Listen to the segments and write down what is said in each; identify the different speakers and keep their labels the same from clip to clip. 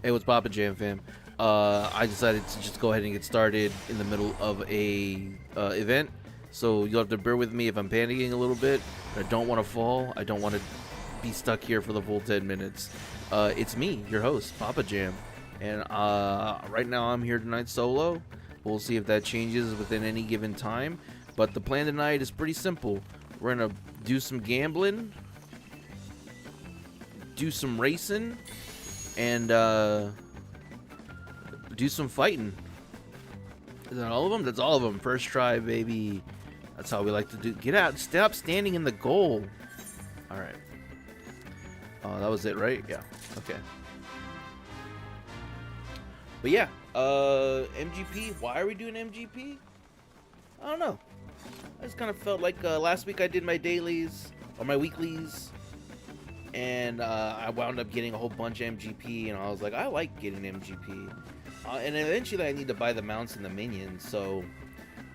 Speaker 1: Hey, what's poppin', Jam Fam? I decided to just go ahead and get started in the middle of a event, so you'll have to bear with me if I'm panicking a little bit. I don't want to fall. I don't want to be stuck here for the full 10 minutes. It's me, your host, Papa Jam, and right now I'm here tonight solo. We'll see if that changes within any given time, but the plan tonight is pretty simple. We're gonna do some gambling, do some racing, and do some fighting. Is that all of them? That's all of them. First try, baby. That's how we like to do. Get out. Stop standing in the goal. All right. That was it, right? Yeah. Okay. But yeah, MGP. Why are we doing MGP? I don't know. I just kind of felt like last week I did my dailies or my weeklies, and I wound up getting a whole bunch of MGP, and I was like, I like getting MGP. And eventually I need to buy the mounts and the minions, so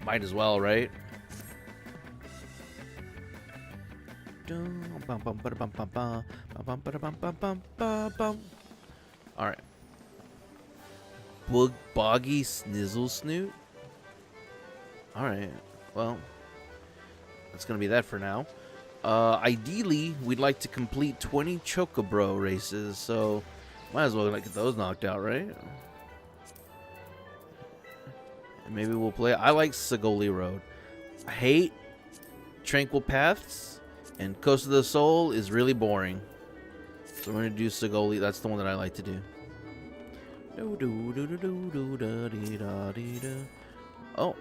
Speaker 1: might as well, right? Alright. Boggy Snizzle Snoot? Alright, well, that's gonna be that for now. Ideally, we'd like to complete 20 Chocobro races, so might as well get those knocked out, right? And maybe we'll play. I like Segoli Road. I hate Tranquil Paths, and Coast of the Soul is really boring. So we're gonna do Segoli. That's the one that I like to do. Oh.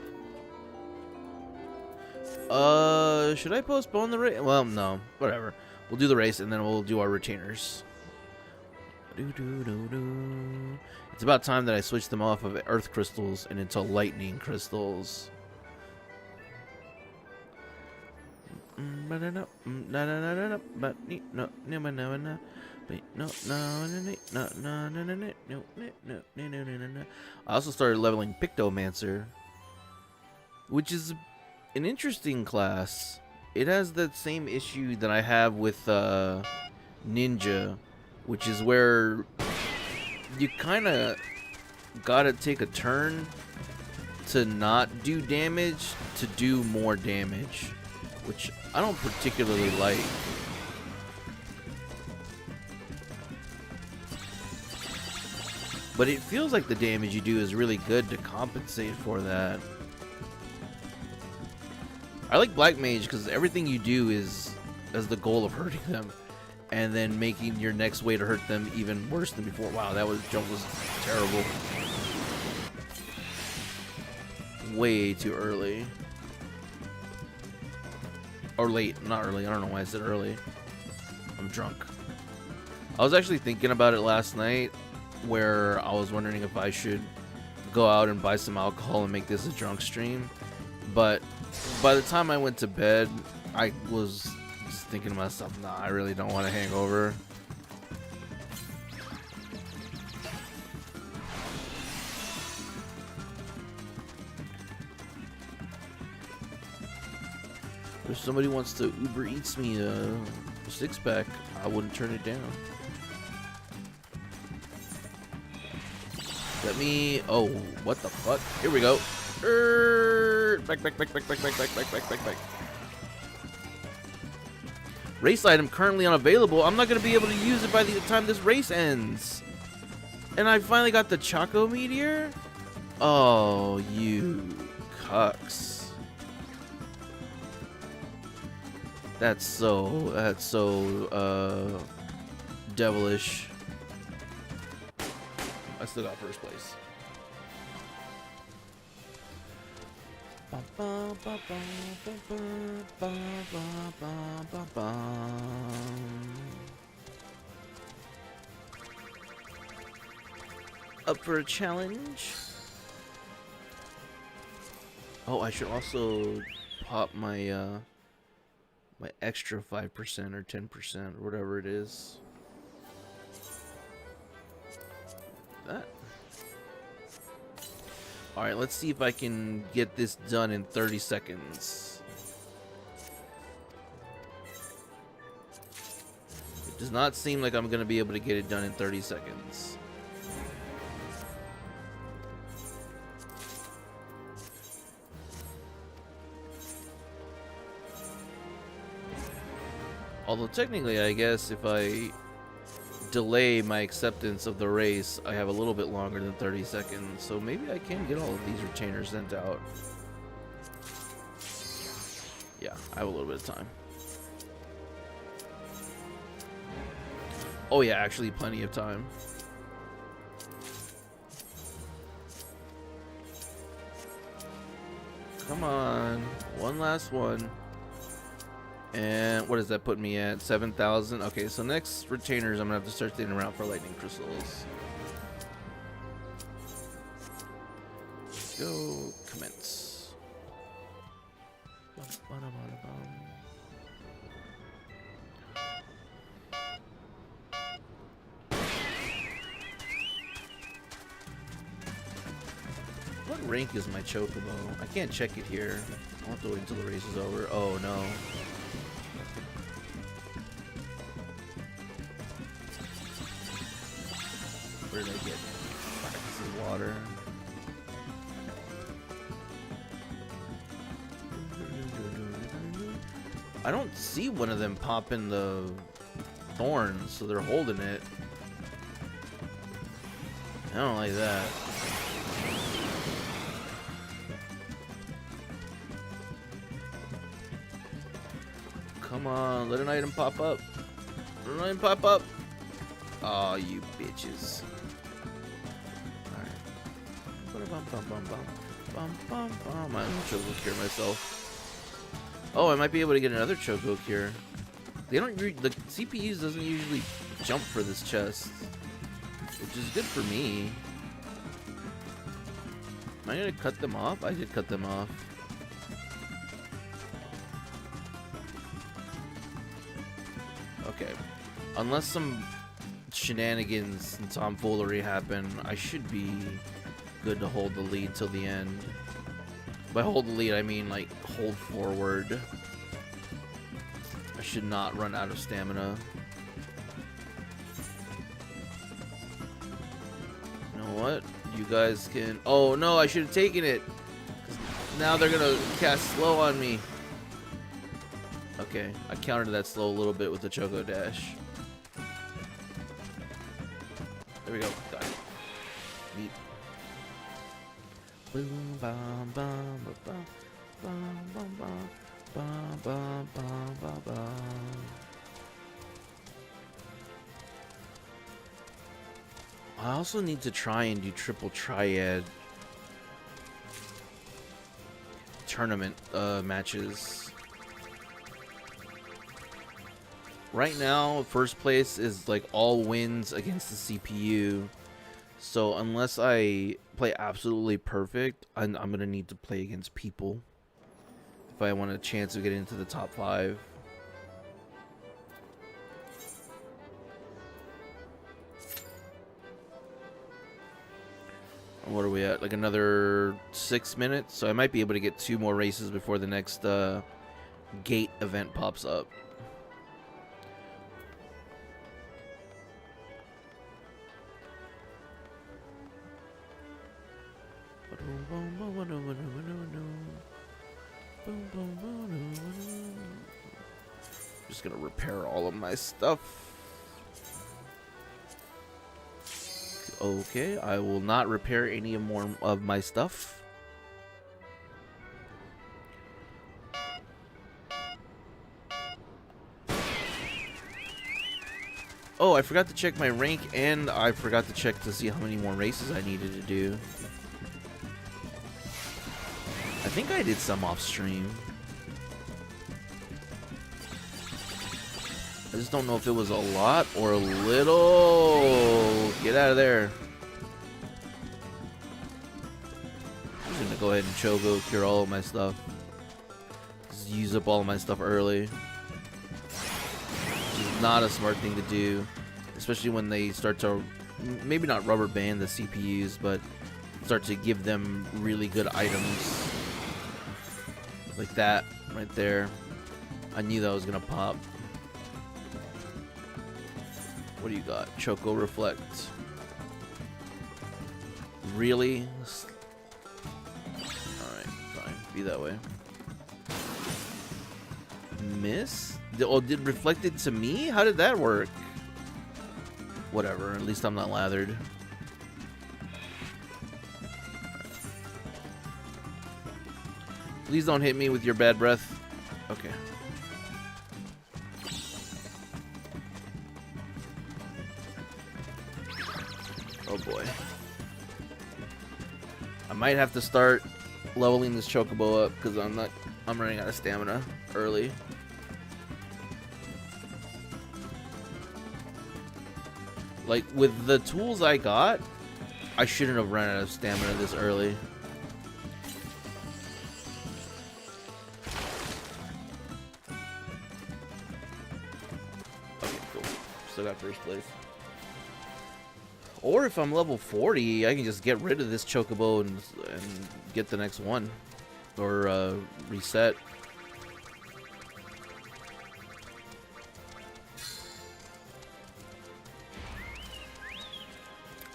Speaker 1: Should I postpone the race? Well, no. Whatever. We'll do the race, and then we'll do our retainers. It's about time that I switch them off of Earth Crystals and into Lightning Crystals. I also started leveling Pictomancer, which is an interesting class. It has that same issue that I have with Ninja, which is where you kind of gotta take a turn to not do damage to do more damage, which I don't particularly like. But it feels like the damage you do is really good to compensate for that. I like Black Mage because everything you do is as the goal of hurting them, and then making your next way to hurt them even worse than before. Wow, that jump was terrible. Way too early. Or late, not early. I don't know why I said early. I'm drunk. I was actually thinking about it last night, where I was wondering if I should go out and buy some alcohol and make this a drunk stream. But by the time I went to bed, I was just thinking to myself, nah, I really don't want a hangover. If somebody wants to Uber Eats me a six-pack, I wouldn't turn it down. Let me... Oh, what the fuck? Here we go. Back. Race item currently unavailable. I'm not going to be able to use it by the time this race ends. And I finally got the Choco Meteor? Oh, you cucks. That's so devilish. I still got first place. Up for a challenge? Oh, I should also pop my my extra 5% or 10% or whatever it is. That. Alright, let's see if I can get this done in 30 seconds. It does not seem like I'm going to be able to get it done in 30 seconds. Although technically, I guess if I delay my acceptance of the race, I have a little bit longer than 30 seconds. So maybe I can get all of these retainers sent out. Yeah, I have a little bit of time. Oh yeah, actually plenty of time. Come on, one last one. And what does that put me at? 7,000. Okay, so next retainers, I'm gonna have to start thinking around for lightning crystals. Go commence. What rank is my chocobo? I can't check it here. I'll have to wait until the race is over. Oh no. Where did I get buckets of water? I don't see one of them popping the thorns, so they're holding it. I don't like that. Come on, let an item pop up. Let an item pop up. Aw, oh, you bitches. Alright. I'm gonna choco cure myself. Oh, I might be able to get another choco cure. They don't. The CPUs doesn't usually jump for this chest, which is good for me. Am I gonna cut them off? I did cut them off. Okay, unless some shenanigans and tomfoolery happen, I should be good to hold the lead till the end. By hold the lead, I mean like hold forward. I should not run out of stamina. You know what? You guys can... Oh no, I should have taken it. Now they're gonna cast slow on me. Okay, I countered that slow a little bit with the Choco Dash. There we go. Got it. Neat. Boom, bum, bum, bum, bum, bum, bum, bum, bum, bum, bum, bum. I also need to try and do triple triad tournament matches. Right now, first place is like all wins against the CPU. So unless I play absolutely perfect, I'm gonna need to play against people if I want a chance of getting into the top 5. What are we at? Like another 6 minutes? So I might be able to get 2 more races before the next gate event pops up. Just gonna repair all of my stuff. Okay, I will not repair any more of my stuff. Oh, I forgot to check my rank, and I forgot to check to see how many more races I needed to do. I think I did some off stream. I just don't know if it was a lot or a little. Get out of there. I'm just gonna go ahead and Choco cure all of my stuff. Just use up all of my stuff early. Which is not a smart thing to do. Especially when they start to, maybe not rubber band the CPUs, but start to give them really good items. Like that, right there. I knew that was gonna pop. What do you got? Choco Reflect. Really? Alright, fine. Be that way. Miss? Oh, did reflected to me? How did that work? Whatever. At least I'm not lathered. Please don't hit me with your bad breath. Okay. Oh boy. I might have to start leveling this chocobo up because I'm running out of stamina early. Like with the tools I got, I shouldn't have run out of stamina this early. Okay, cool. Still got first place. Or if I'm level 40, I can just get rid of this chocobo and get the next one. Or reset.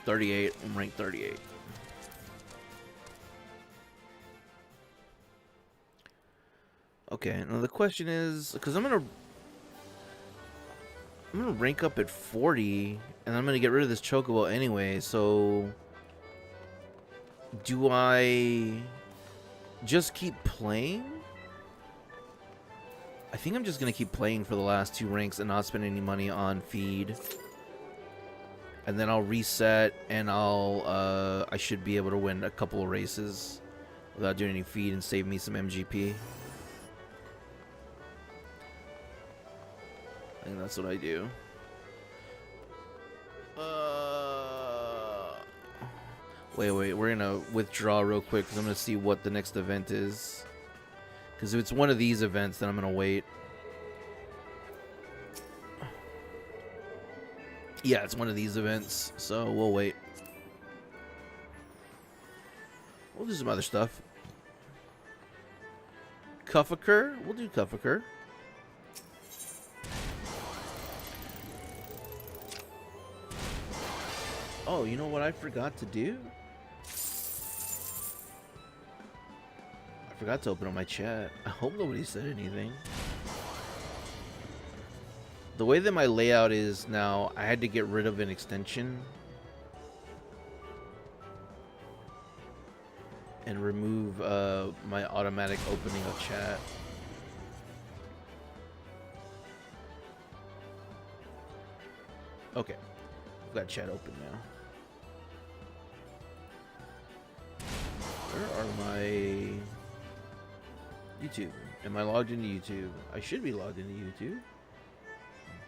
Speaker 1: .38. I'm ranked 38. Okay, now the question is, because I'm gonna rank up at 40, and I'm gonna get rid of this chocobo anyway. So, do I just keep playing? I think I'm just gonna keep playing for the last 2 ranks and not spend any money on feed. And then I'll reset, and I should be able to win a couple of races without doing any feed and save me some MGP. I think that's what I do. Wait, we're gonna withdraw real quick because I'm gonna see what the next event is. Because if it's one of these events, then I'm gonna wait. Yeah, it's one of these events, so we'll wait. We'll do some other stuff. Cuffaker? We'll do Cuffaker. Oh, you know what I forgot to do? I forgot to open up my chat. I hope nobody said anything. The way that my layout is now, I had to get rid of an extension and remove my automatic opening of chat. Okay, I've got chat open now. Where are my YouTube? Am I logged into YouTube? I should be logged into YouTube.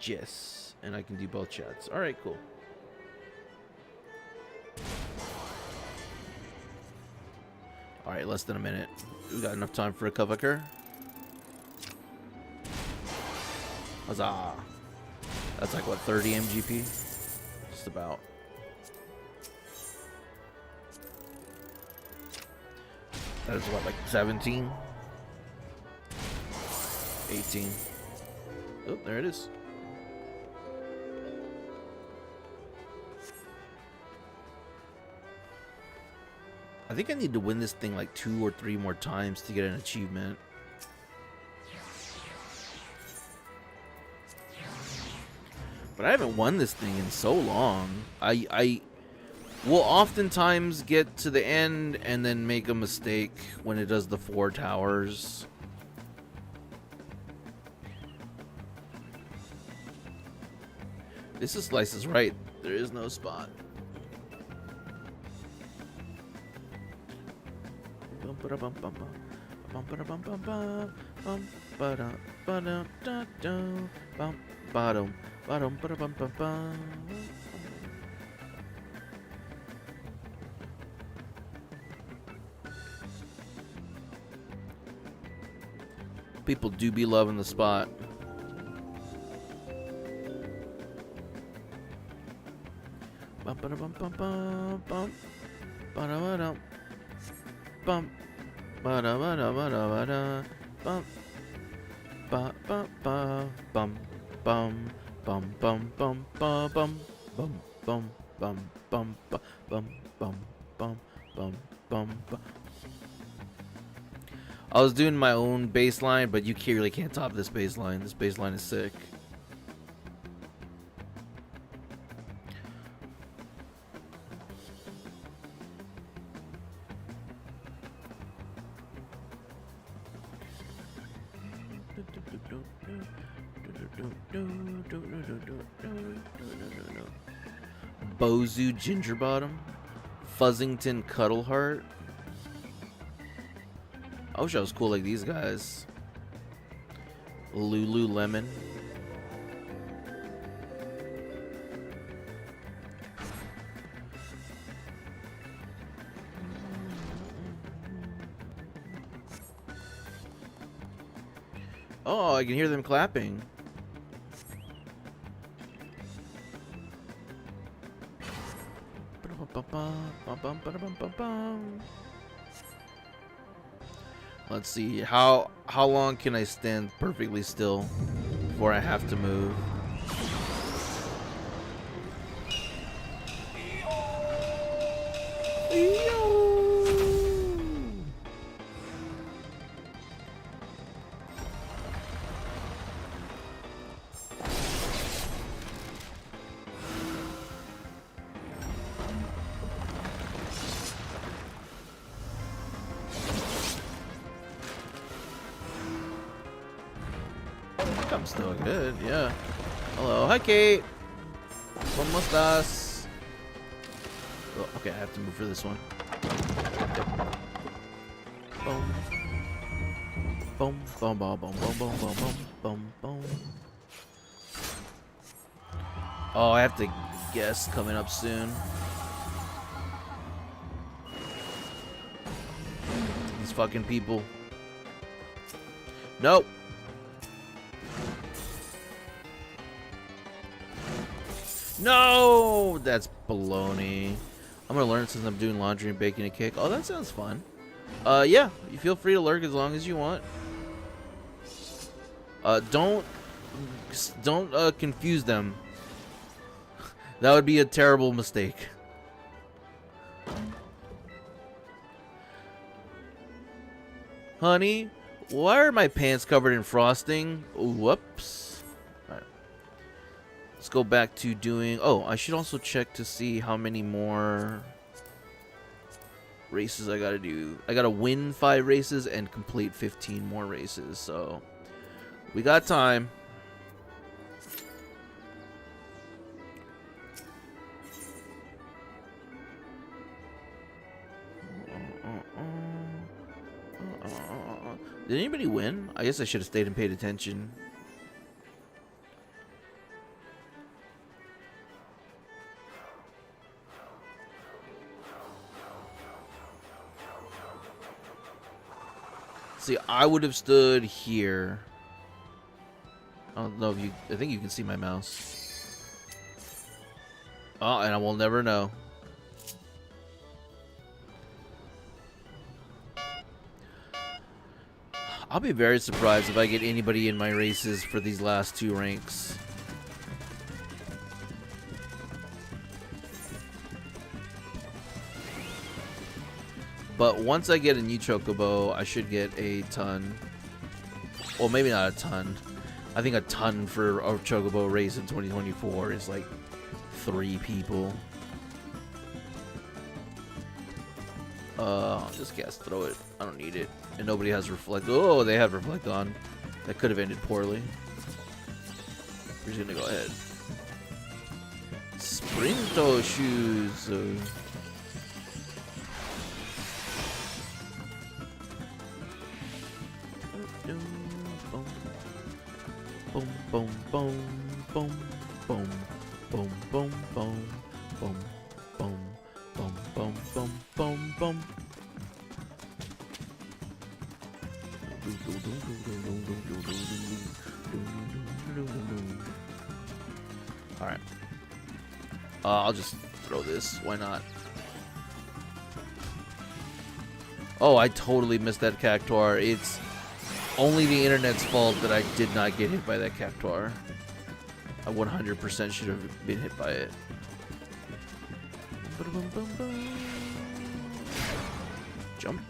Speaker 1: Yes, and I can do both chats. All right, cool. All right, less than a minute. We got enough time for a Cuffaker. Huzzah! That's like what, 30 MGP? Just about. That is what, like 17? 18. Oh, there it is. I think I need to win this thing like 2 or 3 more times to get an achievement. But I haven't won this thing in so long. I will oftentimes get to the end and then make a mistake when it does the 4 towers. This is Slice is right. There is no spot. People do be loving the spot. I was doing my own baseline, but you really can't top this baseline. This baseline is sick. Bozu Gingerbottom, Fuzzington Cuddleheart. I wish I was cool like these guys. Lululemon. Oh, I can hear them clapping. Let's see, how long can I stand perfectly still before I have to move? I'm still good, yeah. Hello, hi Kate. ¿Cómo estás? Oh, okay, I have to move for this one. Boom. Boom, boom, boom, boom, boom, boom, boom, boom, boom. Oh, I have to guess coming up soon. These fucking people. Nope. No, that's baloney. I'm gonna learn since I'm doing laundry and baking a cake. Oh, that sounds fun. Yeah, you feel free to lurk as long as you want. Don't confuse them. That would be a terrible mistake. Honey, why are my pants covered in frosting? Whoops. Let's go back to doing... Oh, I should also check to see how many more races I gotta do. I gotta win 5 races and complete 15 more races, so we got time. Did anybody win? I guess I should have stayed and paid attention. See, I would have stood here. I don't know if you... I think you can see my mouse. Oh, and I will never know. I'll be very surprised if I get anybody in my races for these last 2 ranks. But once I get a new chocobo, I should get a ton. Well, maybe not a ton. I think a ton for a chocobo race in 2024 is like 3 people. I'll just cast throw it. I don't need it. And nobody has reflect. Oh, they have reflect on. That could have ended poorly. We're just gonna go ahead. Sprinto shoes. Boom, boom, boom, boom, boom, boom, boom, boom, boom, boom, boom, boom, boom, boom, boom. All right. I'll just throw this. Why not? Oh, I totally missed that cactuar. It's only the internet's fault that I did not get hit by that cactuar. I 100% should have been hit by it. Jump.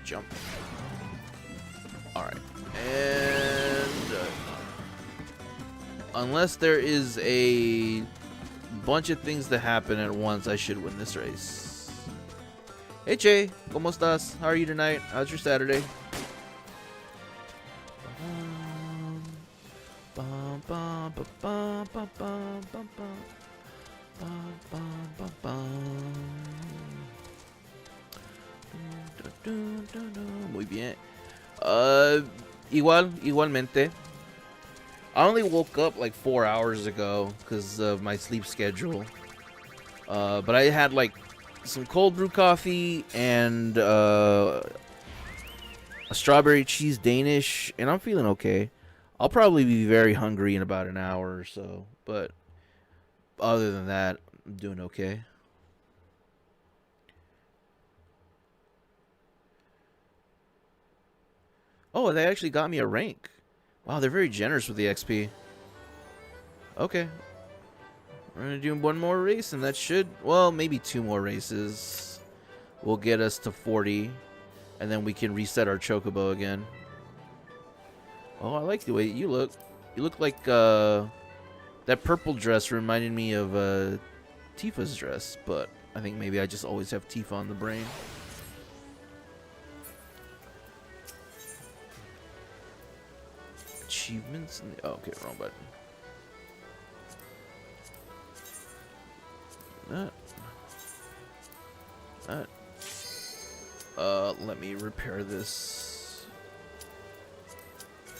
Speaker 1: Jump. Alright. And... unless there is a bunch of things that happen at once, I should win this race. Hey, Che. ¿Cómo estás? How are you tonight? How's your Saturday? Muy bien. Igualmente. I only woke up like 4 hours ago because of my sleep schedule. But I had like some cold brew coffee and a strawberry cheese Danish, and I'm feeling okay. I'll probably be very hungry in about an hour or so, but other than that, I'm doing okay. Oh, they actually got me a rank. Wow, they're very generous with the XP. Okay. We're going to do one more race, and that should... well, maybe 2 more races will get us to 40, and then we can reset our Chocobo again. Oh, I like the way you look. You look like... that purple dress reminded me of Tifa's dress, but I think maybe I just always have Tifa on the brain. Achievements? Oh, okay, wrong button. Let me repair this.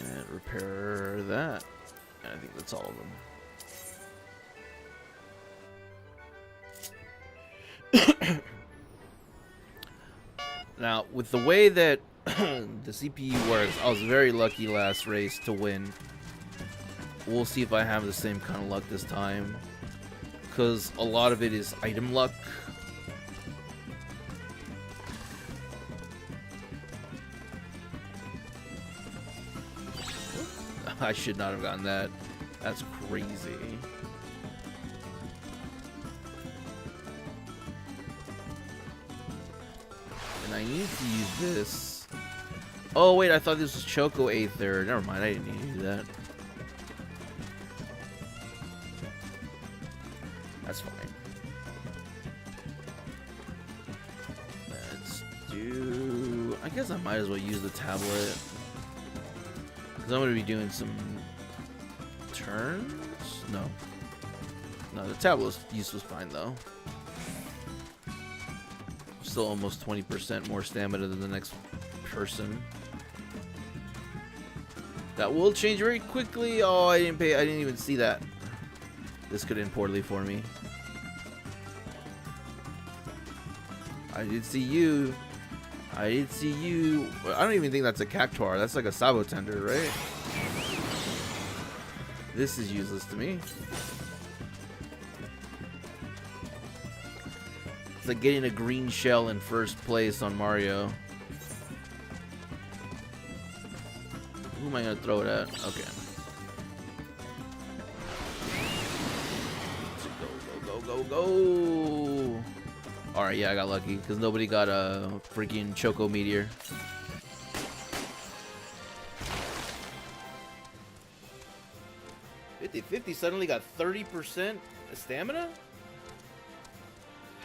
Speaker 1: And repair that. And I think that's all of them. Now, with the way that the CPU works, I was very lucky last race to win. We'll see if I have the same kind of luck this time, because a lot of it is item luck. I should not have gotten that. That's crazy. And I need to use this. Oh wait, I thought this was Choco Aether. Never mind, I didn't need to do that. That's fine. Let's do... I guess I might as well use the tablet, because I'm going to be doing some turns? No. No, the tablet use was fine though. Still almost 20% more stamina than the next person. That will change very quickly. Oh, I didn't even see that. This could end poorly for me. I did see you. I did see you. I don't even think that's a Cactuar. That's like a Sabotender, right? This is useless to me. It's like getting a green shell in first place on Mario. Who am I gonna throw it at? Okay. Go. Alright, yeah, I got lucky because nobody got a freaking Choco Meteor. $50 suddenly got 30% stamina?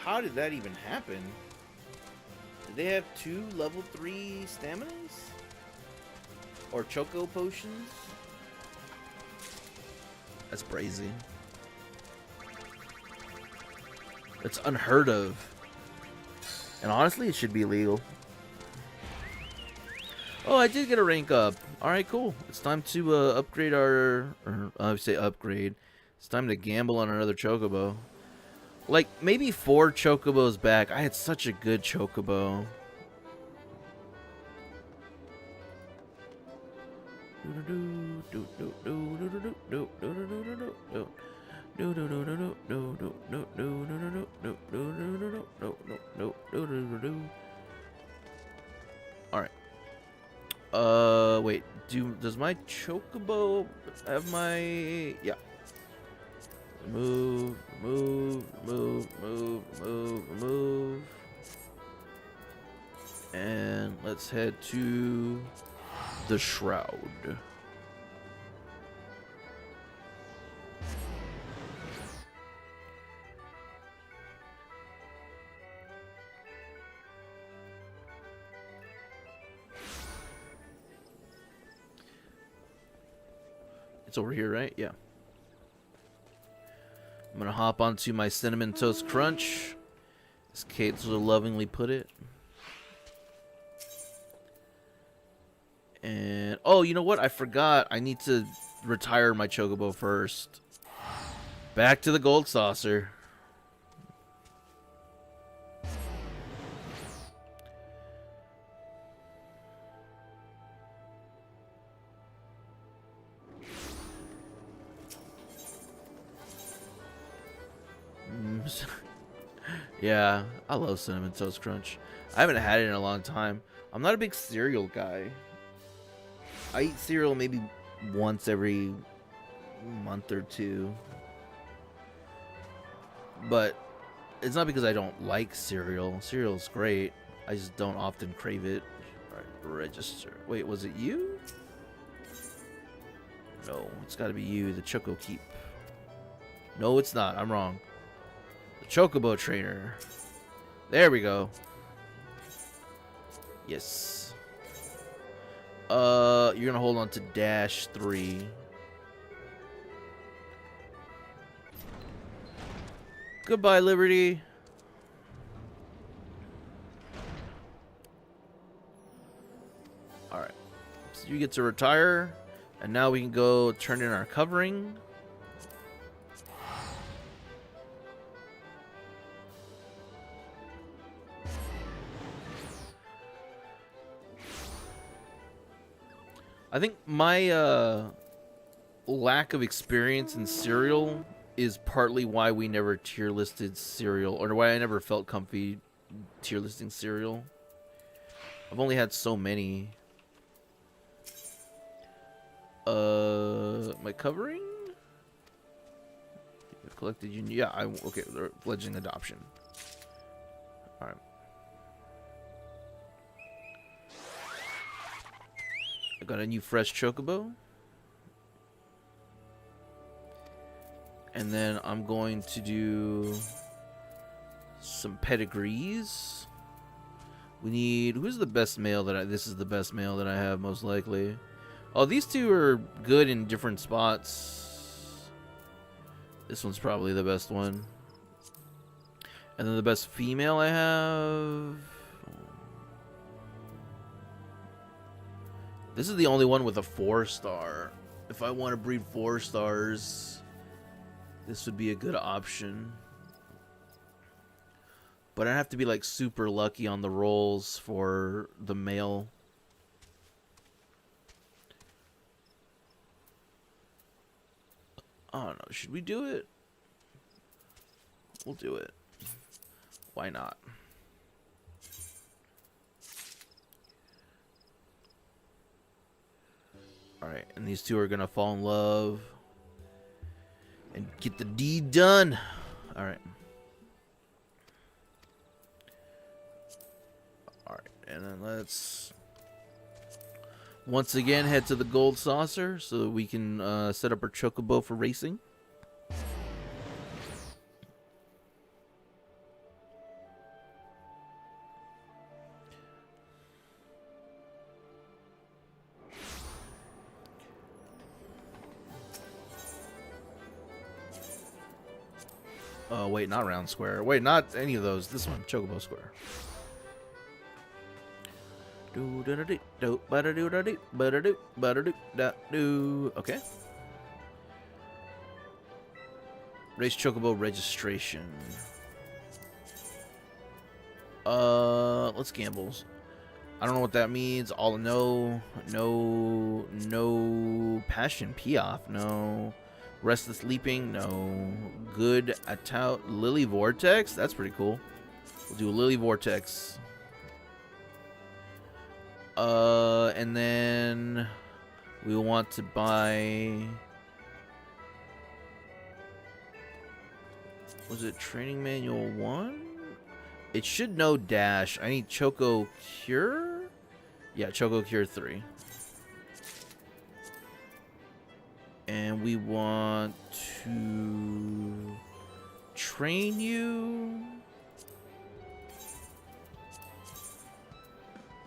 Speaker 1: How did that even happen? Did they have 2 level 3 staminas? Or Choco Potions? That's brazy. It's unheard of. And honestly, it should be illegal. Oh, I did get a rank up. Alright, cool. It's time to upgrade our... Or, I would say upgrade. It's time to gamble on another Chocobo. Like, maybe 4 Chocobos back. I had such a good Chocobo. Alright. Wait. Does my Chocobo have my... Yeah. Move. And let's head to the Shroud. It's over here, right? Yeah. I'm gonna hop onto my Cinnamon Toast Crunch, as Kate so lovingly put it. And oh, you know what? I forgot. I need to retire my Chocobo first. Back to the gold saucer. Yeah, I love Cinnamon Toast Crunch. I haven't had it in a long time. I'm not a big cereal guy. I eat cereal maybe once every month or two. But it's not because I don't like cereal. Cereal's great. I just don't often crave it. Alright, register. Wait, was it you? No, it's gotta be you, the Choco Keep. No, it's not. I'm wrong. The Chocobo Trainer. There we go. Yes. You're gonna hold on to -3. Goodbye, Liberty. Alright. So you get to retire. And now we can go turn in our covering. I think my lack of experience in cereal is partly why we never tier listed cereal, or why I never felt comfy tier listing cereal. I've only had so many. My covering? You've collected you. Yeah, okay. Fledgling adoption. All right. I got a new fresh Chocobo. And then I'm going to do some pedigrees. We need... Who's the best male that I... This is the best male that I have, most likely. Oh, these two are good in different spots. This one's probably the best one. And then the best female I have... This is the only one with a 4-star. If I want to breed 4 stars, this would be a good option. But I have to be like super lucky on the rolls for the male. I don't know. Should we do it? We'll do it. Why not? Alright, and these two are gonna fall in love and get the deed done. Alright. Alright, and then let's once again head to the gold saucer so that we can set up our Chocobo for racing. Oh, wait, not round square. Wait, not any of those. This one, Chocobo square. Okay. Race Chocobo registration. Let's gamble. I don't know what that means. All no passion Piaf, no. Restless Leaping, no. Good Atout Lily Vortex, that's pretty cool. We'll do a Lily Vortex. And then we want to buy. Was it Training Manual 1? It should know dash. I need Choco Cure? Yeah, Choco Cure 3. And we want to train you.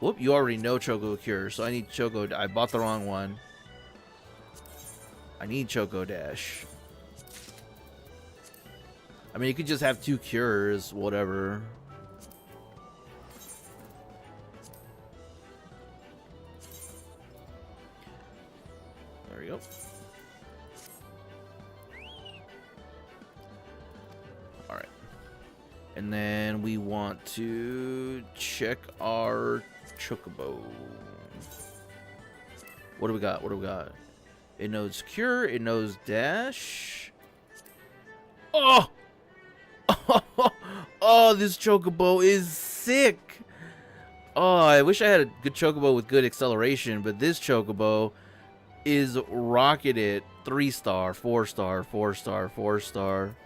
Speaker 1: Whoop, you already know Choco Cure, so I need Choco. I bought the wrong one. I need Choco Dash. I mean, you could just have 2 cures, whatever. There we go. Alright. And then we want to check our Chocobo. What do we got? What do we got? It knows Cure. It knows Dash. Oh! Oh, this Chocobo is sick. Oh, I wish I had a good Chocobo with good acceleration, but this Chocobo is rocketed. 3-star, 4-star, 4-star, 4-star.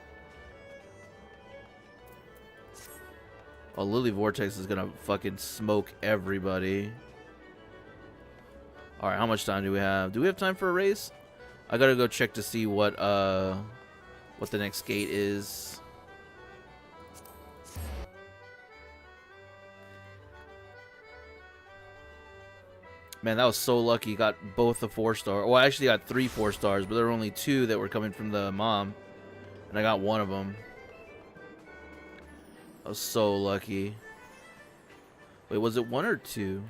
Speaker 1: Oh, Lily Vortex is gonna fucking smoke everybody. Alright, how much time do we have? Do we have time for a race? I gotta go check to see what the next gate is. Man, that was so lucky. Got both the 4-star. Well, I actually got 3 4-stars, but there were only 2 that were coming from the mom. And I got one of them. I was so lucky. Wait, was it 1 or 2?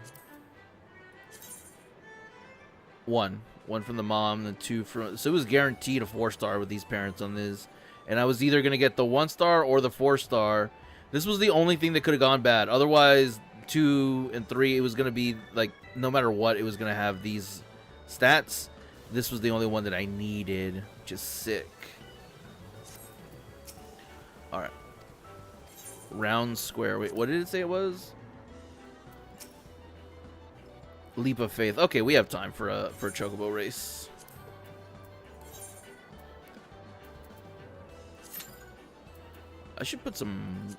Speaker 1: 1. 1 from the mom, and then 2 from... So it was guaranteed a 4-star with these parents on this. And I was either going to get the 1-star or the 4-star. This was the only thing that could have gone bad. Otherwise, 2 and 3, it was going to be, like, no matter what, it was going to have these stats. This was the only one that I needed. Just sick. Alright. Round square. Wait, what did it say it was? Leap of faith. Okay, we have time for a Chocobo race. I should put some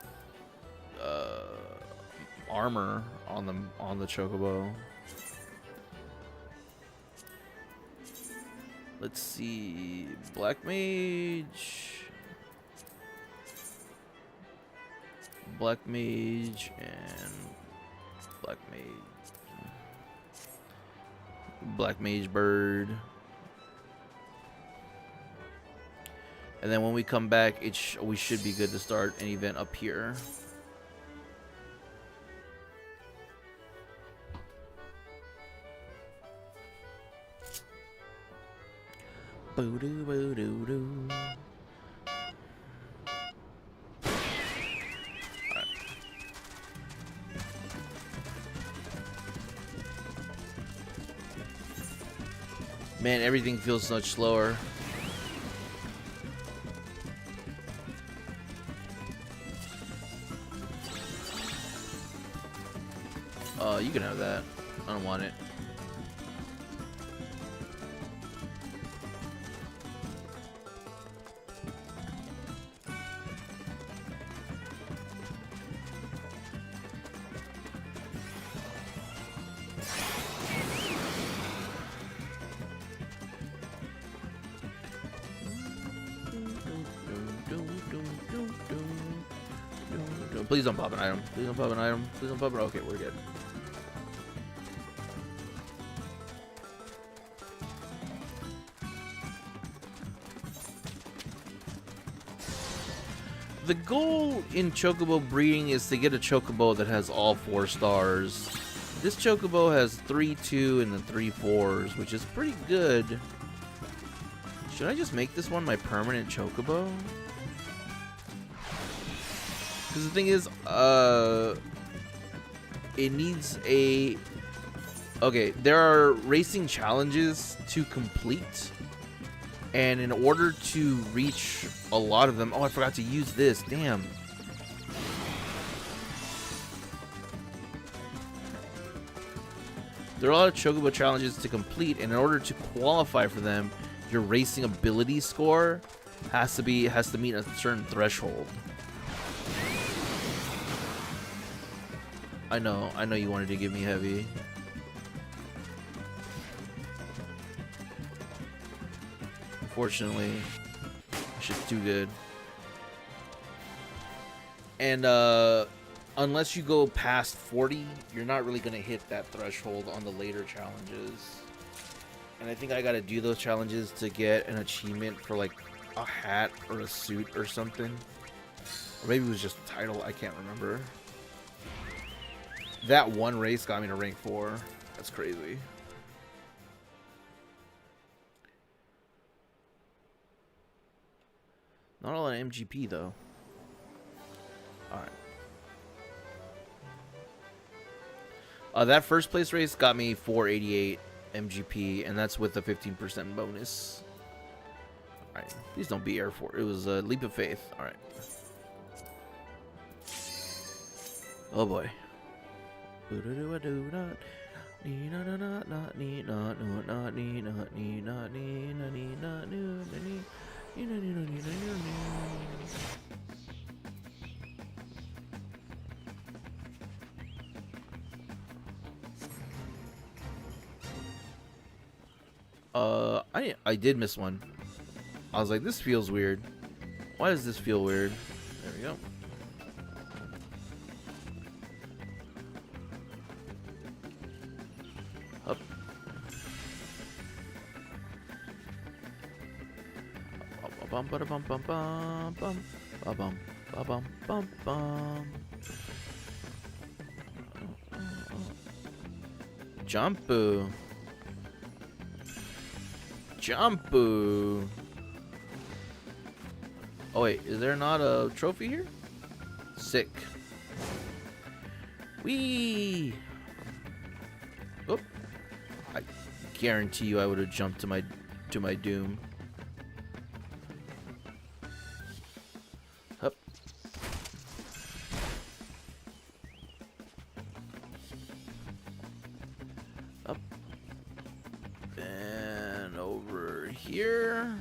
Speaker 1: armor on the Chocobo. Let's see. Black Mage. Black Mage and Black Mage. Black Mage Bird. And then when we come back, we should be good to start an event up here. Boo-doo, boo-doo-doo. Man, everything feels so much slower. You can have that. I don't want it. Please don't pop an item. Please don't pop an item. Please don't pop an... Okay, we're good. The goal in Chocobo breeding is to get a Chocobo that has all 4 stars. This Chocobo has 3 2 and then 3 4s, which is pretty good. Should I just make this one my permanent Chocobo? Because the thing is, it needs a... Okay, there are racing challenges to complete. And in order to reach a lot of them... Oh, I forgot to use this. Damn. There are a lot of Chocobo challenges to complete, and in order to qualify for them, your racing ability score has to meet a certain threshold. I know you wanted to give me heavy. Unfortunately, shit's too good. And unless you go past 40, you're not really gonna hit that threshold on the later challenges. And I think I gotta do those challenges to get an achievement for like a hat or a suit or something. Or maybe it was just a title, I can't remember. That one race got me to rank 4. That's crazy. Not all on MGP though. Alright. That first place race got me 488 MGP, and that's with a 15% bonus. Alright, please don't be Air Force. It was a leap of faith. Alright. Oh boy. I did miss one. I was like, this feels weird. Why does this feel weird? There we go. Up. Bum bum bum bum bum bum bum bum bum bum. Jumpu. Jumpu. Oh wait, is there not a trophy here? Sick. Whee! Oop. I guarantee you I would have jumped to my doom. Hup. Up. And over here.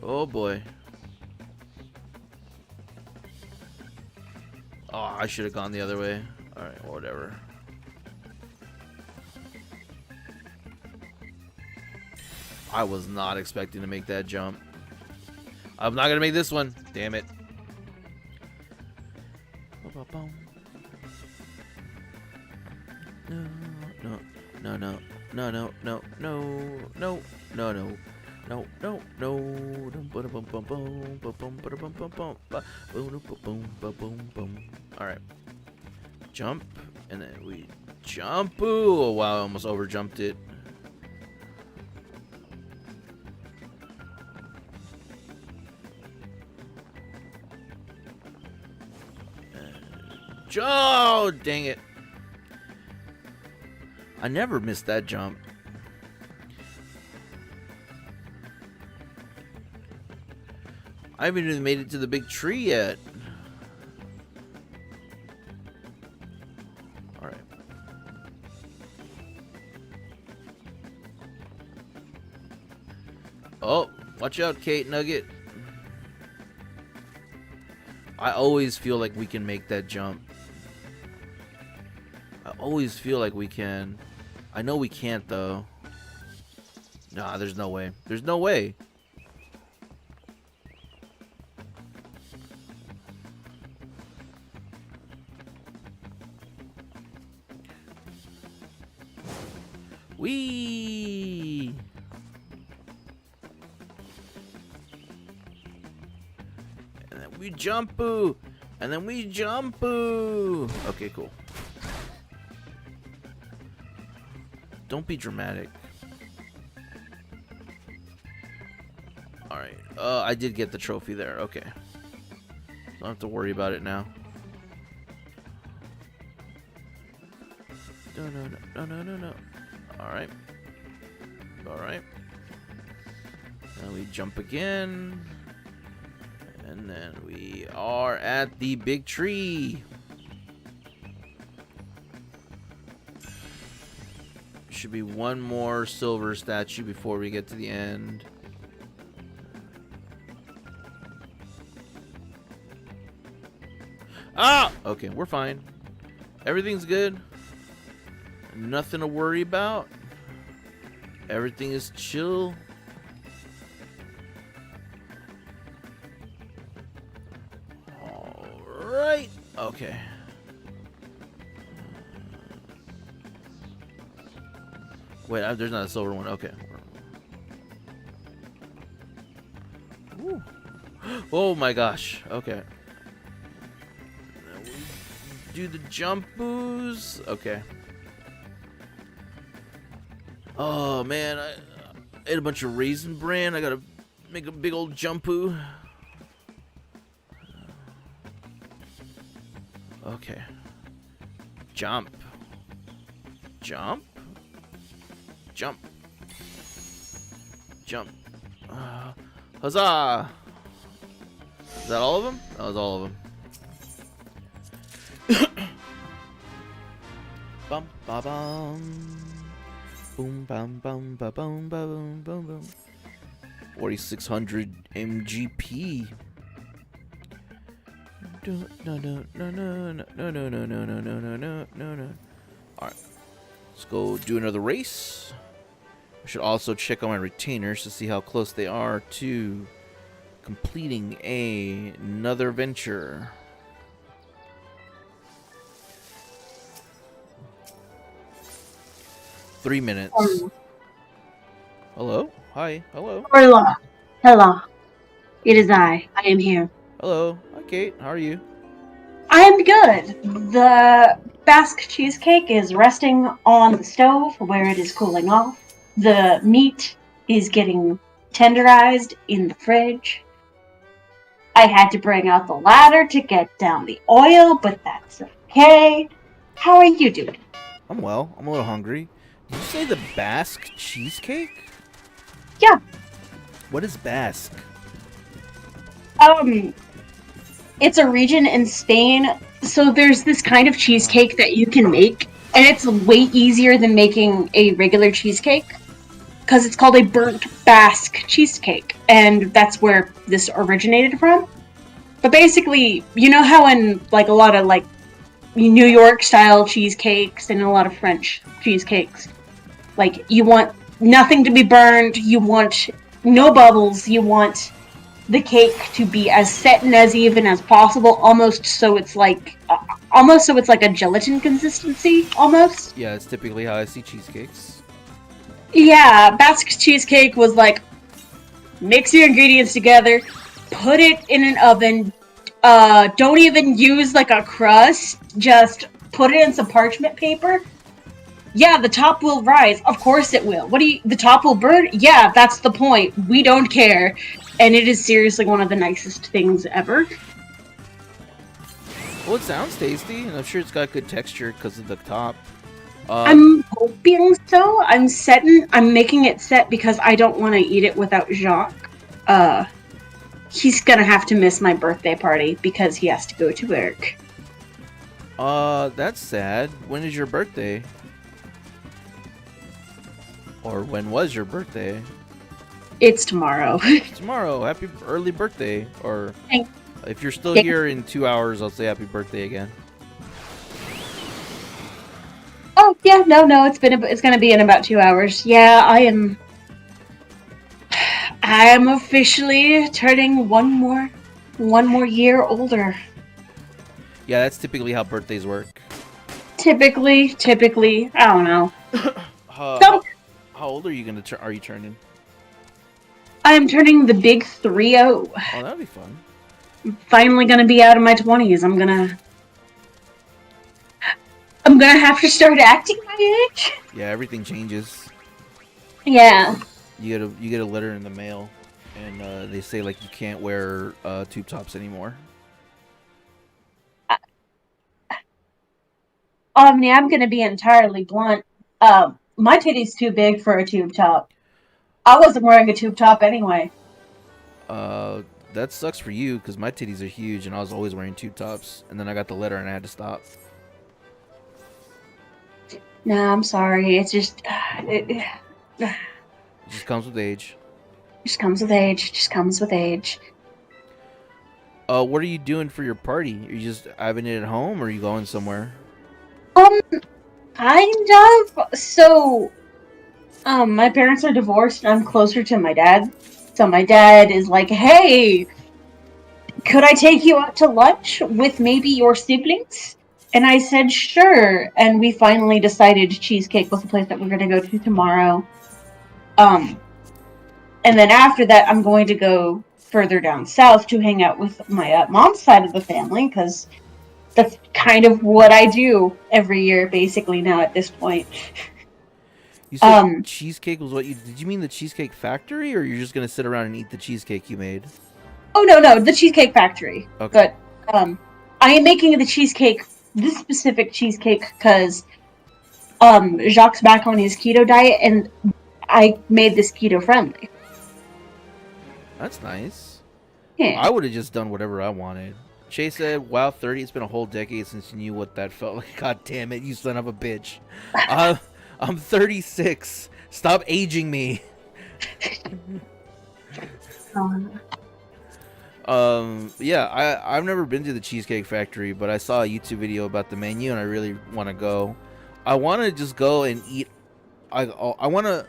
Speaker 1: Oh boy. Oh, I should have gone the other way. Alright, whatever. I was not expecting to make that jump. I'm not gonna make this one. Damn it. No, no, no, no, no, no, no, no, no, no, no. No, no, no. Alright. Jump. And then we jump. Ooh, oh, wow, I almost over jumped it. Oh, dang it. I never missed that jump. I haven't even made it to the big tree yet. Alright. Oh, watch out, Kate Nugget. I always feel like we can make that jump. I always feel like we can. I know we can't, though. Nah, there's no way. There's no way. Whee! And then we jump-oo! And then we jump-oo! Okay, cool. Don't be dramatic. Alright. I did get the trophy there. Okay. Don't have to worry about it now. No, no, no, no, no, no, no. Alright. Alright. Then we jump again. And then we are at the big tree. Should be one more silver statue before we get to the end. Ah! Okay, we're fine. Everything's good. Nothing to worry about. Everything is chill. Alright. Okay. Wait, there's not a silver one. Okay. Ooh. Oh my gosh. Okay. Do the jump booze. Okay. Oh man, I ate a bunch of Raisin Bran. I gotta make a big old jump-oo. Okay. Jump. Jump. Jump. Jump. Huzzah! Is that all of them? That was all of them. Bum ba bum. Boom bum bum ba boom ba boom boom boom. 4600 MGP. No no no no no no no no no no no no no no. Alright. Let's go do another race. I should also check on my retainers to see how close they are to completing another venture. Three minutes. Hello? Hi. Hello.
Speaker 2: Hola. Hello. It is I. I am here.
Speaker 1: Hello. Hi, Kate. How are you?
Speaker 2: I am good. The Basque cheesecake is resting on the stove where it is cooling off. The meat is getting tenderized in the fridge. I had to bring out the ladder to get down the oil, but that's okay. How are you doing?
Speaker 1: I'm well. I'm a little hungry. Did you say the Basque cheesecake?
Speaker 2: Yeah.
Speaker 1: What is Basque?
Speaker 2: It's a region in Spain, so there's this kind of cheesecake that you can make, and it's way easier than making a regular cheesecake, because it's called a burnt Basque cheesecake, and that's where this originated from. But basically, you know how in like a lot of like New York style cheesecakes and a lot of French cheesecakes, like you want nothing to be burned, you want no bubbles, you want the cake to be as set and as even as possible, almost so it's like a gelatin consistency, almost.
Speaker 1: Yeah, it's typically how I see cheesecakes.
Speaker 2: Yeah, Basque cheesecake was like, mix your ingredients together, put it in an oven, don't even use like a crust, just put it in some parchment paper. Yeah, the top will rise. Of course it will. The top will burn? Yeah, that's the point. We don't care. And it is seriously one of the nicest things ever.
Speaker 1: Well, it sounds tasty, and I'm sure it's got good texture because of the top.
Speaker 2: I'm hoping so. I'm making it set because I don't want to eat it without Jacques. He's gonna have to miss my birthday party because he has to go to work.
Speaker 1: That's sad. When is your birthday? Or when was your birthday?
Speaker 2: It's tomorrow.
Speaker 1: Tomorrow. Happy early birthday. Or
Speaker 2: Thanks.
Speaker 1: if you're still here in 2 hours, I'll say happy birthday again.
Speaker 2: Oh yeah, no, it's gonna be in about 2 hours. Yeah, I am officially turning one more year older.
Speaker 1: Yeah, that's typically how birthdays work.
Speaker 2: Typically, I don't know.
Speaker 1: How old are you turning?
Speaker 2: I am turning the big 30.
Speaker 1: Oh, that'd be fun.
Speaker 2: I'm finally gonna be out of my 20s. I'm gonna have to start acting my age.
Speaker 1: Yeah, everything changes.
Speaker 2: Yeah.
Speaker 1: You get a letter in the mail, and they say like you can't wear tube tops anymore.
Speaker 2: I'm gonna be entirely blunt. My titty's too big for a tube top. I wasn't wearing a tube top anyway.
Speaker 1: That sucks for you because my titties are huge, and I was always wearing tube tops, and then I got the letter and I had to stop.
Speaker 2: No, I'm sorry. It's just
Speaker 1: It just comes with age.
Speaker 2: Just comes with age.
Speaker 1: What are you doing for your party? Are you just having it at home, or are you going somewhere?
Speaker 2: Um, kind of. So, my parents are divorced, and I'm closer to my dad. So my dad is like, "Hey, could I take you out to lunch with maybe your siblings?" And I said, "Sure." And we finally decided Cheesecake was the place that we're going to go to tomorrow. Um, and then after that, I'm going to go further down south to hang out with my mom's side of the family because that's kind of what I do every year, basically now at this point.
Speaker 1: You said cheesecake was what you did. You mean the Cheesecake Factory, or you're just gonna sit around and eat the cheesecake you made?
Speaker 2: Oh no, the Cheesecake Factory.
Speaker 1: Okay.
Speaker 2: But I am making the cheesecake, this specific cheesecake, because Jacques back on his keto diet, and I made this keto friendly.
Speaker 1: That's nice.
Speaker 2: Yeah.
Speaker 1: I would have just done whatever I wanted. Chase said, "Wow, 30. It's been a whole decade since you knew what that felt like." God damn it, you son of a bitch. I'm 36. Stop aging me. Yeah, I've never been to the Cheesecake Factory, but I saw a YouTube video about the menu and I really want to go. I want to just go and eat. I want to.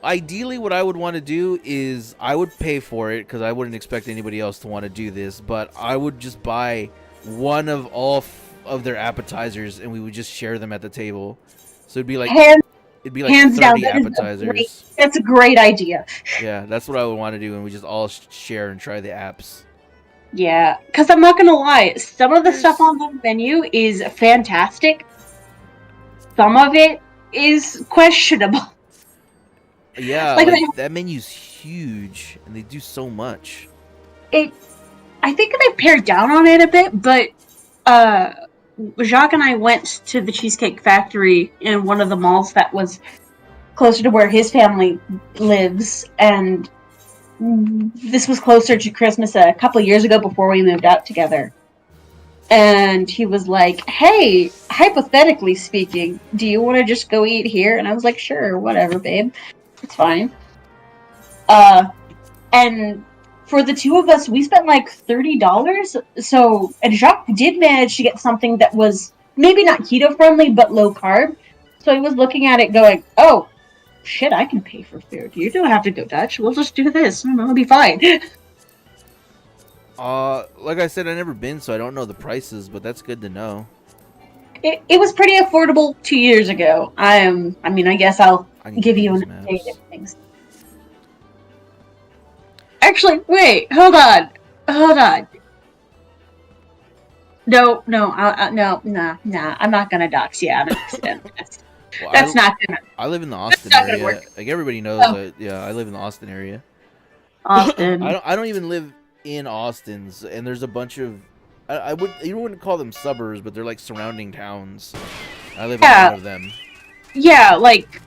Speaker 1: Ideally, what I would want to do is I would pay for it because I wouldn't expect anybody else to want to do this, but I would just buy one of all of their appetizers and we would just share them at the table. So it'd be like
Speaker 2: hands
Speaker 1: 30
Speaker 2: down,
Speaker 1: appetizers.
Speaker 2: that's a great idea.
Speaker 1: Yeah, that's what I would want to do, and we just all share and try the apps.
Speaker 2: Yeah, because I'm not gonna lie, some of the stuff on the menu is fantastic. Some of it is questionable.
Speaker 1: Yeah, like that menu's huge, and they do so much.
Speaker 2: I think they pared down on it a bit, but Jacques and I went to the Cheesecake Factory in one of the malls that was closer to where his family lives, and this was closer to Christmas a couple of years ago before we moved out together. And he was like, "Hey, hypothetically speaking, do you want to just go eat here?" And I was like, "Sure, whatever, babe. It's fine." And for the two of us, we spent like $30. So, and Jacques did manage to get something that was maybe not keto friendly, but low carb. So he was looking at it going, "Oh, shit, I can pay for food. You don't have to go Dutch. We'll just do this. It'll be fine."
Speaker 1: Like I said, I've never been, so I don't know the prices, but that's good to know.
Speaker 2: It was pretty affordable 2 years ago. I mean, I guess I'll give you an update of things. Actually, wait, hold on. No, I'm not gonna dox you on accident. That's not gonna.
Speaker 1: I live in the Austin area. Like everybody knows, yeah, I live in the Austin area.
Speaker 2: Austin.
Speaker 1: I don't even live in Austin's, and there's a bunch of you wouldn't call them suburbs, but they're like surrounding towns. I live in one of them.
Speaker 2: Yeah, like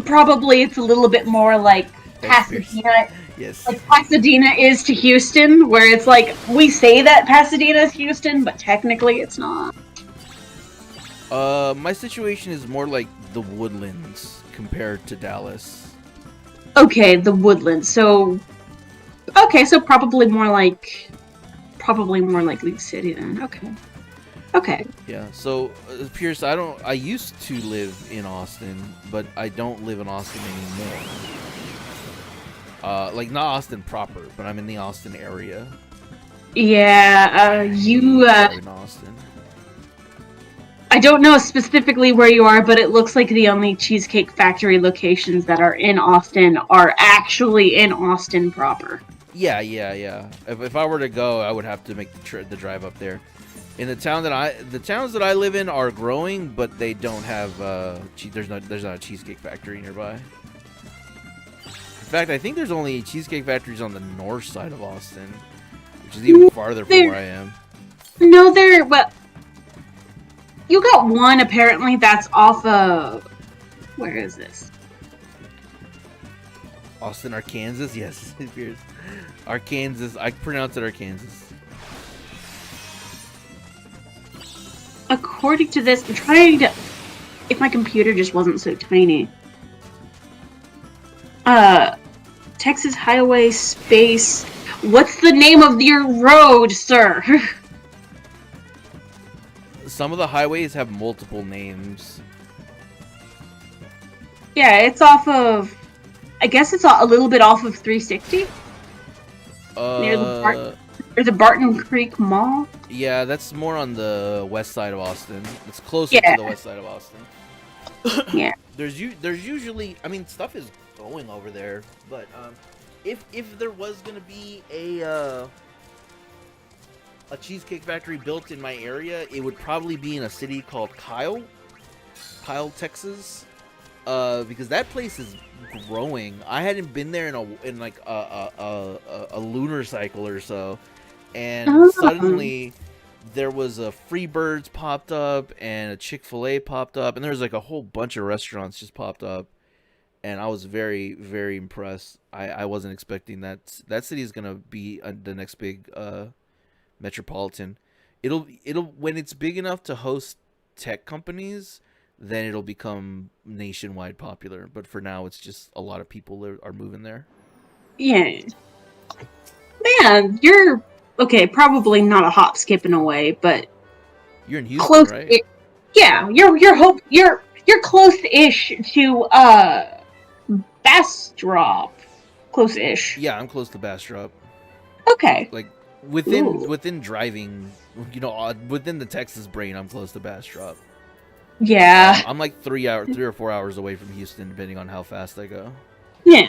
Speaker 2: probably it's a little bit more like Pasadena.
Speaker 1: Yes.
Speaker 2: Like Pasadena is to Houston, where it's like we say that Pasadena is Houston, but technically it's not.
Speaker 1: My situation is more like the Woodlands compared to Dallas.
Speaker 2: Okay, the Woodlands. So probably more like League City then. Okay.
Speaker 1: Yeah. So Pierce, I used to live in Austin, but I don't live in Austin anymore. Like not Austin proper, but I'm in the Austin area.
Speaker 2: Yeah. You.
Speaker 1: In Austin.
Speaker 2: I don't know specifically where you are, but it looks like the only Cheesecake Factory locations that are in Austin are actually in Austin proper.
Speaker 1: Yeah. If I were to go, I would have to make the drive up there. In the towns that I live in are growing, but they don't have there's not a Cheesecake Factory nearby. In fact, I think there's only Cheesecake Factories on the north side of Austin, which is even farther from where I am.
Speaker 2: No, well, you got one apparently that's off of, where is this?
Speaker 1: Austin, Arkansas? Yes, it appears. Arkansas. I pronounce it Arkansas.
Speaker 2: According to this, I'm trying to, if my computer just wasn't so tiny. Texas Texas Highway space. What's the name of your road, sir?
Speaker 1: Some of the highways have multiple names.
Speaker 2: Yeah, it's off of. I guess it's a little bit off of 360 near the Barton Creek Mall.
Speaker 1: Yeah, that's more on the west side of Austin. It's closer
Speaker 2: Yeah.
Speaker 1: to the west side of Austin.
Speaker 2: Yeah.
Speaker 1: There's usually, I mean, stuff is going over there, but if there was gonna be a cheesecake factory built in my area, it would probably be in a city called Kyle, Texas, because that place is growing. I hadn't been there in like a lunar cycle or so, and suddenly there was a Freebirds popped up and a Chick-fil-A popped up, and there was like a whole bunch of restaurants just popped up, and I was very, very impressed. I wasn't expecting that. That city is gonna be the next big metropolitan. It'll when it's big enough to host tech companies, then it'll become nationwide popular. But for now, it's just a lot of people are moving there.
Speaker 2: Yeah. Man, you're okay. Probably not a hop, skipping away, but
Speaker 1: you're in Houston,
Speaker 2: close.
Speaker 1: right?
Speaker 2: Yeah, you're close-ish to Bastrop. Close-ish.
Speaker 1: Yeah, I'm close to Bastrop.
Speaker 2: Okay.
Speaker 1: Like within driving, within the Texas brain, I'm close to Bastrop.
Speaker 2: Yeah.
Speaker 1: I'm like 3 or 4 hours away from Houston, depending on how fast I go.
Speaker 2: Yeah.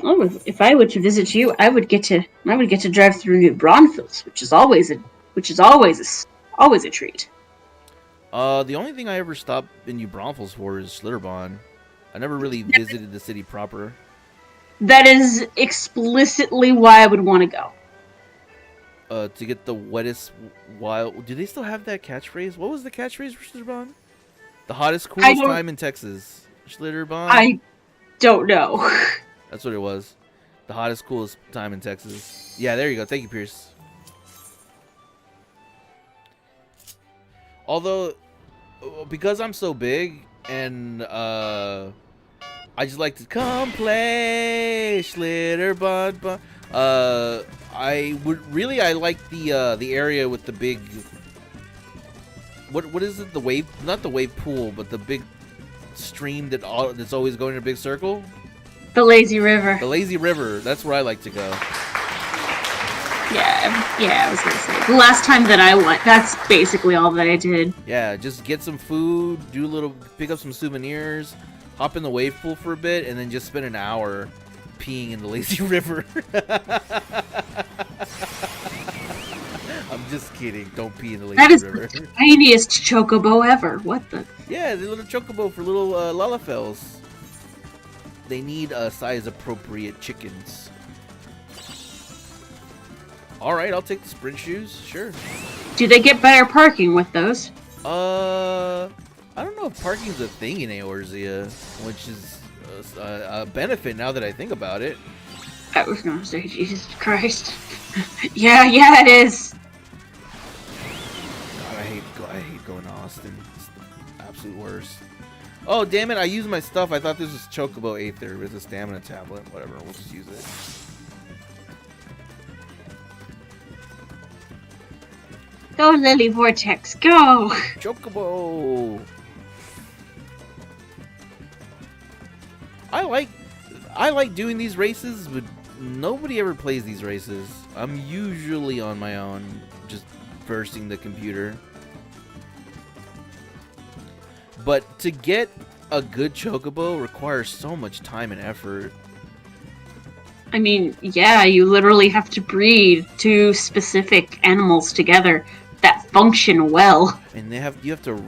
Speaker 2: Well, if I were to visit you, I would get to drive through New Braunfels, which is always a treat.
Speaker 1: The only thing I ever stopped in New Braunfels for is Schlitterbahn. I never really visited the city proper.
Speaker 2: That is explicitly why I would want to go.
Speaker 1: To get the wettest wild. Do they still have that catchphrase? What was the catchphrase for Schlitterbahn? The hottest, coolest time in Texas. Schlitterbahn?
Speaker 2: I don't know.
Speaker 1: That's what it was. The hottest, coolest time in Texas. Yeah, there you go. Thank you, Pierce. Although, because I'm so big and I just like to come play Schlitterbahn. I like the area with the big. What is it? The wave? Not the wave pool, but the big stream that's always going in a big circle.
Speaker 2: The lazy river.
Speaker 1: The lazy river. That's where I like to go.
Speaker 2: Yeah, I was gonna say. The last time that I went, that's basically all that I did.
Speaker 1: Yeah, just get some food, pick up some souvenirs, hop in the wave pool for a bit, and then just spend an hour peeing in the lazy river. I'm just kidding. Don't pee in the lazy river.
Speaker 2: That is the tiniest chocobo ever. What the?
Speaker 1: Yeah, the little chocobo for little lalafels. They need size-appropriate chickens. All right, I'll take the sprint shoes. Sure.
Speaker 2: Do they get better parking with those?
Speaker 1: I don't know if parking's a thing in Eorzea, which is a benefit now that I think about it.
Speaker 2: I was gonna say, Jesus Christ. yeah, it is.
Speaker 1: God, I hate going to Austin. It's the absolute worst. Oh, damn it, I used my stuff. I thought this was Chocobo Aether with a stamina tablet. Whatever, we'll just use it.
Speaker 2: Go, Lily Vortex, go!
Speaker 1: Chocobo! I like doing these races, but nobody ever plays these races. I'm usually on my own, just bursting the computer. But to get a good chocobo requires so much time and effort.
Speaker 2: I mean, yeah, you literally have to breed two specific animals together that function well.
Speaker 1: And you have to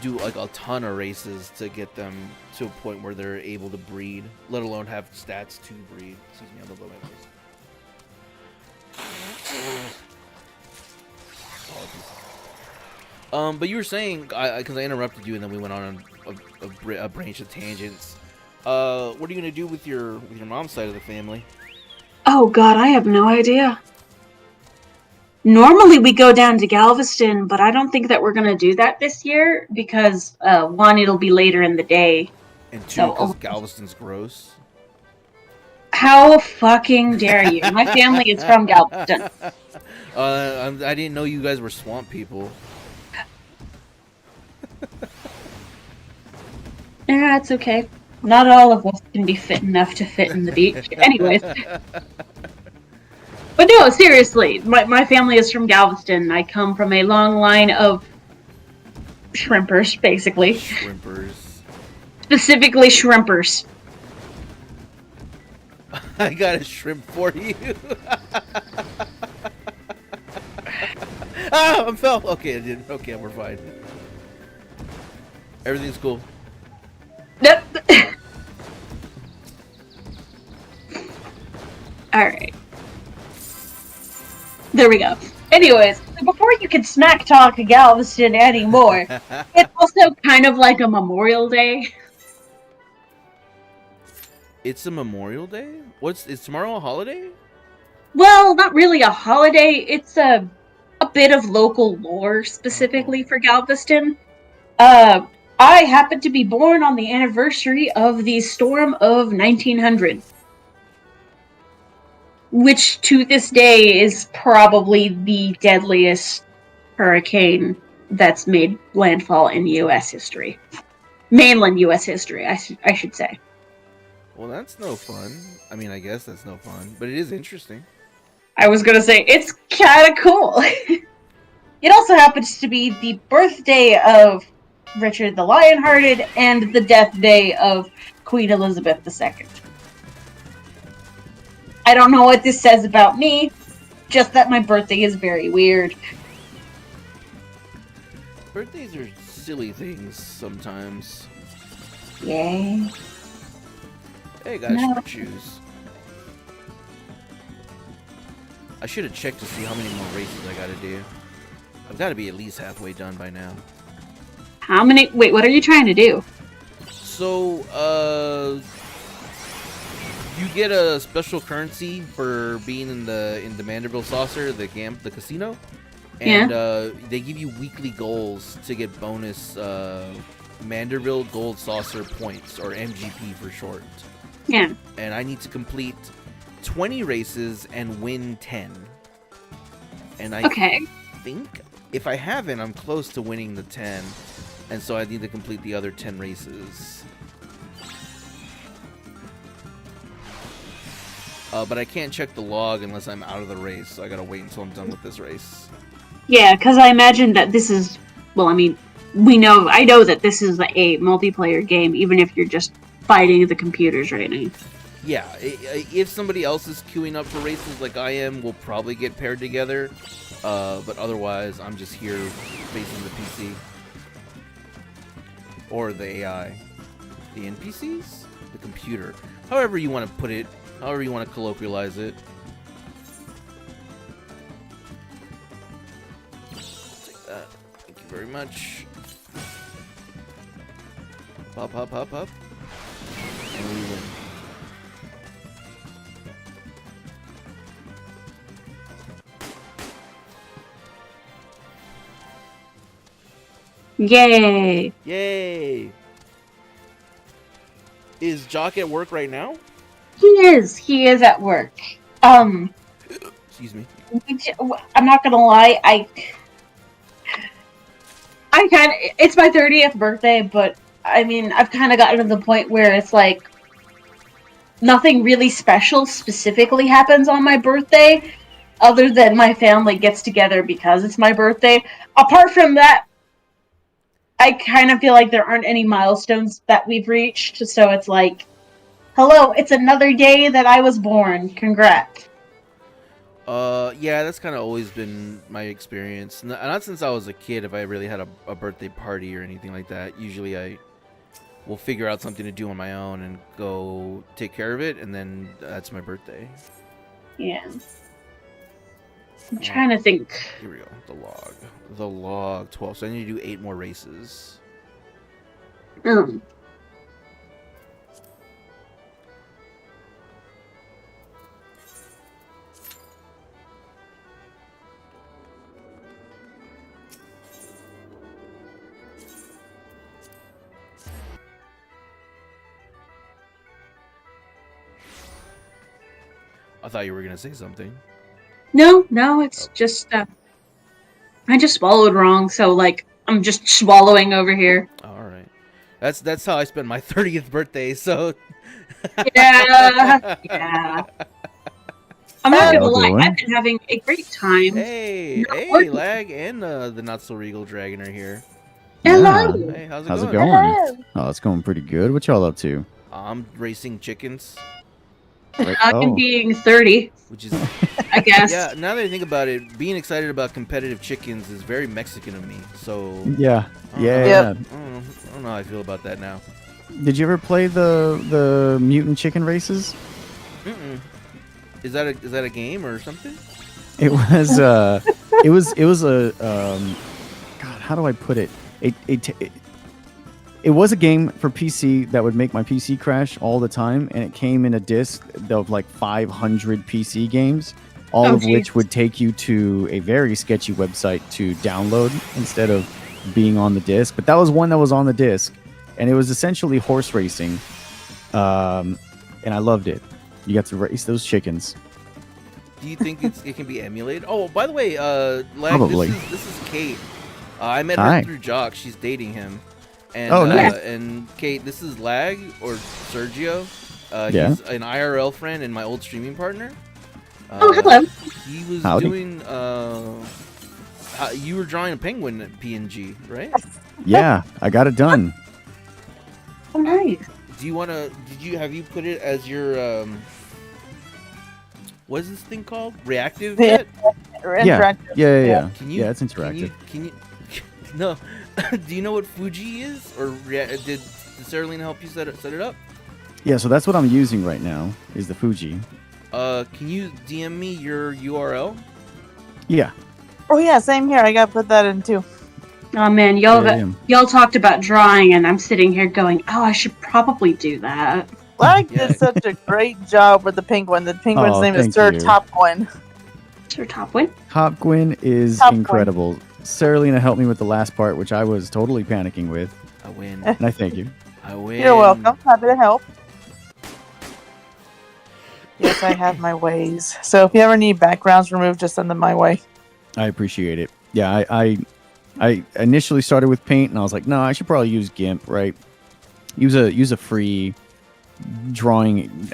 Speaker 1: do like a ton of races to get them to a point where they're able to breed, let alone have stats to breed. Excuse me, I'm gonna blow my nose. But you were saying, because I interrupted you, and then we went on a branch of tangents. What are you gonna do with your mom's side of the family?
Speaker 2: Oh God, I have no idea. Normally we go down to Galveston, but I don't think that we're gonna do that this year because one, it'll be later in the day,
Speaker 1: and two, because Galveston's gross.
Speaker 2: How fucking dare you? My family is from Galveston.
Speaker 1: I didn't know you guys were swamp people.
Speaker 2: Yeah, it's okay. Not all of us can be fit enough to fit in the beach. Anyways. But no, seriously, my family is from Galveston. I come from a long line of shrimpers, basically.
Speaker 1: Shrimpers.
Speaker 2: Specifically shrimpers.
Speaker 1: I got a shrimp for you. Ah, I fell. Okay, I did. Okay, we're fine. Everything's cool.
Speaker 2: Nope. Alright. There we go. Anyways, before you can smack talk Galveston anymore, it's also kind of like a Memorial Day.
Speaker 1: It's a Memorial Day? Is tomorrow a holiday?
Speaker 2: Well, not really a holiday. It's a bit of local lore specifically for Galveston. I happen to be born on the anniversary of the storm of 1900, which to this day is probably the deadliest hurricane that's made landfall in U.S. history. Mainland U.S. history, I should say.
Speaker 1: Well, that's no fun. I mean, I guess that's no fun, but it is interesting.
Speaker 2: I was gonna say, it's kinda cool. It also happens to be the birthday of Richard the Lionhearted and the death day of Queen Elizabeth II. I don't know what this says about me, just that my birthday is very weird.
Speaker 1: Birthdays are silly things sometimes.
Speaker 2: Yay.
Speaker 1: Hey, guys, short shoes. I should have checked to see how many more races I gotta do. I've got to be at least halfway done by now.
Speaker 2: How many? Wait, what are you trying to do?
Speaker 1: So, you get a special currency for being in the Manderville Saucer, the casino, and they give you weekly goals to get bonus Manderville Gold Saucer points, or MGP for short.
Speaker 2: Yeah.
Speaker 1: And I need to complete 20 races and win 10. And I think if I haven't, I'm close to winning the 10, and so I need to complete the other 10 races. But I can't check the log unless I'm out of the race, so I gotta wait until I'm done with this race.
Speaker 2: Yeah, because I imagine that this is, well, I mean, I know that this is a multiplayer game, even if you're just fighting the computers right now.
Speaker 1: Yeah, if somebody else is queuing up for races like I am, we'll probably get paired together. But otherwise, I'm just here facing the PC. Or the AI. The NPCs? The computer. However you want to put it. However you want to colloquialize it. Take that. Thank you very much. Hop, hop, hop, hop. And we win.
Speaker 2: Yay!
Speaker 1: Yay! Is Jock at work right now?
Speaker 2: He is at work.
Speaker 1: Excuse me.
Speaker 2: I'm not gonna lie, it's my 30th birthday, but I mean, I've kind of gotten to the point where it's like, nothing really special specifically happens on my birthday, other than my family gets together because it's my birthday. Apart from that, I kind of feel like there aren't any milestones that we've reached, so it's like, hello, it's another day that I was born. Congrats.
Speaker 1: Yeah, that's kind of always been my experience. Not since I was a kid have I really had a birthday party or anything like that. Usually I will figure out something to do on my own and go take care of it, and then that's my birthday.
Speaker 2: Yeah. I'm trying to think.
Speaker 1: Here we go. The log. 12. So I need to do 8 more races. I thought you were gonna say something.
Speaker 2: No, it's just I just swallowed wrong, so like I'm just swallowing over here.
Speaker 1: All right. That's how I spent my 30th birthday. So
Speaker 2: Yeah, yeah. I'm not gonna
Speaker 3: Y'all
Speaker 2: lie,
Speaker 3: doing?
Speaker 2: I've been having a great time.
Speaker 1: hey,
Speaker 2: Not
Speaker 1: hey,
Speaker 2: working.
Speaker 1: Lag and the not so regal dragon are here.
Speaker 3: Yeah.
Speaker 2: Hello.
Speaker 1: Hey, how's it
Speaker 3: How's it
Speaker 1: going?
Speaker 3: going?
Speaker 4: Hello.
Speaker 3: Oh, it's going pretty good. What y'all up to?
Speaker 1: I'm racing chickens,
Speaker 3: Right.
Speaker 2: And being 30,
Speaker 1: which is
Speaker 2: I guess.
Speaker 1: yeah. Now that I think about it, being excited about competitive chickens is very Mexican of me. So
Speaker 3: Yeah.
Speaker 1: I don't
Speaker 3: Yeah.
Speaker 1: know.
Speaker 3: Yeah.
Speaker 1: I don't know how I feel about that now.
Speaker 3: Did you ever play the mutant chicken races?
Speaker 1: Mm-mm. Is that a game or something?
Speaker 3: It was it was a God, how do I put it? It was a game for PC that would make my PC crash all the time, and it came in a disc of like 500 PC games, all
Speaker 2: Oh,
Speaker 3: of which
Speaker 2: geez.
Speaker 3: would take you to a very sketchy website to download instead of being on the disc. But that was one that was on the disc, and it was essentially horse racing, and I loved it. You got to race those chickens.
Speaker 1: Do you think it can be emulated? Oh, by the way, Lag,
Speaker 3: Probably.
Speaker 1: this is Kate. I met
Speaker 3: Hi.
Speaker 1: her through Jock. She's dating him. And,
Speaker 3: Oh, nice.
Speaker 1: And Kate, this is Lag or Sergio.
Speaker 3: Yeah.
Speaker 1: He's an IRL friend and my old streaming partner.
Speaker 2: Oh, hello.
Speaker 1: He was
Speaker 3: Howdy.
Speaker 1: doing. You were drawing a penguin at PNG, right?
Speaker 3: Yeah, I got it done.
Speaker 2: Oh, nice.
Speaker 1: Do you want to? Have you put it as your what is this thing called? Reactive
Speaker 4: Yeah.
Speaker 1: bit?
Speaker 4: Or
Speaker 3: Yeah.
Speaker 4: interactive.
Speaker 3: Yeah.
Speaker 1: Can you?
Speaker 3: Yeah, it's interactive.
Speaker 1: Can you? No. Do you know what Fuji is? Or did Saralina help you set it up?
Speaker 3: Yeah, so that's what I'm using right now is the Fuji.
Speaker 1: Can you DM me your URL?
Speaker 3: Yeah.
Speaker 4: Oh yeah, same here. I gotta put that in too.
Speaker 2: Oh man, y'all
Speaker 3: Yeah, yeah.
Speaker 2: y'all talked about drawing, and I'm sitting here going, "Oh, I should probably do that."
Speaker 4: Lag
Speaker 1: Yeah.
Speaker 4: did such a great job with the penguin. The penguin's
Speaker 3: Oh,
Speaker 4: name is
Speaker 3: thank
Speaker 4: Sir
Speaker 3: you.
Speaker 4: Topcoin.
Speaker 2: Sir Topwin.
Speaker 3: Hopgwin is
Speaker 4: Hopgwin.
Speaker 3: incredible. Saralina helped me with the last part, which I was totally panicking with,
Speaker 1: I win.
Speaker 3: and I thank you.
Speaker 1: I win.
Speaker 4: You're welcome. Happy to help. Yes, I have my ways. So if you ever need backgrounds removed, just send them my way.
Speaker 3: I appreciate it. Yeah, I initially started with Paint, and I was like, no, I should probably use GIMP, right? Use a free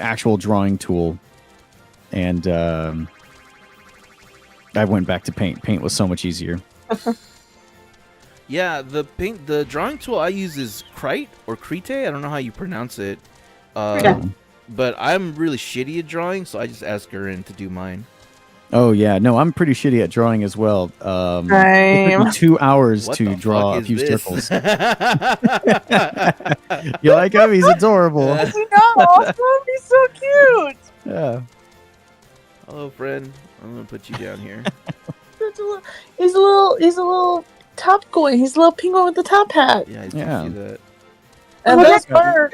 Speaker 3: actual drawing tool, and I went back to Paint. Paint was so much easier.
Speaker 1: Yeah, the drawing tool I use is Crite or Crite. I don't know how you pronounce it.
Speaker 2: Yeah.
Speaker 1: But I'm really shitty at drawing, so I just ask her in to do mine.
Speaker 3: Oh yeah, no, I'm pretty shitty at drawing as well. It took
Speaker 4: Same.
Speaker 3: me 2 hours
Speaker 1: What
Speaker 3: to
Speaker 1: the
Speaker 3: draw
Speaker 1: fuck
Speaker 3: a
Speaker 1: is
Speaker 3: few
Speaker 1: this?
Speaker 3: circles. You like him? He's adorable.
Speaker 1: Yeah.
Speaker 4: You know, he's so cute.
Speaker 3: Yeah.
Speaker 1: Hello, friend. I'm gonna put you down here.
Speaker 4: He's a little top going. He's a little penguin with the top hat.
Speaker 1: Yeah, I
Speaker 3: Yeah.
Speaker 1: see that.
Speaker 4: And
Speaker 2: Oh,
Speaker 4: best
Speaker 2: that's-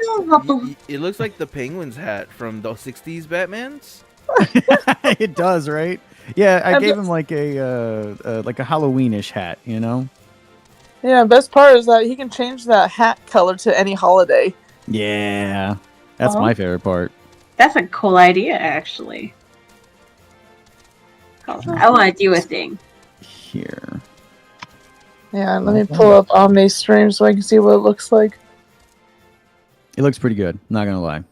Speaker 4: part,
Speaker 1: It looks like the Penguin's hat from the '60s Batman's.
Speaker 3: It does, right? Yeah, I
Speaker 4: And
Speaker 3: gave
Speaker 4: the-
Speaker 3: him like a Halloweenish hat, you know?
Speaker 4: yeah, best part is that he can change that hat color to any holiday.
Speaker 3: Yeah. That's
Speaker 2: Oh.
Speaker 3: my favorite part.
Speaker 2: That's a cool idea, actually. I want to do a thing.
Speaker 3: Here.
Speaker 4: Yeah, let me pull up Omni's stream so I can see what it looks like.
Speaker 3: It looks pretty good, not gonna lie. It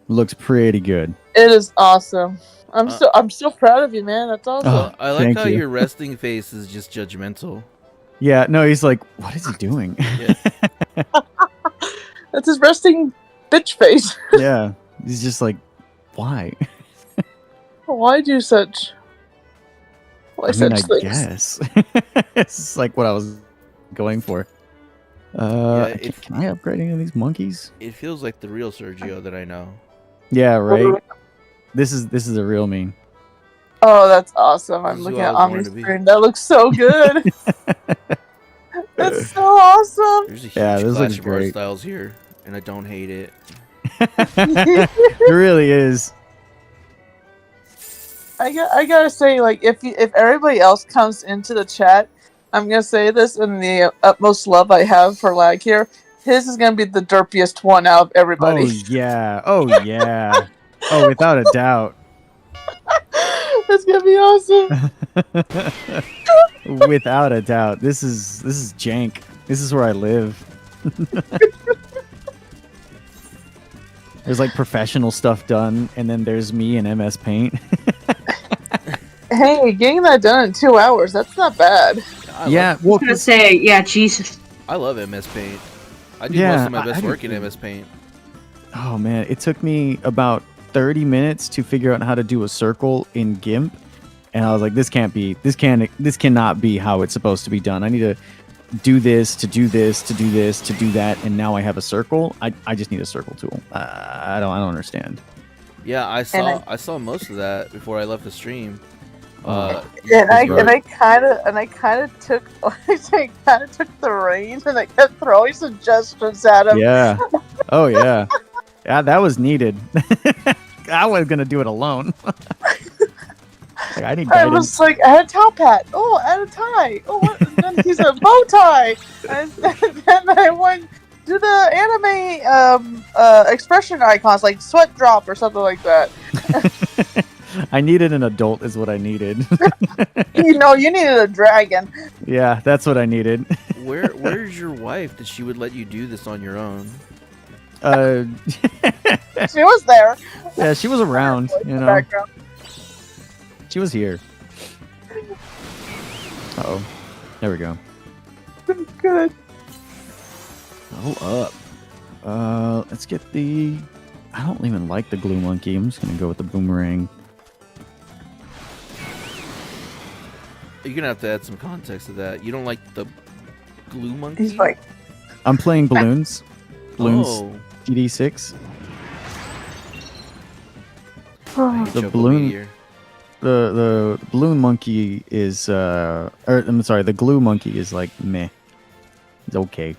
Speaker 3: looks pretty good.
Speaker 4: It is awesome. I'm so proud of you, man. That's awesome.
Speaker 3: Oh,
Speaker 1: I like
Speaker 3: thank
Speaker 1: how
Speaker 3: you.
Speaker 1: your resting face is just judgmental.
Speaker 3: Yeah, no, he's like, what is he doing?
Speaker 4: That's his resting bitch face.
Speaker 3: Yeah. He's just like, why?
Speaker 4: Why do such? Why
Speaker 3: I mean,
Speaker 4: such
Speaker 3: I
Speaker 4: things?
Speaker 3: guess. It's like what I was going for. Can I upgrade any of these monkeys?
Speaker 1: It feels like the real Sergio that I know.
Speaker 3: Yeah, right. This is a real me.
Speaker 4: Oh, that's awesome.
Speaker 1: This
Speaker 4: I'm
Speaker 1: is
Speaker 4: looking
Speaker 1: who I
Speaker 4: at
Speaker 1: was born
Speaker 4: Omni's
Speaker 1: to be.
Speaker 4: screen. That looks so good. That's so awesome.
Speaker 1: There's a huge
Speaker 3: Yeah, this
Speaker 1: clash
Speaker 3: looks
Speaker 1: of art
Speaker 3: great.
Speaker 1: styles here, and I don't hate it.
Speaker 3: It really is.
Speaker 4: I gotta say, like, if everybody else comes into the chat, I'm gonna say this in the utmost love I have for Lag here. His is gonna be the derpiest one out of everybody.
Speaker 3: Oh yeah. Oh yeah. Oh, without a doubt.
Speaker 4: That's gonna be awesome.
Speaker 3: Without a doubt. This is jank. This is where I live. There's like professional stuff done, and then there's me in MS Paint.
Speaker 4: Hey, getting that done in 2 hours, that's not bad.
Speaker 3: Yeah,
Speaker 2: I was gonna say, yeah, Jesus.
Speaker 1: I love MS Paint. I do
Speaker 3: Yeah,
Speaker 1: most of my best
Speaker 3: I do
Speaker 1: work in
Speaker 3: too.
Speaker 1: MS Paint.
Speaker 3: Oh man, it took me about 30 minutes to figure out how to do a circle in GIMP, and I was like, this cannot be how it's supposed to be done. I need to do this, to do this, to do this, to do that, and now I have a circle. I just need a circle tool. I don't understand.
Speaker 1: Yeah, I saw most of that before I left the stream.
Speaker 3: Oh.
Speaker 4: And I
Speaker 1: right.
Speaker 4: kind of took the reins and I kept throwing suggestions at him.
Speaker 3: Yeah. Oh yeah. Yeah, that was needed. I was gonna do it alone. Like, I need
Speaker 4: I
Speaker 3: guidance.
Speaker 4: was like, add a top hat. Oh, add a tie. Oh, what? And then he's a bow tie. And then I went do the anime expression icons like sweat drop or something like that.
Speaker 3: I needed an adult, is what I needed.
Speaker 4: You needed a dragon.
Speaker 3: Yeah, that's what I needed.
Speaker 1: Where's your wife that she would let you do this on your own?
Speaker 4: She was there.
Speaker 3: Yeah, she was around.
Speaker 4: In
Speaker 3: You
Speaker 4: the
Speaker 3: know,
Speaker 4: background.
Speaker 3: she was here. Uh-oh. There we go.
Speaker 4: Good.
Speaker 3: Hold up. Let's get the... I don't even like the glue monkey. I'm just gonna go with the boomerang.
Speaker 1: You're gonna have to add some context to that. You don't like the glue monkey?
Speaker 4: He's like,
Speaker 3: I'm playing balloons. Balloons
Speaker 1: Oh,
Speaker 3: GD6.
Speaker 1: I hate
Speaker 3: The
Speaker 1: Choco
Speaker 3: balloon-
Speaker 1: Meteor.
Speaker 3: The balloon monkey is or I'm sorry, the glue monkey is like meh. It's okay.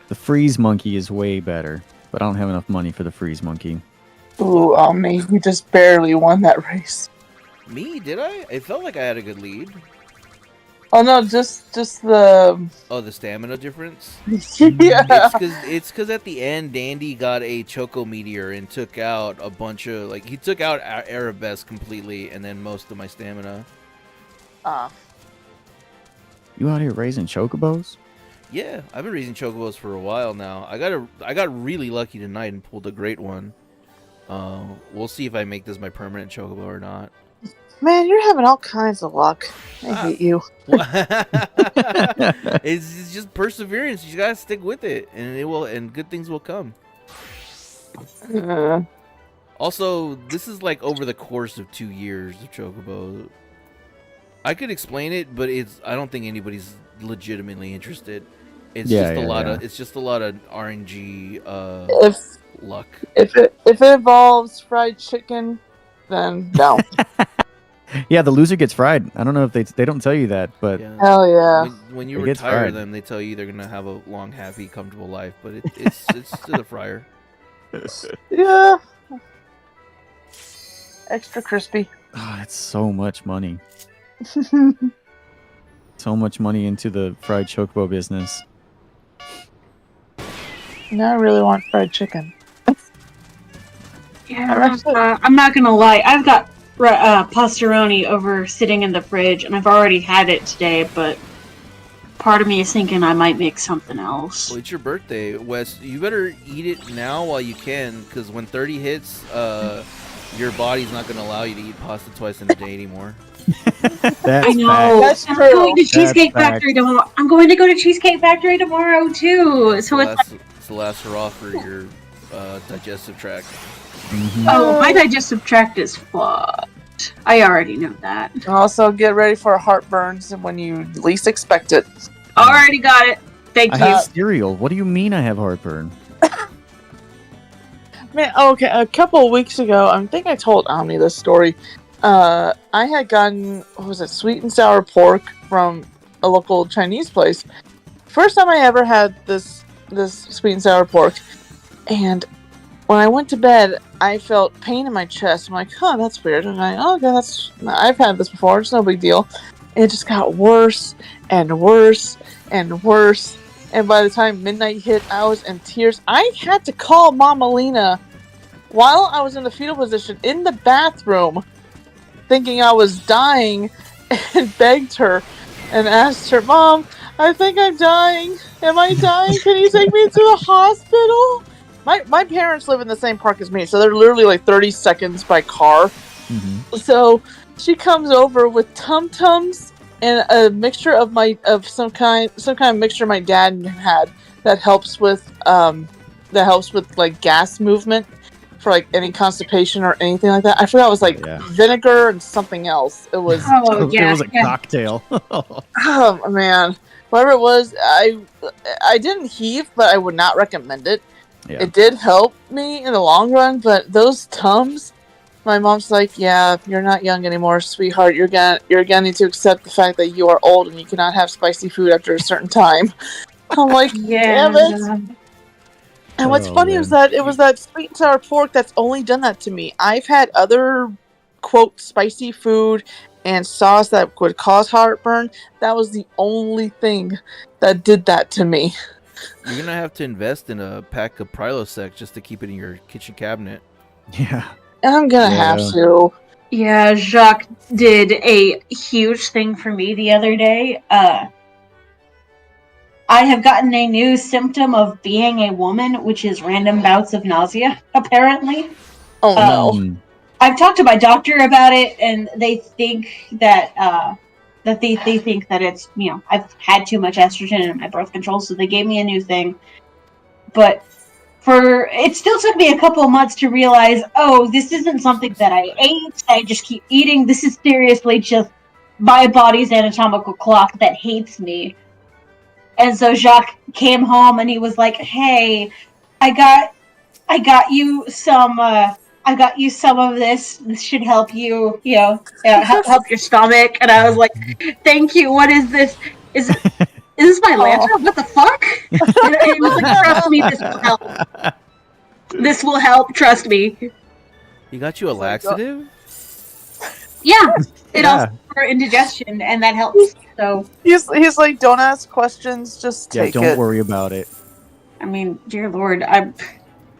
Speaker 3: The freeze monkey is way better, but I don't have enough money for the freeze monkey.
Speaker 4: ooh, Omni, you just barely won that race.
Speaker 1: Me? Did I? It felt like I had a good lead.
Speaker 4: Oh no, just the
Speaker 1: Oh, the stamina difference?
Speaker 4: yeah.
Speaker 1: It's cause at the end, Dandy got a Choco Meteor and took out a bunch of, like, he took out Arabesque completely and then most of my stamina.
Speaker 3: You out here raising chocobos?
Speaker 1: Yeah, I've been raising Chocobos for a while now. I got really lucky tonight and pulled a great one. We'll see if I make this my permanent Chocobo or not.
Speaker 4: Man, you're having all kinds of luck. I hate you.
Speaker 1: It's just perseverance. You gotta stick with it, and good things will come. Also, this is like over the course of 2 years of Chocobo. I could explain it, but I don't think anybody's legitimately interested. It's just a lot of RNG luck.
Speaker 4: If it involves fried chicken, then no.
Speaker 3: Yeah, the loser gets fried. I don't know if they don't tell you that, but
Speaker 1: Yeah.
Speaker 4: Hell yeah.
Speaker 1: When you
Speaker 3: It gets
Speaker 1: retire
Speaker 3: fried.
Speaker 1: them, they tell you they're gonna have a long, happy, comfortable life, but it's to the fryer.
Speaker 4: Yeah. Extra crispy.
Speaker 3: oh, that's so much money. So much money into the fried chocobo business.
Speaker 4: Now I really want fried chicken.
Speaker 2: Yeah, I'm not gonna lie. I've got pastaroni over sitting in the fridge, and I've already had it today. But part of me is thinking I might make something else.
Speaker 1: Well, it's your birthday, Wes. You better eat it now while you can, because when 30 hits, your body's not gonna allow you to eat pasta twice in a day anymore.
Speaker 3: That's
Speaker 2: I know.
Speaker 3: fact.
Speaker 4: That's
Speaker 2: I'm
Speaker 4: true.
Speaker 2: going to Cheesecake
Speaker 3: That's
Speaker 2: Factory tomorrow. I'm going to go to Cheesecake Factory tomorrow too. So it's
Speaker 1: It's the last hurrah for your digestive tract.
Speaker 3: Mhm.
Speaker 2: oh, my digestive tract is fucked. I already know that.
Speaker 4: Also, get ready for heartburns when you least expect it.
Speaker 2: Already got it. Thank
Speaker 3: I
Speaker 2: you.
Speaker 3: have cereal. What do you mean I have heartburn?
Speaker 4: Man, okay, a couple of weeks ago, I think I told Omni this story. I had gotten, sweet and sour pork from a local Chinese place. First time I ever had this sweet and sour pork. And when I went to bed, I felt pain in my chest. I'm like, that's weird. And I've had this before. It's no big deal. And it just got worse and worse and worse. And by the time midnight hit, I was in tears. I had to call Mama Lena while I was in the fetal position in the bathroom, thinking I was dying, and begged her and asked her, "Mom, I think I'm dying. Am I dying? Can you take me to the hospital?" My parents live in the same park as me, so they're literally like 30 seconds by car.
Speaker 3: Mm-hmm.
Speaker 4: So she comes over with Tum Tums and a mixture of some kind of mixture my dad had that helps with like gas movement for like any constipation or anything like that. I forgot it was like
Speaker 3: Yeah.
Speaker 4: vinegar and something else. It was
Speaker 2: Oh
Speaker 3: It
Speaker 2: yeah,
Speaker 3: was a
Speaker 2: yeah.
Speaker 3: cocktail.
Speaker 4: oh man, whatever it was. I didn't heave, but I would not recommend it.
Speaker 3: Yeah.
Speaker 4: It did help me in the long run, but those Tums. My mom's like, "Yeah, you're not young anymore, sweetheart. You're gonna need to accept the fact that you are old and you cannot have spicy food after a certain time." I'm like,
Speaker 2: Yeah.
Speaker 4: "Damn it!" And what's
Speaker 3: Oh,
Speaker 4: funny
Speaker 3: man.
Speaker 4: was that it was that sweet and sour pork that's only done that to me. I've had other quote spicy food and sauce that would cause heartburn. That was the only thing that did that to me.
Speaker 1: You're gonna have to invest in a pack of Prilosec just to keep it in your kitchen cabinet.
Speaker 3: Yeah.
Speaker 4: And I'm gonna have
Speaker 3: Yeah.
Speaker 4: to.
Speaker 2: Yeah, Jacques did a huge thing for me the other day. I have gotten a new symptom of being a woman, which is random bouts of nausea, apparently.
Speaker 4: Oh no.
Speaker 2: I've talked to my doctor about it, and they think that they think that it's, you know, I've had too much estrogen in my birth control, so they gave me a new thing. But it still took me a couple of months to realize, oh, this isn't something that I ate. I just keep eating. This is seriously just my body's anatomical clock that hates me. And so Jacques came home and he was like, "Hey, I got you some of this. This should help you, help your stomach." And I was like, "Thank you. What is this? Is this my lantern? What the fuck?" And he was like, "Trust me, this will help. This will help. Trust me."
Speaker 1: He got you a laxative?
Speaker 2: Yeah, it
Speaker 3: Yeah.
Speaker 2: also for indigestion, and that helps. So,
Speaker 4: He's like, "Don't ask questions, just
Speaker 3: Yeah,
Speaker 4: take
Speaker 3: don't
Speaker 4: it."
Speaker 3: worry about it.
Speaker 2: I mean, dear Lord,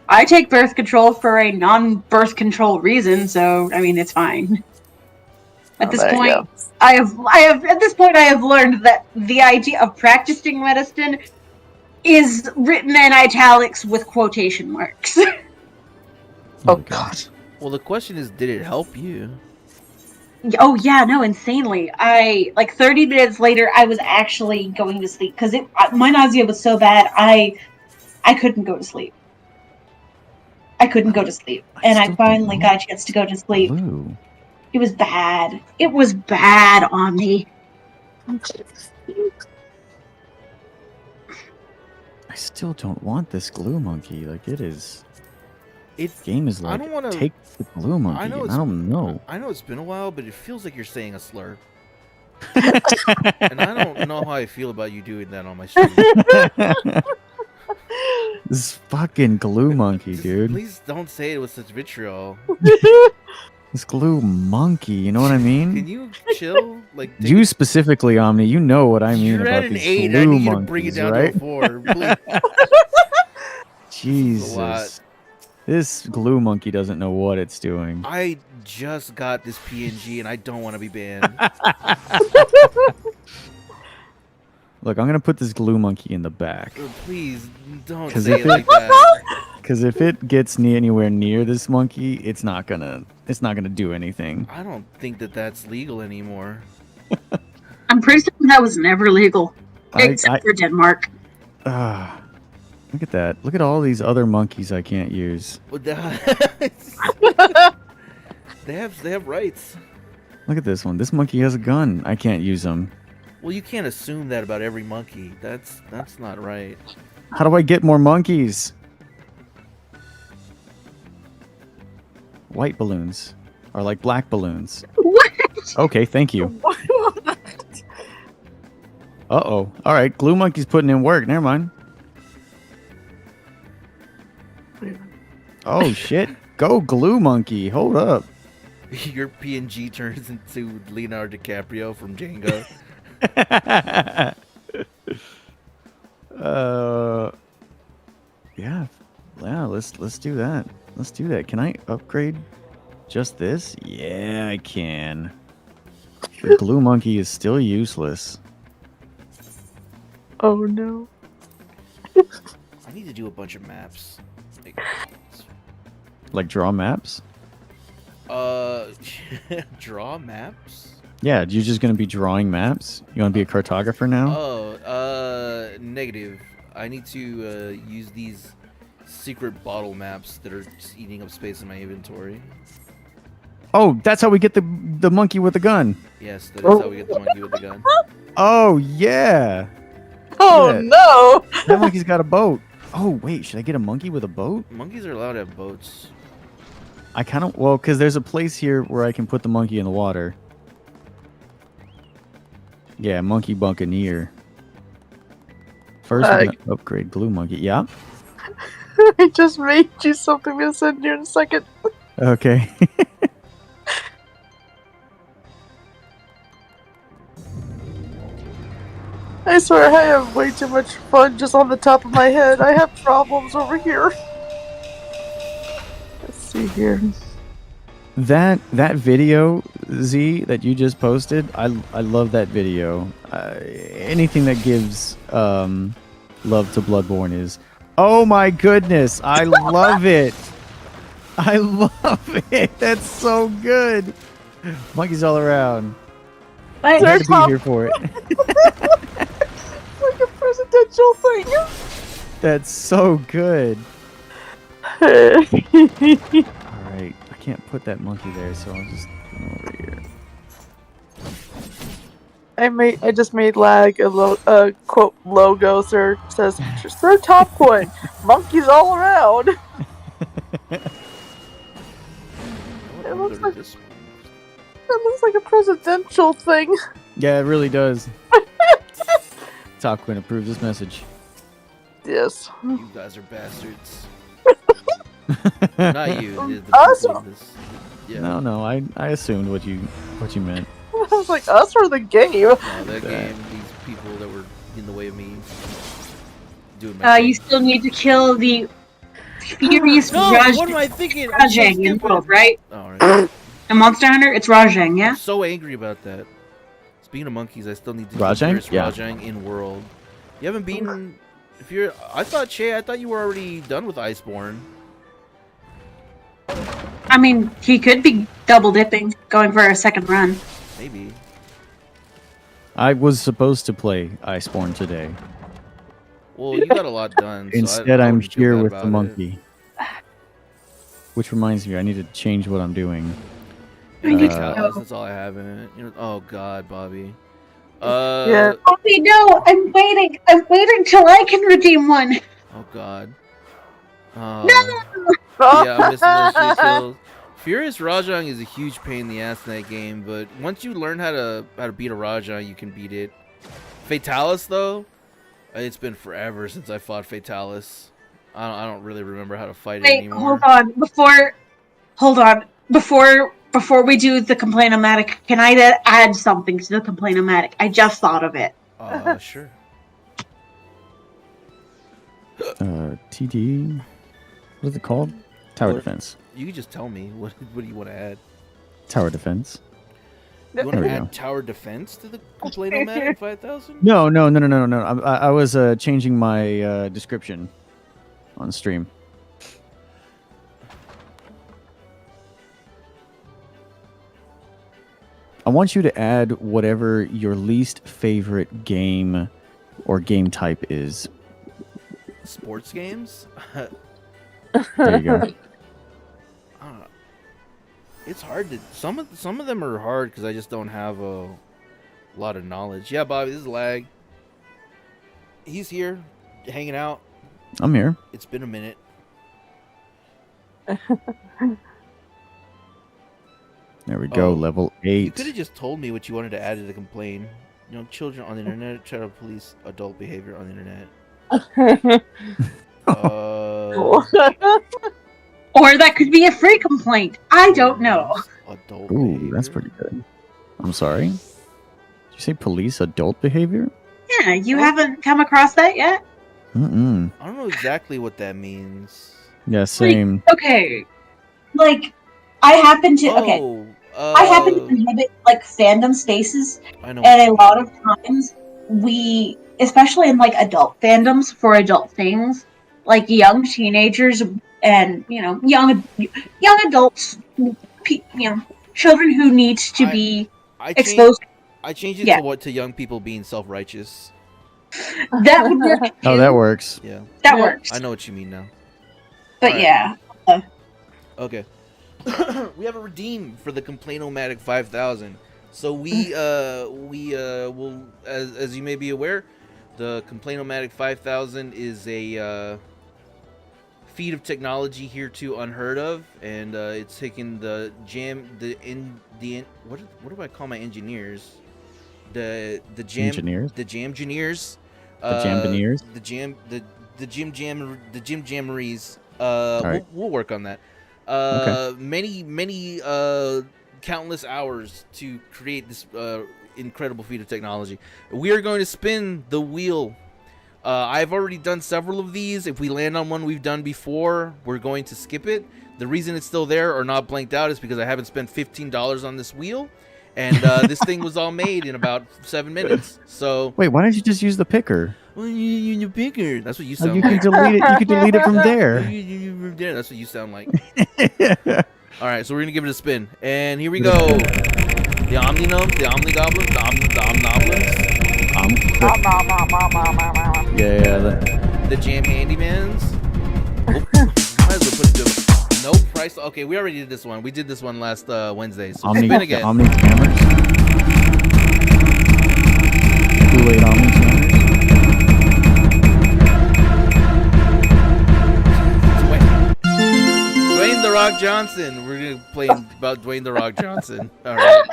Speaker 2: I take birth control for a non-birth control reason, so I mean it's fine. At this
Speaker 4: there you
Speaker 2: point,
Speaker 4: go.
Speaker 2: I have learned that the idea of practicing medicine is written in italics with quotation marks.
Speaker 4: Oh
Speaker 3: Okay.
Speaker 4: god.
Speaker 1: Well, the question is, did it help you?
Speaker 2: Oh yeah, no, insanely. I like 30 minutes later, I was actually going to sleep because my nausea was so bad. I couldn't go to sleep. I couldn't go to sleep, and I
Speaker 3: still
Speaker 2: finally
Speaker 3: don't
Speaker 2: got a chance to go to sleep.
Speaker 3: Glue.
Speaker 2: It was bad. It was bad on me.
Speaker 3: I still don't want this glue monkey. Like, it is.
Speaker 1: It.
Speaker 3: Game is
Speaker 1: I
Speaker 3: like,
Speaker 1: don't wanna-
Speaker 3: take the glue monkey.
Speaker 1: I know
Speaker 3: and
Speaker 1: it's-
Speaker 3: I don't know.
Speaker 1: I know it's been a while, but it feels like you're saying a slur, and I don't know how I feel about you doing that on my stream.
Speaker 3: This fucking glue monkey,
Speaker 1: Just
Speaker 3: dude.
Speaker 1: Please don't say it with such vitriol.
Speaker 3: This glue monkey. You know what I mean?
Speaker 1: Can you chill? Like
Speaker 3: You specifically, Omni. You know what I mean
Speaker 1: You're
Speaker 3: about
Speaker 1: at an
Speaker 3: these
Speaker 1: 8. I
Speaker 3: glue
Speaker 1: need you to
Speaker 3: monkeys,
Speaker 1: bring it down
Speaker 3: right?
Speaker 1: to a 4. Please.
Speaker 3: Jesus. This glue monkey doesn't know what it's doing.
Speaker 1: I just got this PNG and I don't want to be banned.
Speaker 3: Look, I'm gonna put this glue monkey in the back.
Speaker 1: Please don't
Speaker 3: 'Cause
Speaker 1: say
Speaker 3: if
Speaker 1: it like that.
Speaker 3: Because if it gets anywhere near this monkey, it's not gonna do anything.
Speaker 1: I don't think that that's legal anymore.
Speaker 2: I'm pretty certain that was never legal,
Speaker 3: I-
Speaker 2: except for Denmark.
Speaker 3: Look at that. Look at all these other monkeys I can't use.
Speaker 1: But they have rights.
Speaker 3: Look at this one. This monkey has a gun. I can't use him.
Speaker 1: Well, you can't assume that about every monkey. That's not right.
Speaker 3: How do I get more monkeys? White balloons are like black balloons.
Speaker 2: What?
Speaker 3: Okay, thank you. Uh-oh. All right, glue monkey's putting in work. Never mind. Oh, shit. Go glue monkey. Hold up.
Speaker 1: Your PNG turns into Leonardo DiCaprio from Django.
Speaker 3: Yeah, let's do that. Let's do that. Can I upgrade just this? Yeah, I can. The glue monkey is still useless.
Speaker 4: Oh no.
Speaker 1: I need to do a bunch of maps.
Speaker 3: Like draw maps?
Speaker 1: Draw maps?
Speaker 3: Yeah, you're just gonna be drawing maps? You wanna be a cartographer now?
Speaker 1: Oh, negative. I need to use these secret bottle maps that are just eating up space in my inventory.
Speaker 3: Oh, that's how we get the monkey with the gun.
Speaker 1: Yes, that is how we get the monkey with the gun.
Speaker 3: Oh yeah.
Speaker 4: Oh
Speaker 3: Yeah.
Speaker 4: no!
Speaker 3: That monkey's got a boat. Oh wait, should I get a monkey with a boat?
Speaker 1: Monkeys are allowed to have boats.
Speaker 3: I kind of because there's a place here where I can put the monkey in the water. Yeah, monkey buccaneer. First, we're gonna upgrade glue monkey. Yeah.
Speaker 4: I just made you something. I'm gonna send you in a second.
Speaker 3: Okay.
Speaker 4: I swear I have way too much fun just on the top of my head. I have problems over here. Let's see here.
Speaker 3: That video, Z, that you just posted, I love that video. Anything that gives love to Bloodborne is, oh my goodness, I love it. I love it. That's so good. Monkeys all around. I had to be here for it.
Speaker 4: Like a presidential thing.
Speaker 3: That's so good. All right, I can't put that monkey there, so I'll just come over here.
Speaker 4: I just made lag a quote logo, sir. Says sir top point. Monkeys all around. It looks like a presidential thing.
Speaker 3: Yeah, it really does. Top Quinn approves this message.
Speaker 4: Yes.
Speaker 1: You guys are bastards. Not you. The
Speaker 4: Us?
Speaker 1: people in this. Yeah.
Speaker 3: No, I assumed what you meant.
Speaker 4: I was like, us or the game?
Speaker 1: No, that game, these people that were in the way of me doing my
Speaker 2: You
Speaker 1: thing.
Speaker 2: still need to kill the furious
Speaker 1: No, what am I thinking? I'm so
Speaker 2: Rajang in
Speaker 1: stupid.
Speaker 2: world, right?
Speaker 1: Alright.
Speaker 2: A Monster Hunter, it's Rajang, yeah?
Speaker 1: I'm so angry about that. Speaking of monkeys, I still need to
Speaker 3: Rajang?
Speaker 1: do
Speaker 3: Yeah.
Speaker 1: Rajang in world. You haven't been. If you're, I thought you were already done with Iceborne.
Speaker 2: I mean, he could be double dipping, going for a second run.
Speaker 1: Maybe.
Speaker 3: I was supposed to play Iceborne today.
Speaker 1: Well, you got a lot done.
Speaker 3: Instead,
Speaker 1: I
Speaker 3: I'm
Speaker 1: wouldn't feel
Speaker 3: here
Speaker 1: bad
Speaker 3: with the
Speaker 1: about it.
Speaker 3: monkey. Which reminds me, I need to change what I'm doing.
Speaker 2: I need to
Speaker 1: Chalice,
Speaker 2: go.
Speaker 1: that's all I have in it. You know, oh God, Bobby.
Speaker 4: Yeah.
Speaker 2: Oh wait, no! I'm waiting! I'm waiting till I can redeem one!
Speaker 1: Oh God.
Speaker 2: No!
Speaker 1: Yeah, I'm missing those 3 kills. Furious Rajang is a huge pain in the ass in that game, but once you learn how to beat a Rajang, you can beat it. Fatalis though, it's been forever since I fought Fatalis. I don't really remember how to fight it
Speaker 2: Wait,
Speaker 1: anymore.
Speaker 2: hold on. Before we do the complain-o-matic, can I add something to the complain-o-matic? I just thought of it.
Speaker 1: Sure.
Speaker 3: TD. What is it called? Tower
Speaker 1: What?
Speaker 3: defense.
Speaker 1: You can just tell me what do you want to add?
Speaker 3: Tower defense.
Speaker 1: You want
Speaker 3: There
Speaker 1: to
Speaker 3: we
Speaker 1: add
Speaker 3: go.
Speaker 1: tower defense to the complain-o-matic 5000?
Speaker 3: No. I was changing my description on stream. I want you to add whatever your least favorite game or game type is.
Speaker 1: Sports games?
Speaker 3: There you go.
Speaker 1: It's hard to some of them are hard because I just don't have a lot of knowledge. Yeah, Bobby, this is lag. He's here, hanging out.
Speaker 3: I'm here.
Speaker 1: It's been a minute.
Speaker 3: There we go.
Speaker 1: Oh,
Speaker 3: Level
Speaker 1: You
Speaker 3: 8.
Speaker 1: could have just told me what you wanted to add to the complaint. You know, children on the internet try to police adult behavior on the internet.
Speaker 2: Or that could be a free complaint. I don't know.
Speaker 1: Adult
Speaker 3: Ooh,
Speaker 1: behavior.
Speaker 3: that's pretty good. I'm sorry. Did you say police adult behavior?
Speaker 2: Yeah, you haven't come across that yet?
Speaker 3: Mm-mm.
Speaker 1: I don't know exactly what that means.
Speaker 3: Yeah, same.
Speaker 2: Okay, like I happen to I happen to inhabit like fandom spaces,
Speaker 1: I know.
Speaker 2: and a lot of times we, especially in like adult fandoms for adult things, like young teenagers and young adults, children who need to
Speaker 1: I
Speaker 2: be
Speaker 1: I changed
Speaker 2: exposed.
Speaker 1: I changed it
Speaker 2: Yeah,
Speaker 1: to young people being self-righteous.
Speaker 2: that would work too.
Speaker 3: Oh, that works.
Speaker 1: Yeah,
Speaker 2: That
Speaker 4: Yeah.
Speaker 2: works.
Speaker 1: I know what you mean now.
Speaker 2: But
Speaker 1: All right.
Speaker 2: yeah,
Speaker 1: Okay. We have a redeem for the Complain-O-Matic 5000. So we will, as you may be aware, the Complain-O-Matic 5000 is a feat of technology hereto unheard of, and it's taken what do I call my engineers? The
Speaker 3: Engineers?
Speaker 1: engineers,
Speaker 3: The Jambineers?
Speaker 1: the Jim Jammeries.
Speaker 3: All right.
Speaker 1: We'll work on that.
Speaker 3: Okay.
Speaker 1: Many countless hours to create this incredible feat of technology. We are going to spin the wheel. I've already done several of these. If we land on one we've done before, we're going to skip it. The reason it's still there or not blanked out is because I haven't spent $15 on this wheel, and this thing was all made in about 7 minutes. So
Speaker 3: Wait, why don't you just use the picker?
Speaker 1: well, you picker. That's what you
Speaker 3: Oh,
Speaker 1: sound
Speaker 3: you
Speaker 1: like.
Speaker 3: can delete it. You can delete it from there.
Speaker 1: Yeah, that's what you sound like. All right, so we're gonna give it a spin, and here we go. The Omninum, the Omnigoblin, the Omnoblins,
Speaker 3: Yeah.
Speaker 1: the Jam Handymans. Oh, might as well put it to no price. Okay, we already did this one. We did this one last Wednesday. So spin again.
Speaker 3: Omni Jammers. Kool-Aid Omni Jammers.
Speaker 1: Dwayne The Rock Johnson. We're gonna play about Dwayne The Rock Johnson. All right.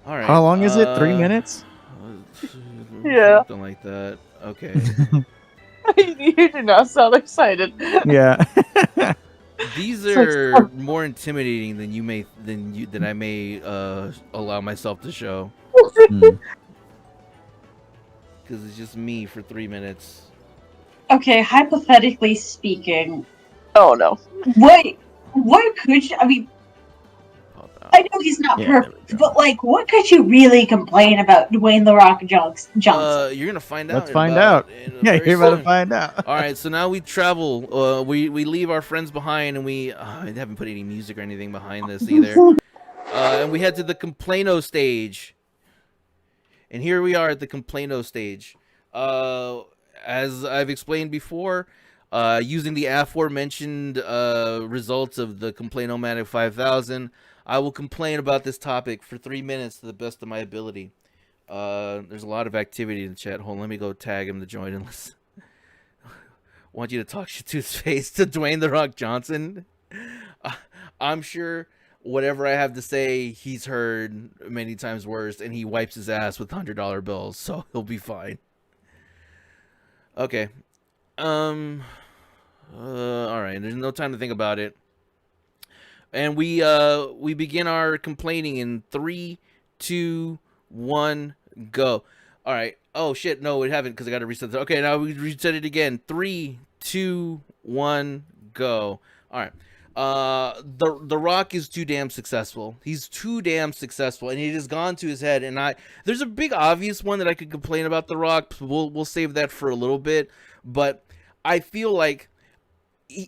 Speaker 1: All right.
Speaker 3: How long is it? 3 minutes?
Speaker 4: Yeah.
Speaker 1: Something like that. Okay.
Speaker 4: You do not sound excited.
Speaker 3: Yeah.
Speaker 1: These
Speaker 4: It's like
Speaker 1: are more intimidating than I may allow myself to show,
Speaker 3: Hmm.
Speaker 1: because it's just me for 3 minutes.
Speaker 2: okay. Hypothetically speaking,
Speaker 4: Oh no.
Speaker 2: what could you? I mean, I know he's not
Speaker 3: Yeah, there we
Speaker 2: perfect,
Speaker 3: go.
Speaker 2: but like, what could you really complain about Dwayne the Rock Johnson?
Speaker 1: You're gonna find out.
Speaker 3: Let's find out. Yeah,
Speaker 1: very
Speaker 3: you're about to
Speaker 1: soon.
Speaker 3: find out.
Speaker 1: All right, so now we travel. We leave our friends behind, and I haven't put any music or anything behind this either. And we head to the Complaino stage. And here we are at the Complaino stage. As I've explained before, using the aforementioned results of the Complain-O-Matic 5000, I will complain about this topic for 3 minutes to the best of my ability. There's a lot of activity in the chat. Hold on, let me go tag him to join and listen. Want you to talk shit to his face to Dwayne The Rock Johnson. I'm sure whatever I have to say, he's heard many times worse, and he wipes his ass with $100 bills, so he'll be fine. Okay. All right. There's no time to think about it. And we begin our complaining in 3, 2, 1, go. All right. Oh shit! No, we haven't because I got to reset. Okay, now we reset it again. 3, 2, 1, go. All right. The Rock is too damn successful. He's too damn successful, and it has gone to his head. And there's a big obvious one that I could complain about The Rock. We'll save that for a little bit. But I feel like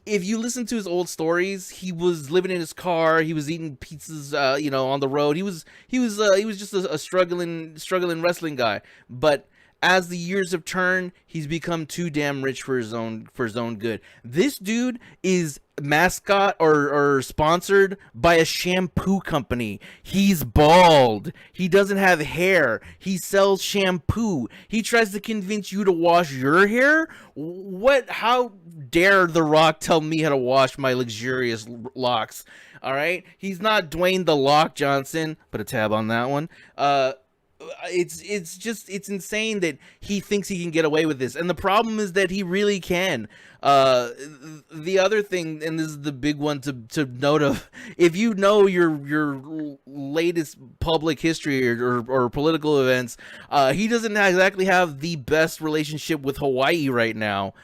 Speaker 1: if you listen to his old stories, he was living in his car. He was eating pizzas, on the road. He was just a struggling wrestling guy. But as the years have turned, he's become too damn rich for his own good. This dude is mascot or sponsored by a shampoo company. He's bald. He doesn't have hair. He sells shampoo. He tries to convince you to wash your hair. How dare The Rock tell me how to wash my luxurious locks? All right, he's not Dwayne The Lock Johnson. Put a tab on that one. It's insane that he thinks he can get away with this, and the problem is that he really can. The other thing, and this is the big one to note of, if you know your latest public history or political events, he doesn't exactly have the best relationship with Hawaii right now.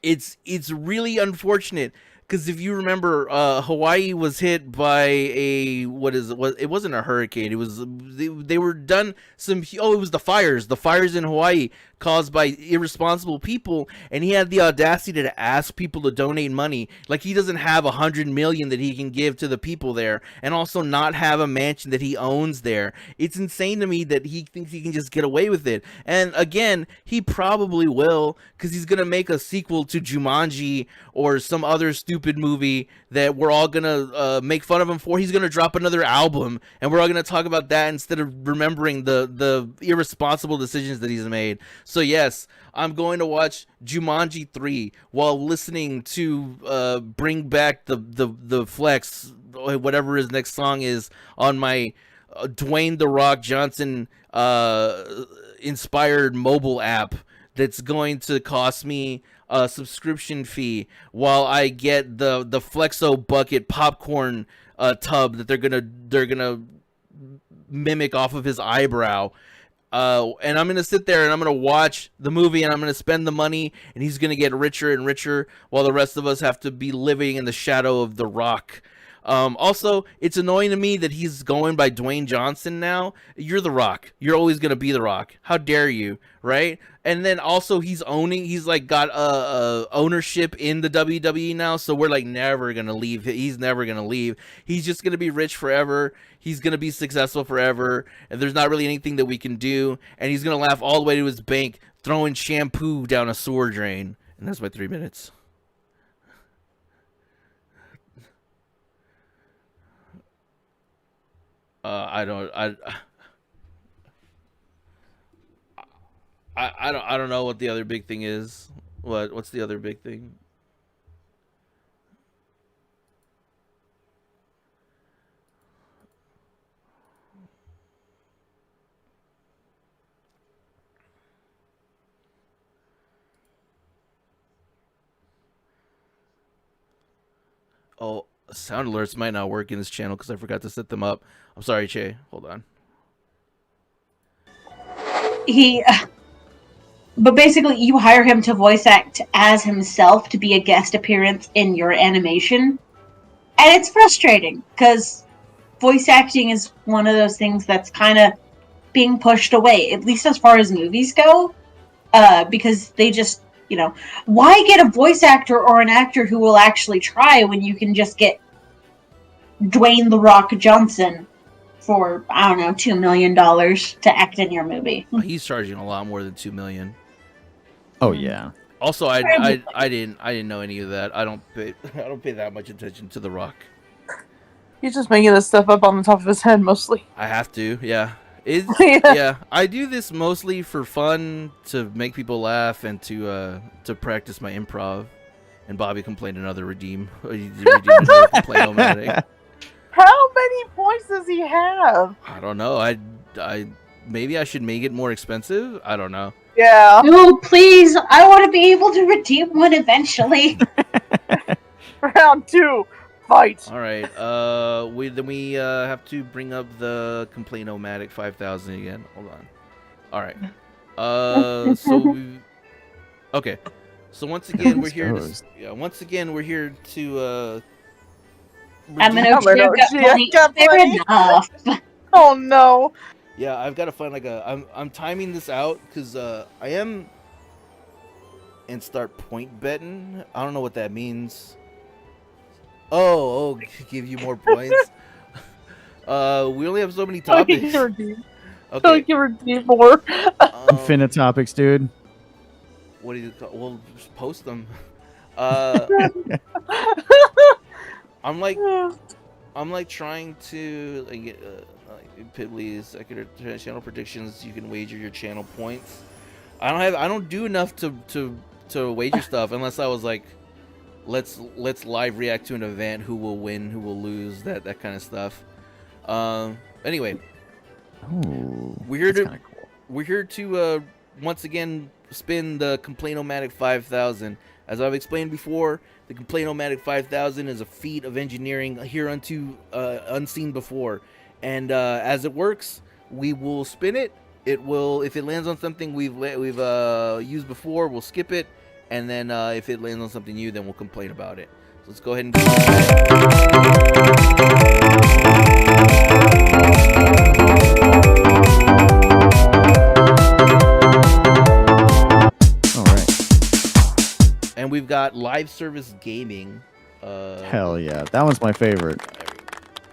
Speaker 1: it's really unfortunate because if you remember, Hawaii was hit by a it wasn't a hurricane. It was they were done some. Oh, it was the fires in Hawaii caused by irresponsible people, and he had the audacity to ask people to donate money. Like he doesn't have $100 million that he can give to the people there, and also not have a mansion that he owns there. It's insane to me that he thinks he can just get away with it. And again, he probably will, because he's gonna make a sequel to Jumanji or some other stupid movie that we're all gonna make fun of him for. He's gonna drop another album, and we're all gonna talk about that instead of remembering the irresponsible decisions that he's made. So yes, I'm going to watch Jumanji 3 while listening to Bring Back the Flex, whatever his next song is, on my Dwayne The Rock Johnson inspired mobile app that's going to cost me a subscription fee while I get the Flexo bucket popcorn tub that they're gonna mimic off of his eyebrow. And I'm going to sit there and I'm going to watch the movie and I'm going to spend the money, and he's going to get richer and richer while the rest of us have to be living in the shadow of The Rock. Also, it's annoying to me that he's going by Dwayne Johnson now. You're The Rock. You're always going to be The Rock. How dare you, right? And then also he's like got ownership in the WWE now, so we're like never going to leave. He's never going to leave. He's just going to be rich forever. He's going to be successful forever, and there's not really anything that we can do, and he's going to laugh all the way to his bank throwing shampoo down a sewer drain. And that's my 3 minutes. I don't know what the other big thing is. What's the other big thing? Oh, sound alerts might not work in this channel because I forgot to set them up. I'm sorry, Che. Hold on.
Speaker 2: But basically, you hire him to voice act as himself to be a guest appearance in your animation. And it's frustrating, because voice acting is one of those things that's kind of being pushed away, at least as far as movies go. Because they just, why get a voice actor or an actor who will actually try when you can just get Dwayne The Rock Johnson for, I don't know, $2 million to act in your movie?
Speaker 1: Oh, he's charging a lot more than $2 million.
Speaker 3: Oh yeah.
Speaker 1: Also, I didn't know any of that. I don't pay that much attention to The Rock.
Speaker 4: He's just making this stuff up on the top of his head mostly.
Speaker 1: I have to, yeah. Yeah. I do this mostly for fun, to make people laugh, and to practice my improv. And Bobby complained another redeem another complaint-o-matic.
Speaker 4: How many points does he have?
Speaker 1: I don't know. I maybe I should make it more expensive. I don't know.
Speaker 4: Yeah.
Speaker 2: No, please. I want to be able to redeem one eventually.
Speaker 4: Round 2. Fight.
Speaker 1: All right. We have to bring up the complaint-o-matic 5000 again. Hold on. All right. Okay. So once again we're here to
Speaker 2: I'm gonna fair enough.
Speaker 4: Oh no.
Speaker 1: Yeah, I've got to find I'm timing this out because I am and start point betting. I don't know what that means. Oh, give you more points. We only have so many topics.
Speaker 4: Okay.
Speaker 1: Okay.
Speaker 4: Give redeem more.
Speaker 3: Infinite topics, dude.
Speaker 1: What do you call? We'll just post them. I'm like trying to get Piddly's channel predictions. You can wager your channel points. I don't do enough to wager stuff unless I was like, let's live react to an event, who will win, who will lose, that kind of stuff. Anyway, we're here to once again spin the complaint-o-matic 5000. As I've explained before, the complaint-o-matic 5000 is a feat of engineering hereunto unseen before. And as it works, we will spin it. It will, if it lands on something we've used before, we'll skip it. and then if it lands on something new, then we'll complain about it. So let's go ahead and
Speaker 3: All right.
Speaker 1: and we've got live service gaming.
Speaker 3: Hell yeah, that one's my favorite.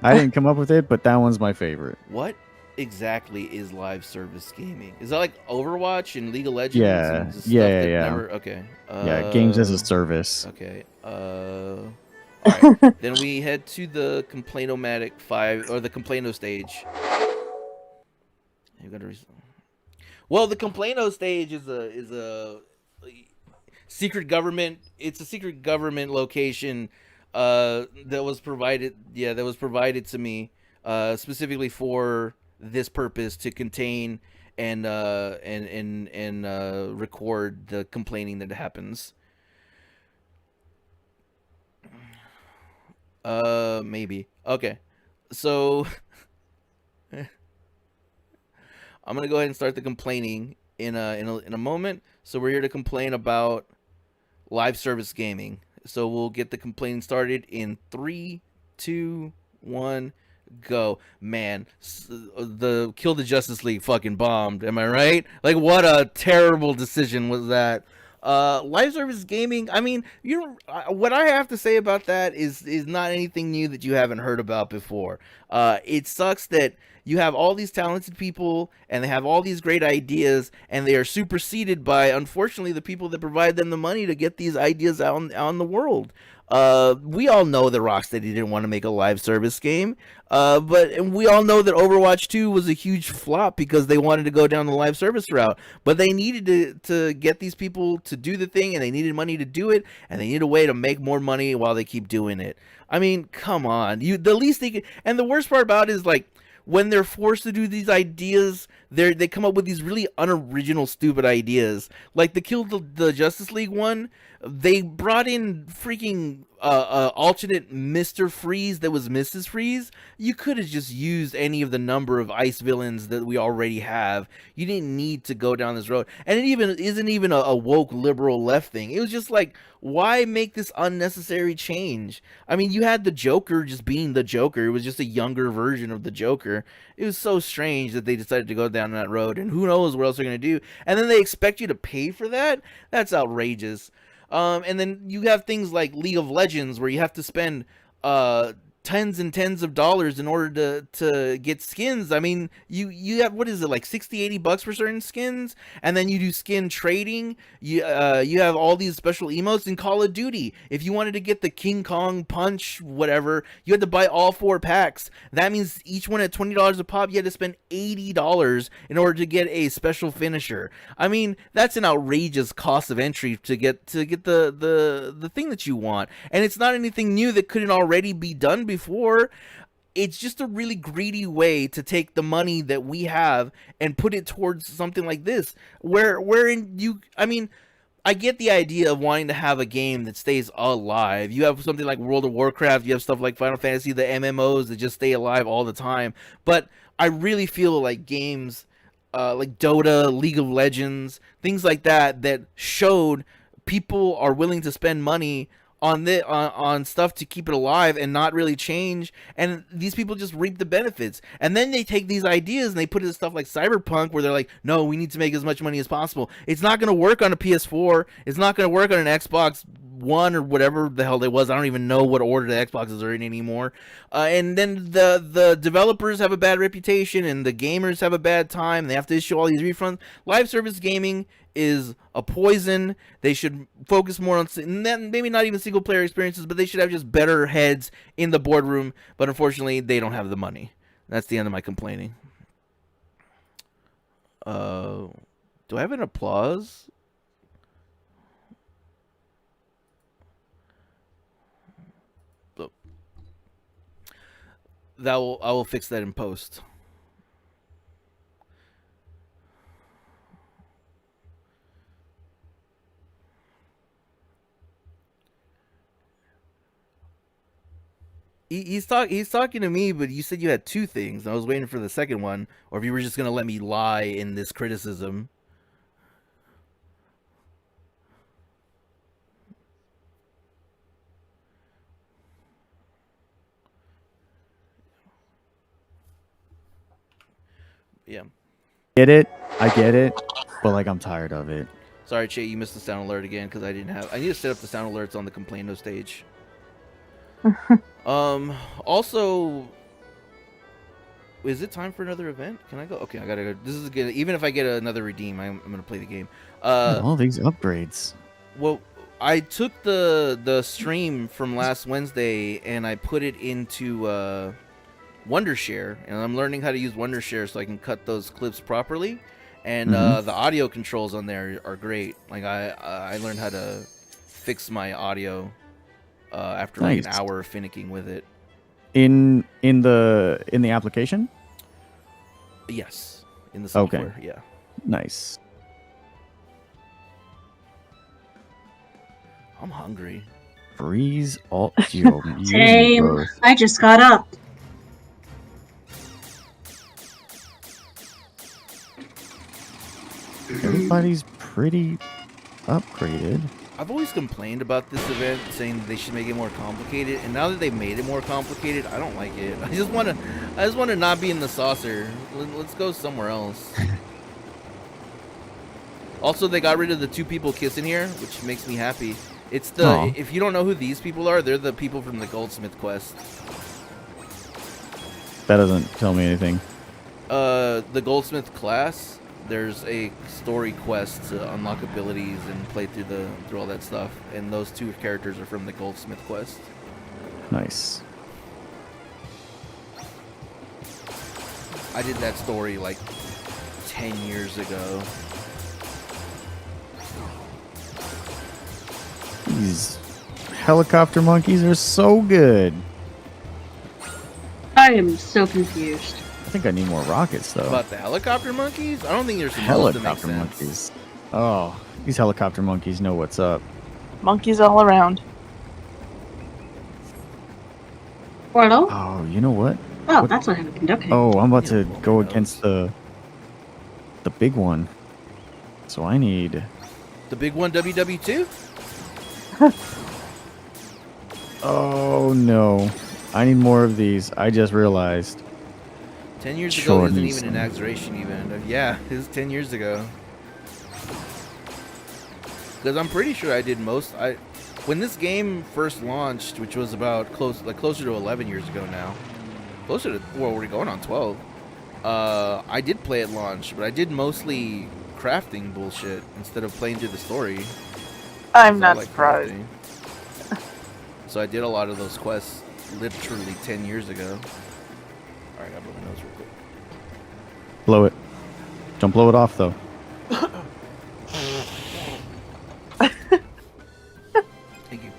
Speaker 3: I didn't come up with it, but that one's my favorite.
Speaker 1: What exactly is live service gaming? Is that like Overwatch and League of Legends?
Speaker 3: Yeah,
Speaker 1: and just
Speaker 3: yeah,
Speaker 1: stuff
Speaker 3: yeah,
Speaker 1: that
Speaker 3: yeah.
Speaker 1: Never, okay.
Speaker 3: Yeah, games as a service.
Speaker 1: Okay. Alright. Then we head to the Complainomatic 5 or the Complaino stage. You gotta well, the Complaino stage is a secret government. It's a secret government location that was provided. Yeah, that was provided to me specifically for this purpose to contain and record the complaining that happens. Maybe. Okay. So I'm gonna go ahead and start the complaining in a moment. So we're here to complain about live service gaming. So we'll get the complaining started in 3, 2, 1, go. Man, the Kill the Justice League fucking bombed. Am I right? Like, what a terrible decision was that. Live service gaming. I mean, what I have to say about that is not anything new that you haven't heard about before. It sucks that you have all these talented people and they have all these great ideas and they are superseded by, unfortunately, the people that provide them the money to get these ideas out in the world. We all know that Rocksteady didn't want to make a live service game, but we all know that Overwatch 2 was a huge flop because they wanted to go down the live service route. But they needed to get these people to do the thing, and they needed money to do it, and they need a way to make more money while they keep doing it. I mean, come on. The least they could, and the worst part about it is, like, when they're forced to do these ideas, they come up with these really unoriginal, stupid ideas. Like the Kill the Justice League one, they brought in freaking alternate Mr. Freeze that was Mrs. Freeze. You could have just used any of the number of ice villains that we already have. You didn't need to go down this road. And it isn't even a woke liberal left thing. It was just like, why make this unnecessary change? I mean, you had the Joker just being the Joker. It was just a younger version of the Joker. It was so strange that they decided to go down that road, and who knows what else they're going to do. And then they expect you to pay for that? That's outrageous. And then you have things like League of Legends where you have to spend tens and tens of dollars in order to get skins. I mean, you have, what is it, like $60-$80 for certain skins, and then you do skin trading. You have all these special emotes in Call of Duty. If you wanted to get the King Kong punch, whatever, you had to buy all 4 packs. That means each one at $20 a pop. You had to spend $80 in order to get a special finisher. I mean, that's an outrageous cost of entry to get the thing that you want, and it's not anything new that couldn't already be done before. It's just a really greedy way to take the money that we have and put it towards something like this, wherein I mean, I get the idea of wanting to have a game that stays alive. You have something like World of Warcraft, you have stuff like Final Fantasy, the MMOs that just stay alive all the time. But I really feel like games like Dota, League of Legends, things like that showed people are willing to spend money on stuff to keep it alive and not really change, and these people just reap the benefits. And then they take these ideas and they put it in stuff like Cyberpunk, where they're like, no, we need to make as much money as possible. It's not going to work on a PS4. It's not going to work on an Xbox One or whatever the hell it was. I don't even know what order the Xboxes are in anymore. And then the developers have a bad reputation and the gamers have a bad time. They have to issue all these refunds. Live service gaming is a poison. They should focus more on maybe not even single player experiences, but they should have just better heads in the boardroom. But unfortunately, they don't have the money. That's the end of my complaining. Do I have an applause? I will fix that in post. He's talking to me, but you said you had 2 things. I was waiting for the second one, or if you were just gonna let me lie in this criticism. Yeah.
Speaker 3: I get it, but like I'm tired of it.
Speaker 1: Sorry, Che, you missed the sound alert again because I didn't have. I need to set up the sound alerts on the Complaino stage. Also, is it time for another event? Can I go? Okay, I gotta go. This is good. Even if I get another redeem, I'm gonna play the game.
Speaker 3: All these upgrades.
Speaker 1: Well, I took the stream from last Wednesday and I put it into Wondershare, and I'm learning how to use Wondershare so I can cut those clips properly. And the audio controls on there are great. Like I learned how to fix my audio after like an hour of finicking with it.
Speaker 3: In the application?
Speaker 1: Yes, in the software.
Speaker 3: Okay.
Speaker 1: Yeah.
Speaker 3: Nice.
Speaker 1: I'm hungry.
Speaker 3: Freeze alt geo.
Speaker 2: Same. I just got up.
Speaker 3: Everybody's pretty upgraded.
Speaker 1: I've always complained about this event, saying that they should make it more complicated, and now that they've made it more complicated, I don't like it. I just want to not be in the saucer. Let's go somewhere else. Also, they got rid of the 2 people kissing here, which makes me happy. It's the if you don't know who these people are, they're the people from the Goldsmith quest.
Speaker 3: That doesn't tell me anything.
Speaker 1: The Goldsmith class. There's a story quest to unlock abilities and play through all that stuff, and those 2 characters are from the Goldsmith quest.
Speaker 3: Nice.
Speaker 1: I did that story like 10 years ago.
Speaker 3: These helicopter monkeys are so good.
Speaker 2: I am so confused.
Speaker 3: I think I need more rockets though.
Speaker 1: About the helicopter monkeys? I don't think there's supposed to make
Speaker 3: Helicopter
Speaker 1: sense.
Speaker 3: monkeys. Oh, these helicopter monkeys know what's up.
Speaker 4: Monkeys all around.
Speaker 2: Portal?
Speaker 3: Oh, you know what?
Speaker 2: Oh, that's what happened. Okay.
Speaker 3: Oh, I'm about to
Speaker 1: Yeah,
Speaker 3: go
Speaker 1: well,
Speaker 3: against the big one. So I need.
Speaker 1: The big one, WW2?
Speaker 3: Oh no, I need more of these. I just realized.
Speaker 1: 10 years ago
Speaker 3: Sure
Speaker 1: isn't
Speaker 3: needs
Speaker 1: even an
Speaker 3: some.
Speaker 1: exaggeration even. Yeah, it was 10 years ago. Because I'm pretty sure I did most. When this game first launched, which was about closer to 11 years ago now, closer to, well, we're going on 12. I did play at launch, but I did mostly crafting bullshit instead of playing through the story. 'Cause
Speaker 4: I'm
Speaker 1: I
Speaker 4: not
Speaker 1: like
Speaker 4: surprised.
Speaker 1: crafting. So I did a lot of those quests literally 10 years ago. Alright, I gotta blow my nose real quick.
Speaker 3: Blow it. Don't blow it off though.
Speaker 1: Thank you.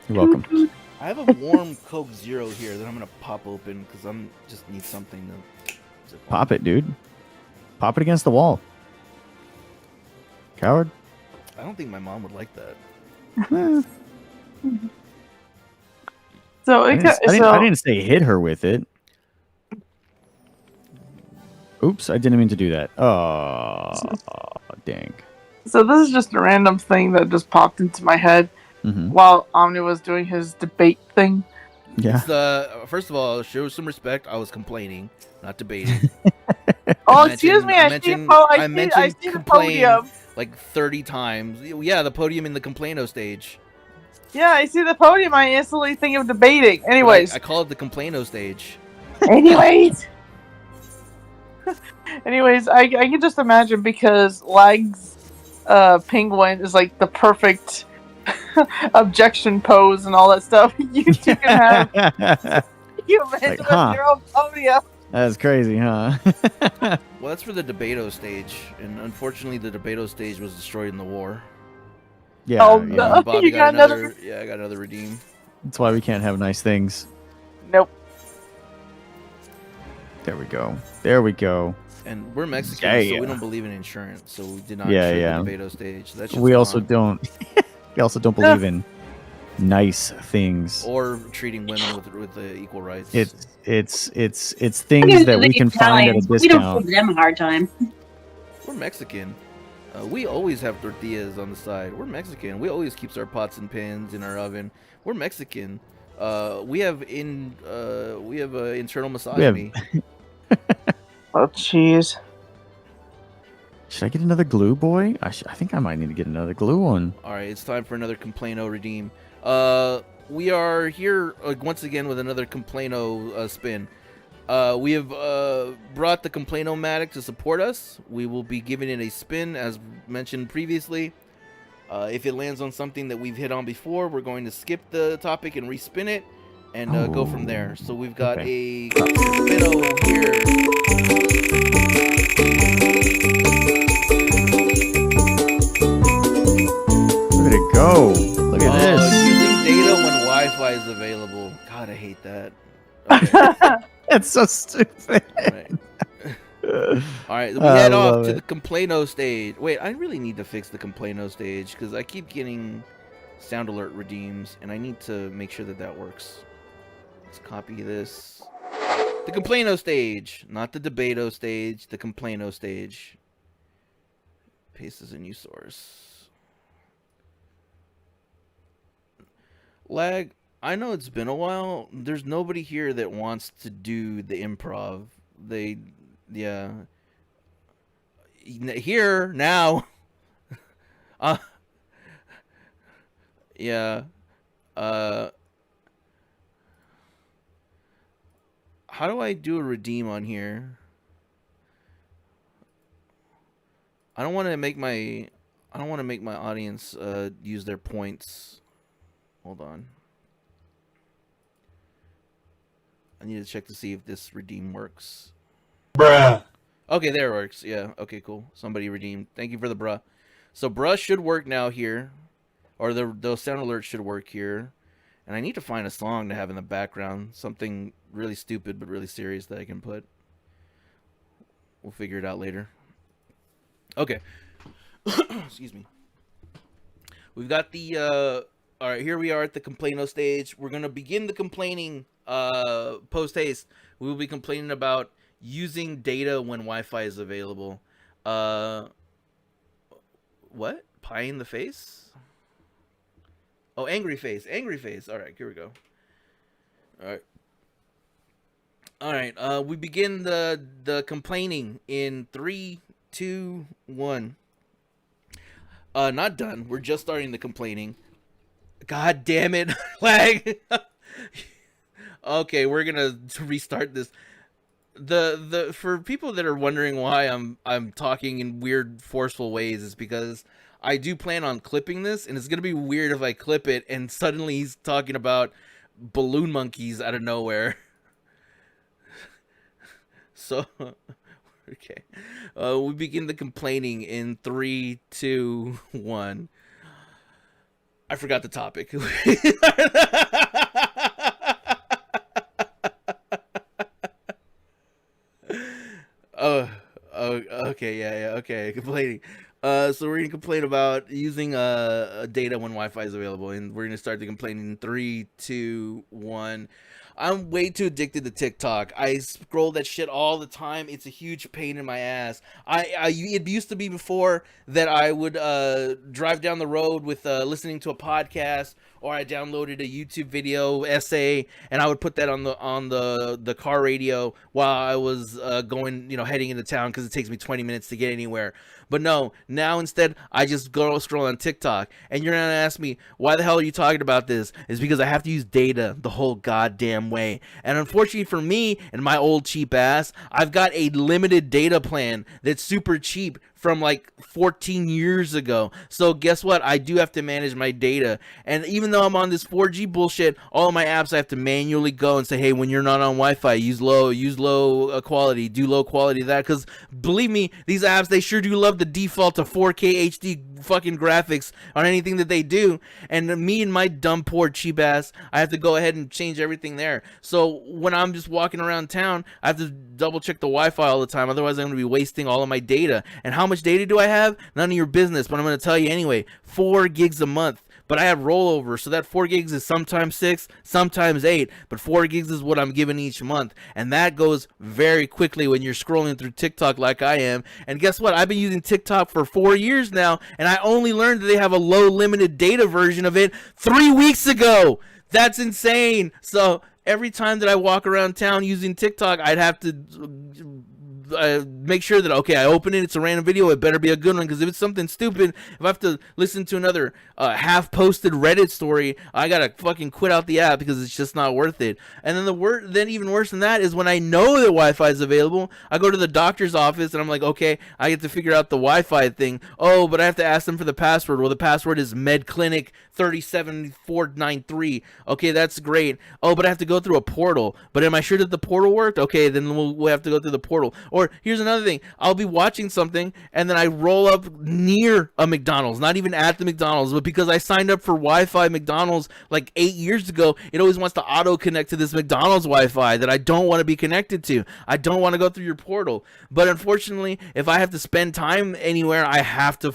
Speaker 3: You're welcome.
Speaker 1: I have a warm Coke Zero here that I'm gonna pop open because I'm just need something to zip on.
Speaker 3: Pop it, dude. Pop it against the wall. Coward.
Speaker 1: I don't think my mom would like that.
Speaker 3: Eh,
Speaker 4: So,
Speaker 3: I didn't say hit her with it. Oops, I didn't mean to do that. Oh, dang.
Speaker 4: So this is just a random thing that just popped into my head while Omni was doing his debate thing.
Speaker 3: Yeah.
Speaker 1: It's first of all, show some respect. I was complaining, not debating.
Speaker 4: Oh,
Speaker 1: I
Speaker 4: excuse me. I
Speaker 1: mentioned
Speaker 4: see the podium.
Speaker 1: like 30 times. Yeah, the podium in the Complaino stage.
Speaker 4: Yeah, I see the podium. I instantly think of debating. Anyways.
Speaker 1: I call it the Complaino stage.
Speaker 4: Anyways, I can just imagine because Lag's penguin is like the perfect objection pose and all that stuff. You two can have humans
Speaker 3: Like,
Speaker 4: with
Speaker 3: huh.
Speaker 4: your own podium.
Speaker 3: That's crazy, huh?
Speaker 1: Well, that's for the Debato stage, and unfortunately, the Debato stage was destroyed in the war.
Speaker 3: Yeah.
Speaker 4: Oh,
Speaker 3: yeah.
Speaker 4: no.
Speaker 1: Bobby
Speaker 4: You got another-
Speaker 1: Yeah, I got another redeem.
Speaker 3: That's why we can't have nice things.
Speaker 4: Nope.
Speaker 3: There we go. There we go.
Speaker 1: And we're Mexican, so
Speaker 3: Yeah.
Speaker 1: we don't believe in insurance, so we did not
Speaker 3: Yeah,
Speaker 1: insure
Speaker 3: yeah.
Speaker 1: the Debato stage. That's just
Speaker 3: We also
Speaker 1: gone.
Speaker 3: don't. We also don't believe in nice things.
Speaker 1: Or treating women with equal rights.
Speaker 3: It's things that we can find at a
Speaker 2: We don't
Speaker 3: discount.
Speaker 2: give them a hard time.
Speaker 1: We're Mexican. We always have tortillas on the side. We're Mexican. We always keeps our pots and pans in our oven. We're Mexican. We have internal misogyny.
Speaker 4: Oh, jeez.
Speaker 3: Should I get another glue boy? I think I might need to get another glue one.
Speaker 1: All right, it's time for another Complaino redeem. We are here once again with another Complaino spin. We have brought the Complaino-matic to support us. We will be giving it a spin, as mentioned previously. If it lands on something that we've hit on before, we're going to skip the topic and respin it and go from there. So we've got a Complaino here.
Speaker 3: Look at it go. Look at this.
Speaker 1: Using data when Wi-Fi is available. God, I hate that. Okay.
Speaker 3: That's so stupid.
Speaker 1: All right, we head off
Speaker 3: love
Speaker 1: to
Speaker 3: it.
Speaker 1: the Complaino stage. Wait, I really need to fix the Complaino stage because I keep getting sound alert redeems, and I need to make sure that that works. Let's copy this. The Complaino stage, not the Debato stage, the Complaino stage. Paste as a new source. Lag, I know it's been a while. There's nobody here that wants to do the improv. Yeah. Here, now. Yeah. How do I do a redeem on here? I don't want to make my audience use their points. Hold on. I need to check to see if this redeem works.
Speaker 5: Bruh.
Speaker 1: Okay, there it works. Yeah. Okay, cool. Somebody redeemed. Thank you for the bruh. So bruh should work now here, or those sound alerts should work here. And I need to find a song to have in the background, something really stupid but really serious that I can put. We'll figure it out later. Okay. Excuse me. We've got the all right, here we are at the Complaino stage. We're going to begin the complaining post haste. We will be complaining about using data when Wi-Fi is available. What? Pie in the face? Oh, angry face. Angry face. All right, here we go. All right. We begin the complaining in 3, 2, 1. Not done. We're just starting the complaining. God damn it. Lag. Okay, we're gonna restart this. The for people that are wondering why I'm talking in weird forceful ways is because I do plan on clipping this, and it's gonna be weird if I clip it and suddenly he's talking about balloon monkeys out of nowhere. So okay. We begin the complaining in 3, 2, 1. I forgot the topic. Okay, yeah, okay, complaining. So we're gonna complain about using data when Wi-Fi is available, and we're gonna start the complaining in 3, 2, 1. I'm way too addicted to TikTok. I scroll that shit all the time. It's a huge pain in my ass. It used to be before that I would drive down the road with listening to a podcast, or I downloaded a YouTube video essay, and I would put that on the car radio while I was heading into town, because it takes me 20 minutes to get anywhere. But no, now instead I just go scroll on TikTok, and you're gonna ask me, why the hell are you talking about this? It's because I have to use data the whole goddamn way. And unfortunately for me and my old cheap ass, I've got a limited data plan that's super cheap from like 14 years ago. So guess what? I do have to manage my data. And even though I'm on this 4G bullshit, all of my apps I have to manually go and say, hey, when you're not on Wi-Fi, use low quality, do low quality of that. Because believe me, these apps, they sure do love the default to 4K HD fucking graphics on anything that they do. And me and my dumb, poor, cheap ass, I have to go ahead and change everything there. So when I'm just walking around town, I have to double check the Wi-Fi all the time. Otherwise, I'm going to be wasting all of my data. And how much data do I have? None of your business, but I'm going to tell you anyway. 4 gigs a month. But I have rollover, so that 4 gigs is sometimes 6, sometimes 8, but 4 gigs is what I'm given each month. And that goes very quickly when you're scrolling through TikTok like I am. And guess what? I've been using TikTok for 4 years now, and I only learned that they have a low limited data version of it 3 weeks ago. That's insane. So every time that I walk around town using TikTok, I'd have to make sure that okay, I open it. It's a random video. It better be a good one because if it's something stupid, if I have to listen to another half-posted Reddit story, I gotta fucking quit out the app because it's just not worth it. And then then even worse than that is when I know that Wi-Fi is available, I go to the doctor's office and I'm like, okay, I get to figure out the Wi-Fi thing. Oh, but I have to ask them for the password. Well, the password is medclinic37493. Okay, that's great. Oh, but I have to go through a portal. But am I sure that the portal worked? Okay, then we'll have to go through the portal. Or here's another thing. I'll be watching something and then I roll up near a McDonald's, not even at the McDonald's, but because I signed up for Wi-Fi McDonald's like 8 years ago, it always wants to auto connect to this McDonald's Wi-Fi that I don't want to be connected to. I don't want to go through your portal. But unfortunately, if I have to spend time anywhere, I have to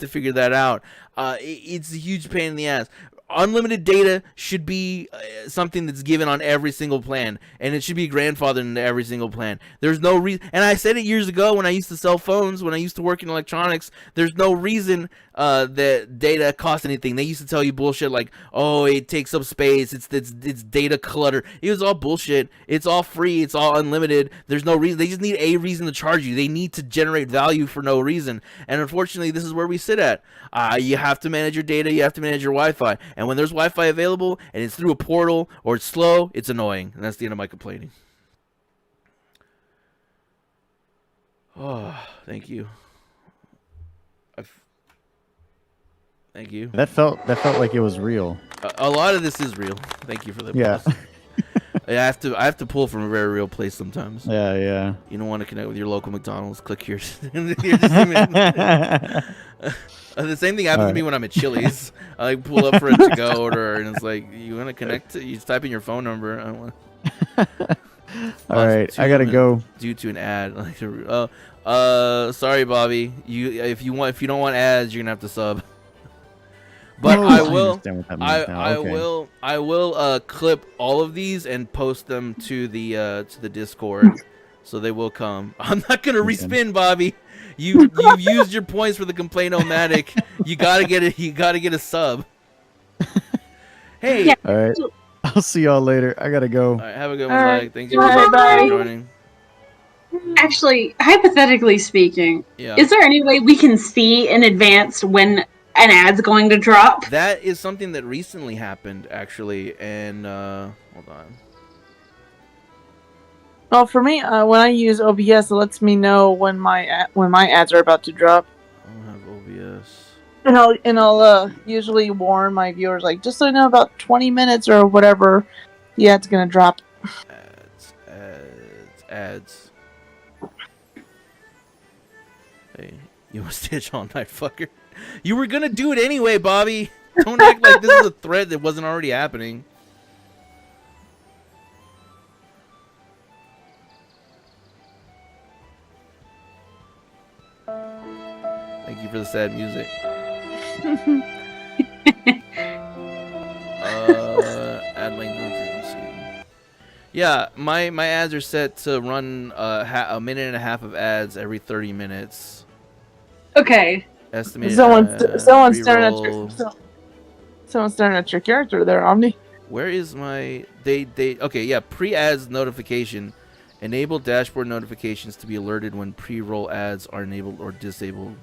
Speaker 1: figure that out. It's a huge pain in the ass. Unlimited data should be something that's given on every single plan, and it should be grandfathered into every single plan. There's no reason, and I said it years ago when I used to sell phones, when I used to work in electronics, there's no reason that data costs anything. They used to tell you bullshit like, oh, it takes up space, it's data clutter. It was all bullshit. It's all free, it's all unlimited. There's no reason. They just need a reason to charge you. They need to generate value for no reason, and unfortunately, this is where we sit at. You have to manage your data, you have to manage your Wi-Fi. And when there's Wi-Fi available and it's through a portal or it's slow, it's annoying. And that's the end of my complaining. Oh, thank you. Thank you.
Speaker 3: That felt like it was real.
Speaker 1: A lot of this is real. Thank you for that.
Speaker 3: Yeah.
Speaker 1: I have to pull from a very real place sometimes.
Speaker 3: Yeah.
Speaker 1: You don't want to connect with your local McDonald's. Click here. The same thing happens to me when I'm at Chili's. I like pull up for a to-go order, and it's like, you want to connect? You just type in your phone number. I don't want.
Speaker 3: All right, I gotta go.
Speaker 1: Due to an ad. Sorry, Bobby. If you don't want ads, you're gonna have to sub. But
Speaker 3: Oh,
Speaker 1: I
Speaker 3: I
Speaker 1: will.
Speaker 3: understand what that means now. Okay.
Speaker 1: I will clip all of these and post them to the Discord, so they will come. I'm not gonna respin, Bobby. You've used your points for the complaint-o-matic. You gotta get it. You gotta get a sub. Hey.
Speaker 2: Yeah.
Speaker 3: All right. I'll see y'all later. I gotta go.
Speaker 1: All right, have a good one,
Speaker 4: All right.
Speaker 1: Zach. Thank you
Speaker 2: Bye.
Speaker 1: for joining.
Speaker 2: Actually, hypothetically speaking,
Speaker 1: Yeah.
Speaker 2: is there any way we can see in advance when an ad's going to drop?
Speaker 1: That is something that recently happened, actually, and hold on.
Speaker 4: Well, for me, when I use OBS, it lets me know when my ads are about to drop,
Speaker 1: I don't have OBS.
Speaker 4: and I'll usually warn my viewers, like, just so you know, about 20 minutes or whatever, the ad's gonna drop.
Speaker 1: Ads. Hey, you must stitch all night, fucker. You were gonna do it anyway, Bobby. Don't act like this is a threat that wasn't already happening. Thank you for the sad music. Add length and frequency. Yeah, my ads are set to run a minute and a half of ads every 30 minutes.
Speaker 2: Okay.
Speaker 1: Estimated.
Speaker 4: Someone's staring at your character there, Omni.
Speaker 1: Where is my okay, yeah, pre-ads notification. Enable dashboard notifications to be alerted when pre-roll ads are enabled or disabled.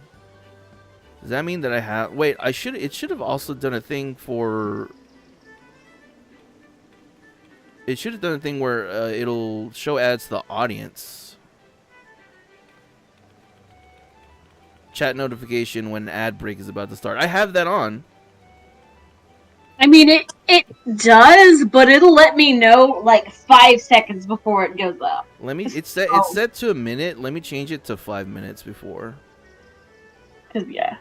Speaker 1: Does that mean that I have wait, it should have also done a thing for it should have done a thing where it'll show ads to the audience. Chat notification when ad break is about to start. I have that on.
Speaker 2: I mean, it does, but it'll let me know like 5 seconds before it goes up.
Speaker 1: Let me. It's set to a minute. Let me change it to 5 minutes before.
Speaker 2: 'Cause, yeah.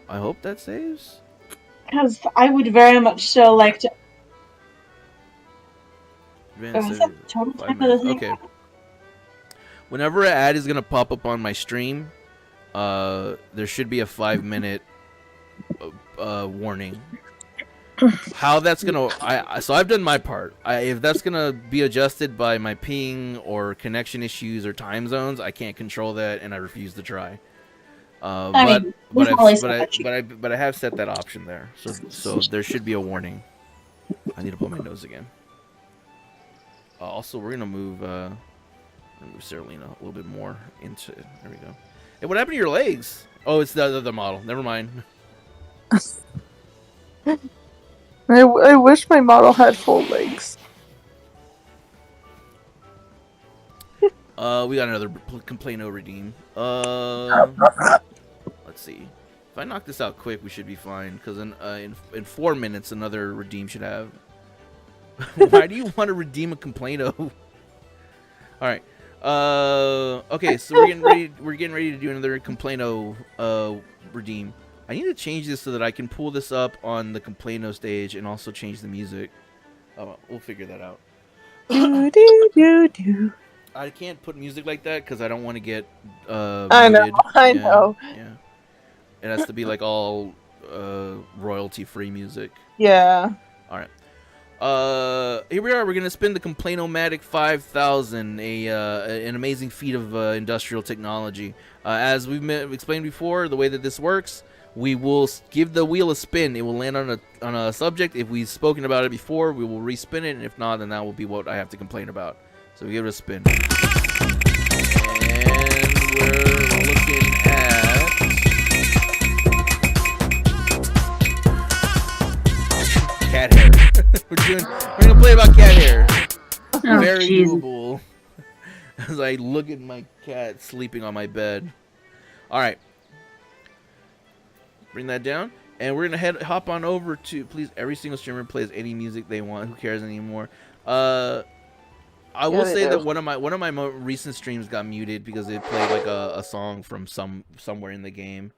Speaker 1: I hope that saves.
Speaker 2: Because I would very much so like to.
Speaker 1: Advanced
Speaker 2: Is that
Speaker 1: settings,
Speaker 2: the total
Speaker 1: 5
Speaker 2: time of the
Speaker 1: minutes.
Speaker 2: thing?
Speaker 1: Okay. Whenever an ad is gonna pop up on my stream, there should be a 5-minute warning. How that's gonna so I've done my part. If that's gonna be adjusted by my ping or connection issues or time zones, I can't control that, and I refuse to try. But I have set that option there, so there should be a warning. I need to blow my nose again. Also, we're gonna move move Seralina a little bit more into it. There we go. Hey, what happened to your legs? Oh, it's the other model. Never mind.
Speaker 4: I wish my model had full legs.
Speaker 1: We got another Complaino redeem. Let's see. If I knock this out quick, we should be fine. Because in 4 minutes, another redeem should have. Why do you want to redeem a Complaino? All right. Okay, so we're getting ready. We're getting ready to do another Complaino redeem. I need to change this so that I can pull this up on the Complaino stage and also change the music. Oh, we'll figure that out.
Speaker 4: Do, do, do, do.
Speaker 1: I can't put music like that because I don't want to get
Speaker 4: I know,
Speaker 1: muted.
Speaker 4: I
Speaker 1: Yeah,
Speaker 4: know.
Speaker 1: Yeah, it has to be like all royalty-free music.
Speaker 4: Yeah.
Speaker 1: All right. Here we are. We're gonna spin the Complainomatic 5000, an amazing feat of industrial technology. As we've explained before, the way that this works, we will give the wheel a spin. It will land on a subject. If we've spoken about it before, we will respin it, and if not, then that will be what I have to complain about. So we give it a spin, and we're looking at cat hair. We're gonna play about cat hair.
Speaker 2: Oh,
Speaker 1: Very
Speaker 2: jeez.
Speaker 1: doable. As I look at my cat sleeping on my bed. All right, bring that down, and we're gonna hop on over to, please. Every single streamer plays any music they want. Who cares anymore? I will say that one of my more recent streams got muted because it played like a song from somewhere in the game.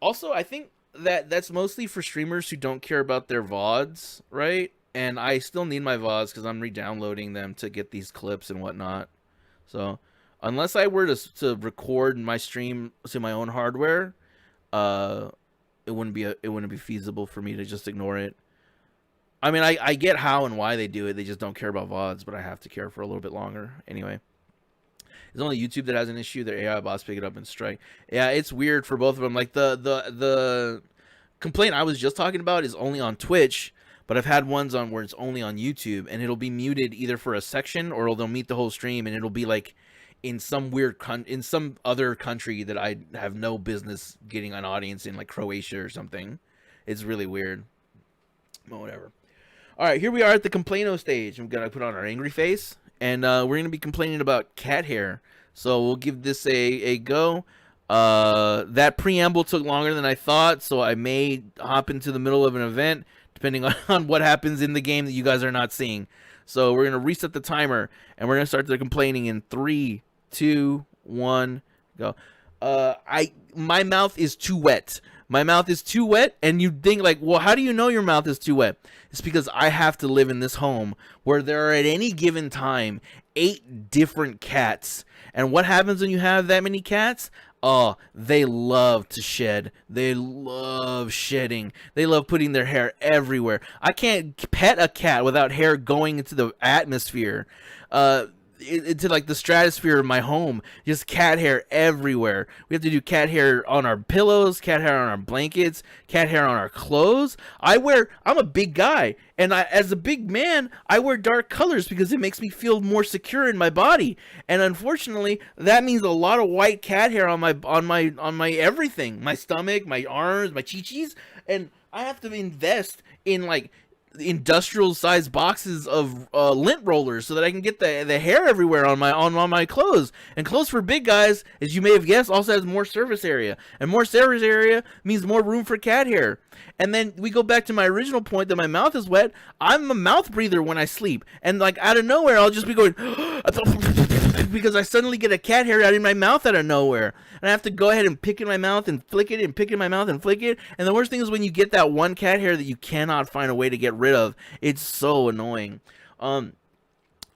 Speaker 1: Also, I think that's mostly for streamers who don't care about their VODs, right? And I still need my VODs because I'm re-downloading them to get these clips and whatnot. So, unless I were to record my stream to my own hardware, it wouldn't be feasible for me to just ignore it. I mean, I get how and why they do it. They just don't care about VODs, but I have to care for a little bit longer. Anyway. It's only YouTube that has an issue. Their AI bots pick it up and strike. Yeah, it's weird for both of them. Like, the complaint I was just talking about is only on Twitch, but I've had ones on where it's only on YouTube, and it'll be muted either for a section or they'll mute the whole stream, and it'll be like in some weird in some other country that I have no business getting an audience in, like Croatia or something. It's really weird. Well, whatever. All right, here we are at the Complaino stage. I'm gonna put on our angry face, and we're gonna be complaining about cat hair. So we'll give this a go. That preamble took longer than I thought, so I may hop into the middle of an event, depending on what happens in the game that you guys are not seeing. So we're gonna reset the timer, and we're gonna start the complaining in 3, 2, 1, go. My mouth is too wet. My mouth is too wet, and you think like, well, how do you know your mouth is too wet? It's because I have to live in this home where there are at any given time 8 different cats. And what happens when you have that many cats? Oh, they love to shed. They love shedding. They love putting their hair everywhere. I can't pet a cat without hair going into the atmosphere. Into like the stratosphere of my home. Just cat hair everywhere. We have to do cat hair on our pillows, cat hair on our blankets, cat hair on our clothes. I'm a big guy, and as a big man, I wear dark colors because it makes me feel more secure in my body. And unfortunately, that means a lot of white cat hair on my everything, my stomach, my arms, my chi-chis, and I have to invest in like industrial sized boxes of lint rollers so that I can get the hair everywhere on my clothes. And clothes for big guys, as you may have guessed, also has more surface area, and more surface area means more room for cat hair. And then we go back to my original point that my mouth is wet. I'm a mouth breather when I sleep, and like out of nowhere I'll just be going because I suddenly get a cat hair out in my mouth out of nowhere, and I have to go ahead and pick in my mouth and flick it, and pick in my mouth and flick it. And the worst thing is when you get that one cat hair that you cannot find a way to get rid of. It's so annoying. And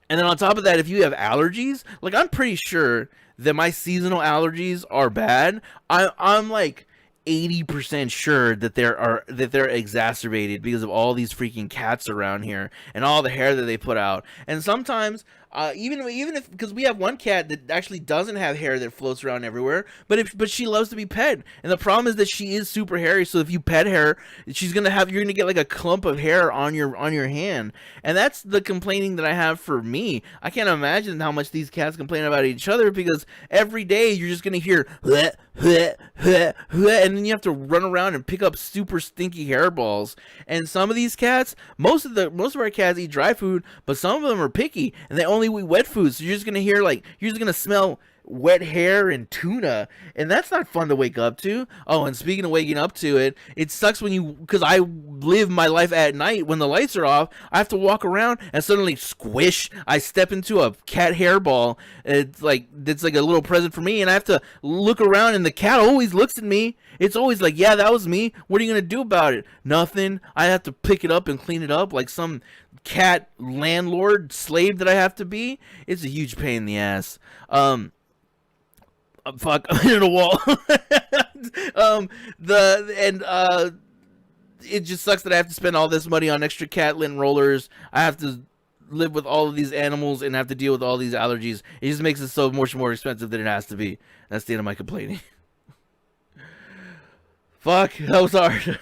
Speaker 1: then on top of that, if you have allergies, like I'm pretty sure that my seasonal allergies are bad. I'm like 80% sure that they're exacerbated because of all these freaking cats around here and all the hair that they put out. And sometimes Even if because we have one cat that actually doesn't have hair that floats around everywhere, but she loves to be pet, and the problem is that she is super hairy. So if you pet her, you're gonna get like a clump of hair on your hand, and that's the complaining that I have for me. I can't imagine how much these cats complain about each other because every day you're just gonna hear "Bleh, bleh, bleh, bleh," and then you have to run around and pick up super stinky hairballs. And some of these cats, most of our cats eat dry food, but some of them are picky and they only eat wet food. So you're just gonna smell wet hair and tuna, and that's not fun to wake up to. Oh, and speaking of waking up to it, it sucks because I live my life at night when the lights are off. I have to walk around and suddenly squish, I step into a cat hairball. It's like a little present for me, and I have to look around, and the cat always looks at me. It's always like, yeah, that was me. What are you gonna do about it? Nothing. I have to pick it up and clean it up like some cat landlord slave that I have to be. It's a huge pain in the ass. Fuck, I'm in a wall. It just sucks that I have to spend all this money on extra cat lint rollers. I have to live with all of these animals and have to deal with all these allergies. It just makes it so much more expensive than it has to be. That's the end of my complaining. Fuck, that was hard.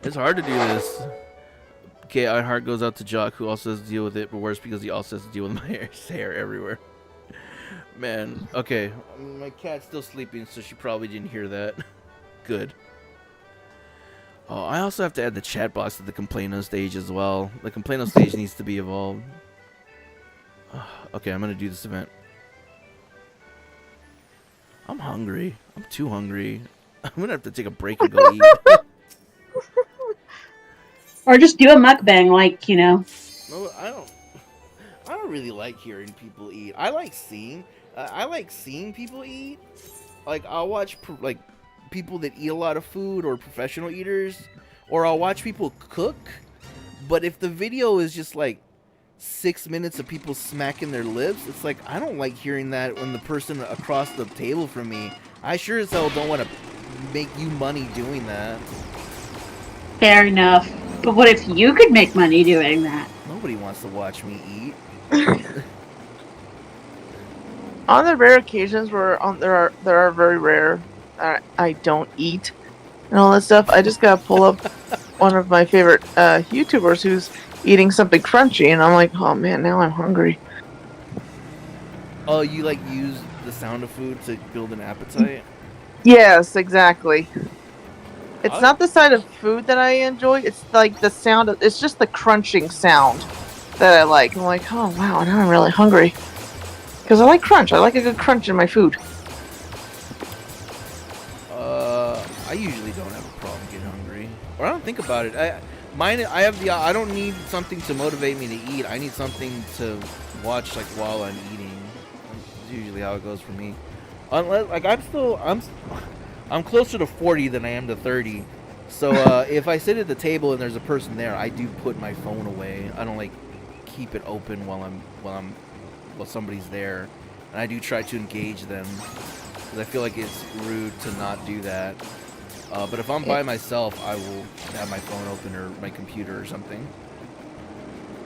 Speaker 1: It's hard to do this. Okay, our heart goes out to Jock, who also has to deal with it, but worse because he also has to deal with my hair everywhere. Man, okay. My cat's still sleeping, so she probably didn't hear that. Good. Oh, I also have to add the chat box to the complaino stage as well. The complaino stage needs to be evolved. Okay, I'm gonna do this event. I'm hungry. I'm too hungry. I'm gonna have to take a break and go eat.
Speaker 2: Or just do a mukbang, like, you know.
Speaker 1: No, I don't really like hearing people eat. I like seeing people eat. Like I'll watch people that eat a lot of food or professional eaters, or I'll watch people cook. But if the video is just like 6 minutes of people smacking their lips, it's like I don't like hearing that when the person across the table from me. I sure as hell don't want to make you money doing that.
Speaker 2: Fair enough. But what if you could make money doing that?
Speaker 1: Nobody wants to watch me eat.
Speaker 4: On the rare occasions where there are very rare, I don't eat and all that stuff. I just gotta pull up one of my favorite YouTubers who's eating something crunchy, and I'm like, oh man, now I'm hungry.
Speaker 1: Oh, you like use the sound of food to build an appetite?
Speaker 4: Yes, exactly. It's not the side of food that I enjoy. It's like the sound of. It's just the crunching sound that I like. I'm like, oh wow, now I'm really hungry. Because I like crunch. I like a good crunch in my food.
Speaker 1: I usually don't have a problem getting hungry, or I don't think about it. I don't need something to motivate me to eat. I need something to watch like while I'm eating. That's usually how it goes for me. Unless like I'm closer to 40 than I am to 30. So if I sit at the table and there's a person there, I do put my phone away. I don't like keep it open while somebody's there, and I do try to engage them because I feel like it's rude to not do that. But if I'm by myself, I will have my phone open or my computer or something.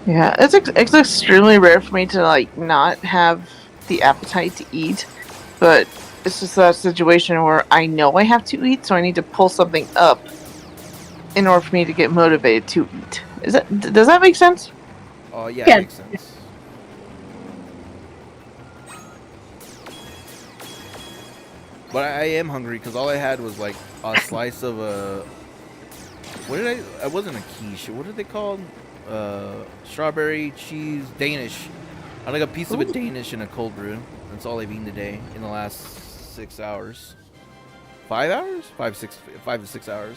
Speaker 4: Yeah, it's extremely rare for me to like not have the appetite to eat, but it's just that situation where I know I have to eat, so I need to pull something up in order for me to get motivated to eat. Does that make sense?
Speaker 1: Oh yeah,
Speaker 2: Yeah.
Speaker 1: it makes sense. But I am hungry because all I had was like a slice of a. I wasn't a quiche. What are they called? Strawberry cheese Danish. I like a piece of a Danish and a cold brew. That's all I've eaten today in the last 6 hours. 5 hours? 5 to 6 hours.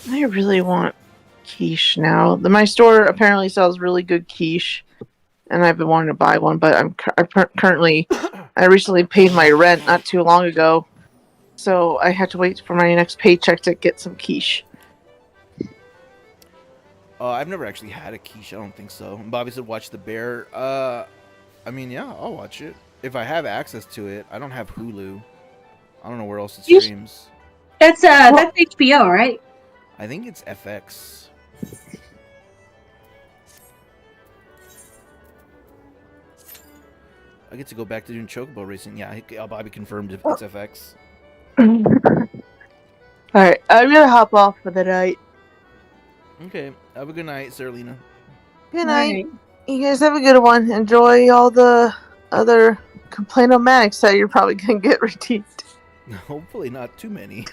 Speaker 4: I really want quiche now. My store apparently sells really good quiche, and I've been wanting to buy one, but I recently paid my rent not too long ago, so I had to wait for my next paycheck to get some quiche.
Speaker 1: I've never actually had a quiche. I don't think so. Bobby said watch The Bear. I mean, yeah, I'll watch it if I have access to it. I don't have Hulu. I don't know where else it streams.
Speaker 2: That's HBO, right?
Speaker 1: I think it's FX. I get to go back to doing chocobo racing. Yeah, Bobby confirmed if it's FX.
Speaker 4: Alright, I'm gonna hop off for the night.
Speaker 1: Okay, have a good night, Saralina.
Speaker 4: Good night.
Speaker 2: Right.
Speaker 4: You guys have a good one. Enjoy all the other complaint-o-matics that you're probably gonna get redeemed.
Speaker 1: Hopefully not too many.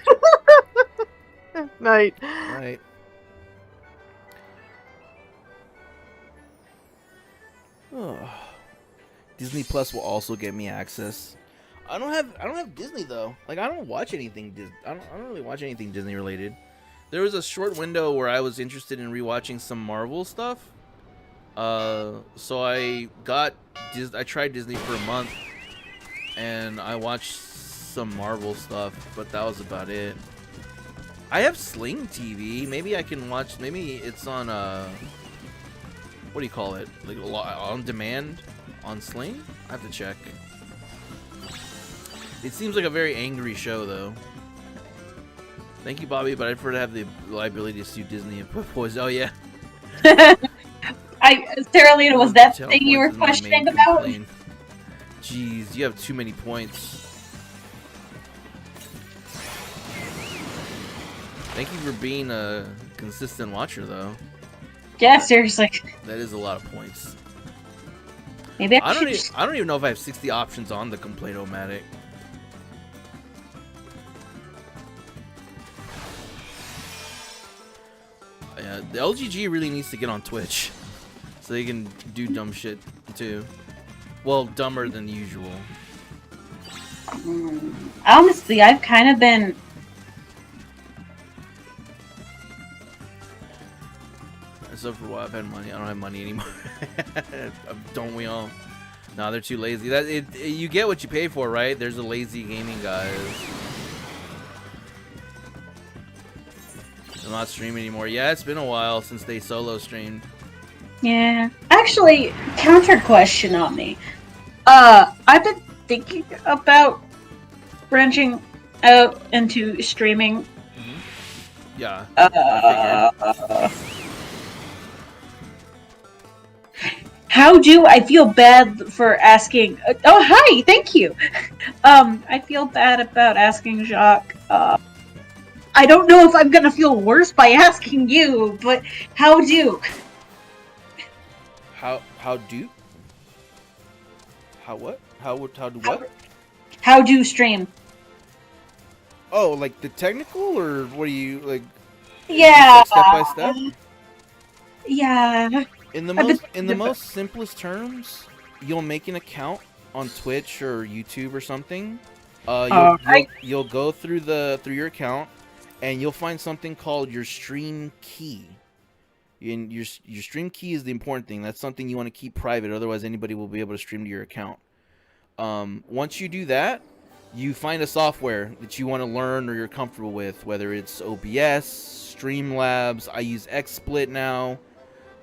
Speaker 4: Night.
Speaker 1: Right. Oh. Disney Plus will also get me access. I don't have Disney though. Like I don't watch anything I don't really watch anything Disney related. There was a short window where I was interested in rewatching some Marvel stuff. So I tried Disney for a month and I watched some Marvel stuff, but that was about it. I have Sling TV. Maybe I can watch. Maybe it's on what do you call it? Like on demand on Sling. I have to check. It seems like a very angry show, though. Thank you, Bobby, but I prefer to have the liability to sue Disney and put poison. Oh yeah.
Speaker 2: Saralina, was that
Speaker 1: Hotel
Speaker 2: thing you were
Speaker 1: points is my main
Speaker 2: questioning about?
Speaker 1: complaint. Jeez, you have too many points. Thank you for being a consistent watcher, though.
Speaker 2: Yeah, seriously.
Speaker 1: That is a lot of points.
Speaker 2: Maybe
Speaker 1: I
Speaker 2: should just...
Speaker 1: don't even know if I have 60 options on the complaint-o-matic. Yeah, the LGG really needs to get on Twitch so they can do dumb shit too. Well, dumber than usual.
Speaker 2: Honestly, I've kind of been...
Speaker 1: So for a while I've had money. I don't have money anymore. Don't we all? No, they're too lazy. You get what you pay for, right? There's a lazy gaming guys. They're not streaming anymore. Yeah, it's been a while since they solo streamed.
Speaker 2: Yeah. Actually, counter question on me. I've been thinking about branching out into streaming.
Speaker 1: Mm-hmm. Yeah. I figured.
Speaker 2: How do I feel bad for asking? Oh, hi, thank you. I feel bad about asking Jacques. I don't know if I'm gonna feel worse by asking you, but how do?
Speaker 1: How do? How what? How do what?
Speaker 2: How do stream?
Speaker 1: Oh, like the technical, or what do you like?
Speaker 2: Yeah.
Speaker 1: Step by step.
Speaker 2: Yeah.
Speaker 1: In the most simplest terms, you'll make an account on Twitch or YouTube or something. You'll go through your account, and you'll find something called your stream key. And your stream key is the important thing. That's something you want to keep private, otherwise anybody will be able to stream to your account. Once you do that, you find a software that you want to learn or you're comfortable with, whether it's OBS, Streamlabs. I use XSplit now.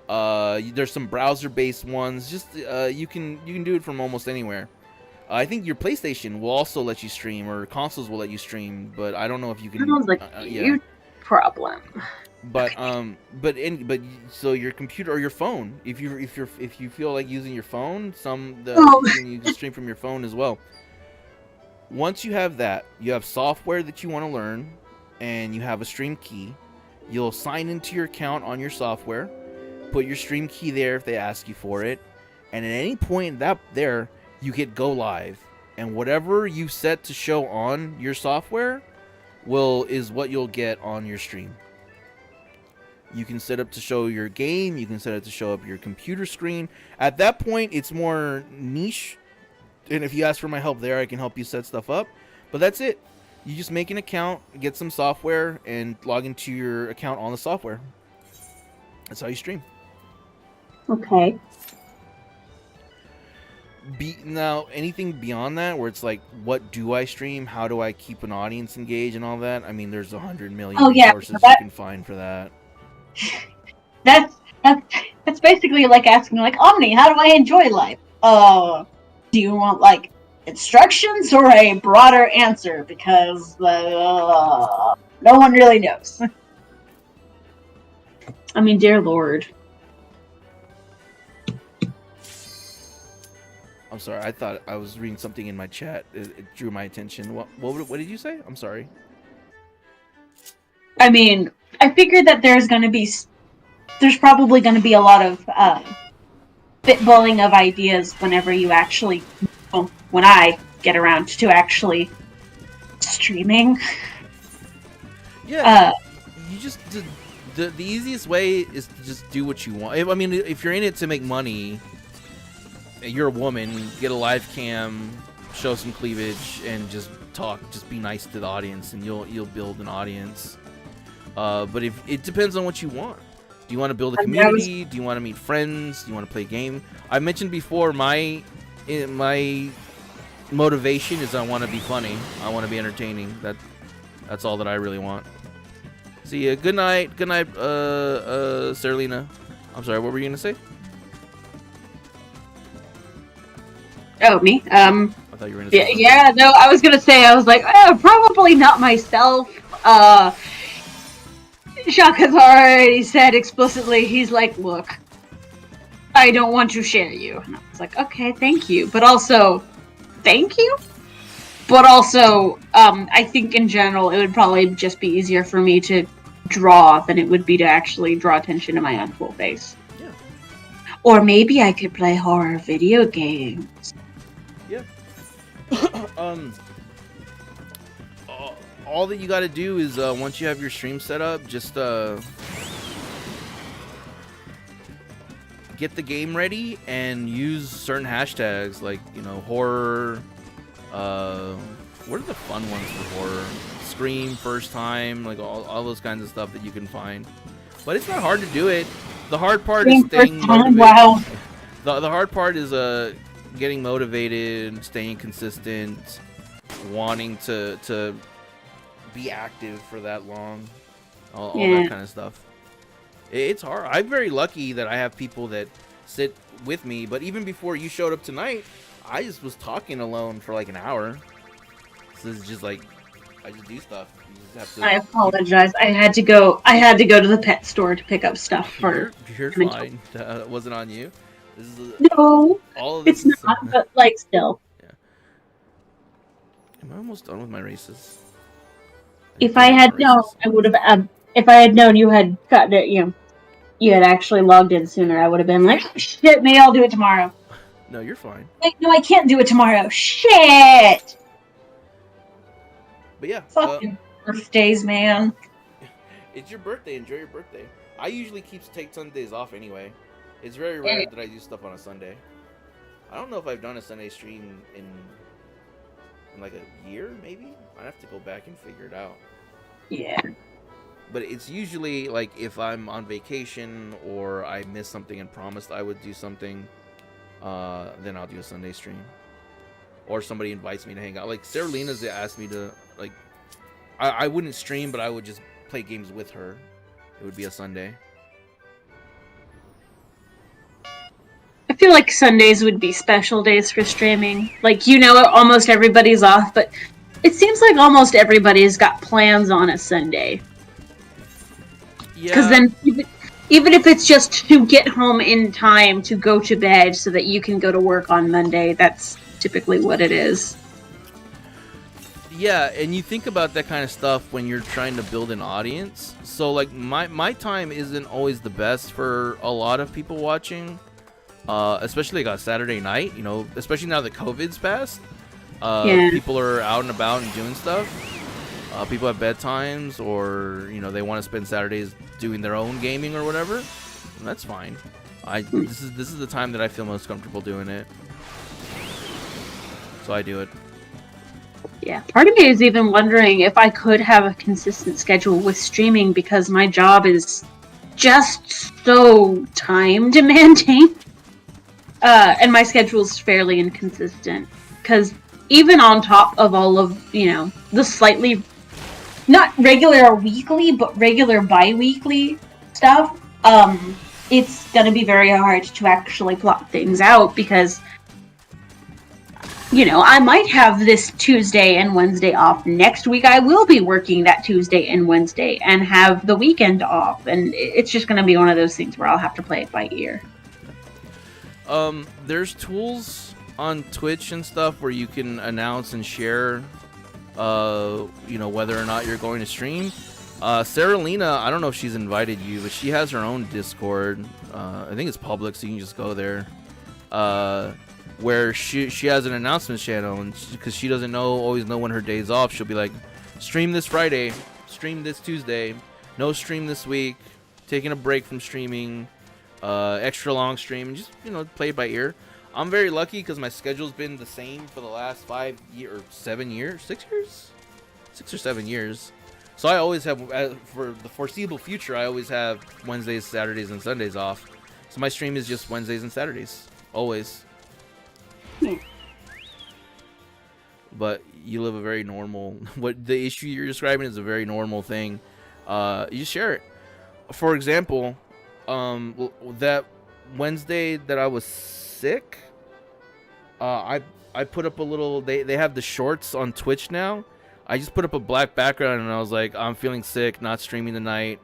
Speaker 1: There's some browser-based ones. Just you can do it from almost anywhere. I think your PlayStation will also let you stream, or consoles will let you stream, but I don't know if you can.
Speaker 2: Sounds like a huge problem.
Speaker 1: But so your computer or your phone, if you feel like using your phone, you can stream from your phone as well. Once you have that, you have software that you want to learn, and you have a stream key. You'll sign into your account on your software, put your stream key there if they ask you for it, and at any point there you hit go live, and whatever you set to show on your software is what you'll get on your stream. You can set up to show your game, you can set it to show up your computer screen. At that point, it's more niche, and if you ask for my help there, I can help you set stuff up. But that's it. You just make an account, get some software, and log into your account on the software. That's how you stream.
Speaker 2: Okay.
Speaker 1: Now, anything beyond that, where it's like, what do I stream? How do I keep an audience engaged and all that? I mean, there's 100 million resources you can find for that.
Speaker 2: That's basically like asking, like, Omni, how do I enjoy life? Do you want, like, instructions or a broader answer? Because no one really knows. I mean, dear Lord.
Speaker 1: I'm sorry. I thought I was reading something in my chat. It drew my attention. What did you say? I'm sorry.
Speaker 2: I mean, I figured that there's probably going to be a lot of spitballing of ideas whenever you actually, well, when I get around to actually streaming.
Speaker 1: Yeah, you just the easiest way is to just do what you want. I mean, if you're in it to make money, you're a woman, get a live cam, show some cleavage, and just talk. Just be nice to the audience, and you'll build an audience. But if it depends on what you want. Do you want to build a community? Do you want to meet friends? Do you want to play a game? I mentioned before my motivation is I want to be funny. I want to be entertaining. That's all that I really want. See ya. Good night, Saralina. I'm sorry. What were you gonna say?
Speaker 2: Oh, me?
Speaker 1: I thought you were gonna say something.
Speaker 2: Yeah. No, I was gonna say. I was like, probably not myself. Shock has already said explicitly. He's like, look, I don't want to share you. And I was like, okay, thank you, but also, thank you. But also, I think in general, it would probably just be easier for me to draw than it would be to actually draw attention to my actual face.
Speaker 1: Yeah.
Speaker 2: Or maybe I could play horror video games.
Speaker 1: Yeah. All that you got to do is once you have your stream set up, just get the game ready and use certain hashtags like, you know, horror. What are the fun ones for horror? Scream, first time, like all those kinds of stuff that you can find. But it's not hard to do it. The hard part is staying motivated.
Speaker 2: Wow.
Speaker 1: The hard part is getting motivated, staying consistent, wanting to be active for that long, all that kind of stuff. It's hard. I'm very lucky that I have people that sit with me, but even before you showed up tonight, I just was talking alone for like an hour. So it's just like, I just do stuff. You just have to.
Speaker 2: I apologize. I had to go to the pet store to pick up stuff for.
Speaker 1: You're fine. It wasn't on you. This is
Speaker 2: No,
Speaker 1: all of this
Speaker 2: it's not. But like, still.
Speaker 1: Yeah. Am I almost done with my races?
Speaker 2: If I had known, I would have. If I had known you had gotten it, you had actually logged in sooner, I would have been like, shit, maybe I'll do it tomorrow.
Speaker 1: No, you're fine.
Speaker 2: Wait, no, I can't do it tomorrow. Shit.
Speaker 1: But yeah.
Speaker 2: Fucking birthdays, man.
Speaker 1: It's your birthday. Enjoy your birthday. I usually take Sundays off anyway. It's very rare that I do stuff on a Sunday. I don't know if I've done a Sunday stream in like a year, maybe. I'd have to go back and figure it out.
Speaker 2: Yeah.
Speaker 1: But it's usually like if I'm on vacation or I missed something and promised I would do something, then I'll do a Sunday stream. Or somebody invites me to hang out. Like Saralina's asked me to, like, I wouldn't stream, but I would just play games with her. It would be a Sunday.
Speaker 2: I feel like Sundays would be special days for streaming. Like, almost everybody's off, but it seems like almost everybody's got plans on a Sunday.
Speaker 1: Yeah.
Speaker 2: Because then, even if it's just to get home in time to go to bed so that you can go to work on Monday, that's typically what it is.
Speaker 1: Yeah, and you think about that kind of stuff when you're trying to build an audience. So, like, my time isn't always the best for a lot of people watching. Especially like on Saturday night, especially now that COVID's passed. People are out and about and doing stuff. People have bedtimes, or they want to spend Saturdays doing their own gaming or whatever. And that's fine. This is the time that I feel most comfortable doing it, so I do it.
Speaker 2: Yeah, part of me is even wondering if I could have a consistent schedule with streaming, because my job is just so time demanding. And my schedule's fairly inconsistent, because even on top of all of, the slightly, not regular or weekly, but regular bi-weekly stuff, it's gonna be very hard to actually plot things out, because I might have this Tuesday and Wednesday off. Next week, I will be working that Tuesday and Wednesday and have the weekend off. And it's just going to be one of those things where I'll have to play it by ear.
Speaker 1: There's tools on Twitch and stuff where you can announce and share, whether or not you're going to stream. Sarah Lena, I don't know if she's invited you, but she has her own Discord. I think it's public, so you can just go there. Where she has an announcements channel, and because she doesn't always know when her day's off, she'll be like, stream this Friday, stream this Tuesday, no stream this week, taking a break from streaming, extra long stream, and just play it by ear. I'm very lucky because my schedule's been the same for the last 6 or 7 years. So I always have, for the foreseeable future, I always have Wednesdays, Saturdays, and Sundays off. So my stream is just Wednesdays and Saturdays, always.
Speaker 2: Yeah.
Speaker 1: But you live a very normal. What the issue you're describing is a very normal thing. You just share it. For example, that Wednesday that I was sick, I put up a little. They have the shorts on Twitch now. I just put up a black background and I was like, I'm feeling sick, not streaming tonight.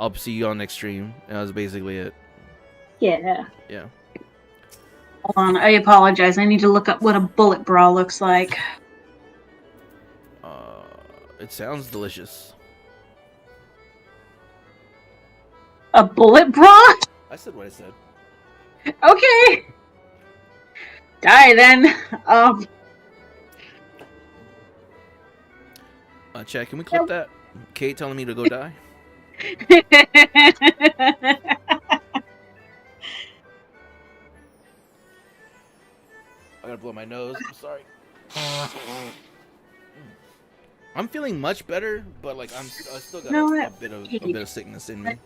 Speaker 1: I'll see you on next stream. And that was basically it.
Speaker 2: Yeah.
Speaker 1: Yeah.
Speaker 2: Hold on, I apologize. I need to look up what a bullet bra looks like.
Speaker 1: It sounds delicious.
Speaker 2: A bullet bra?
Speaker 1: I said what I said.
Speaker 2: Okay. Die then.
Speaker 1: Chat, can we clip that? Kate telling me to go die? I gotta blow my nose. I'm sorry. I'm feeling much better, but like I still got a bit of sickness in me.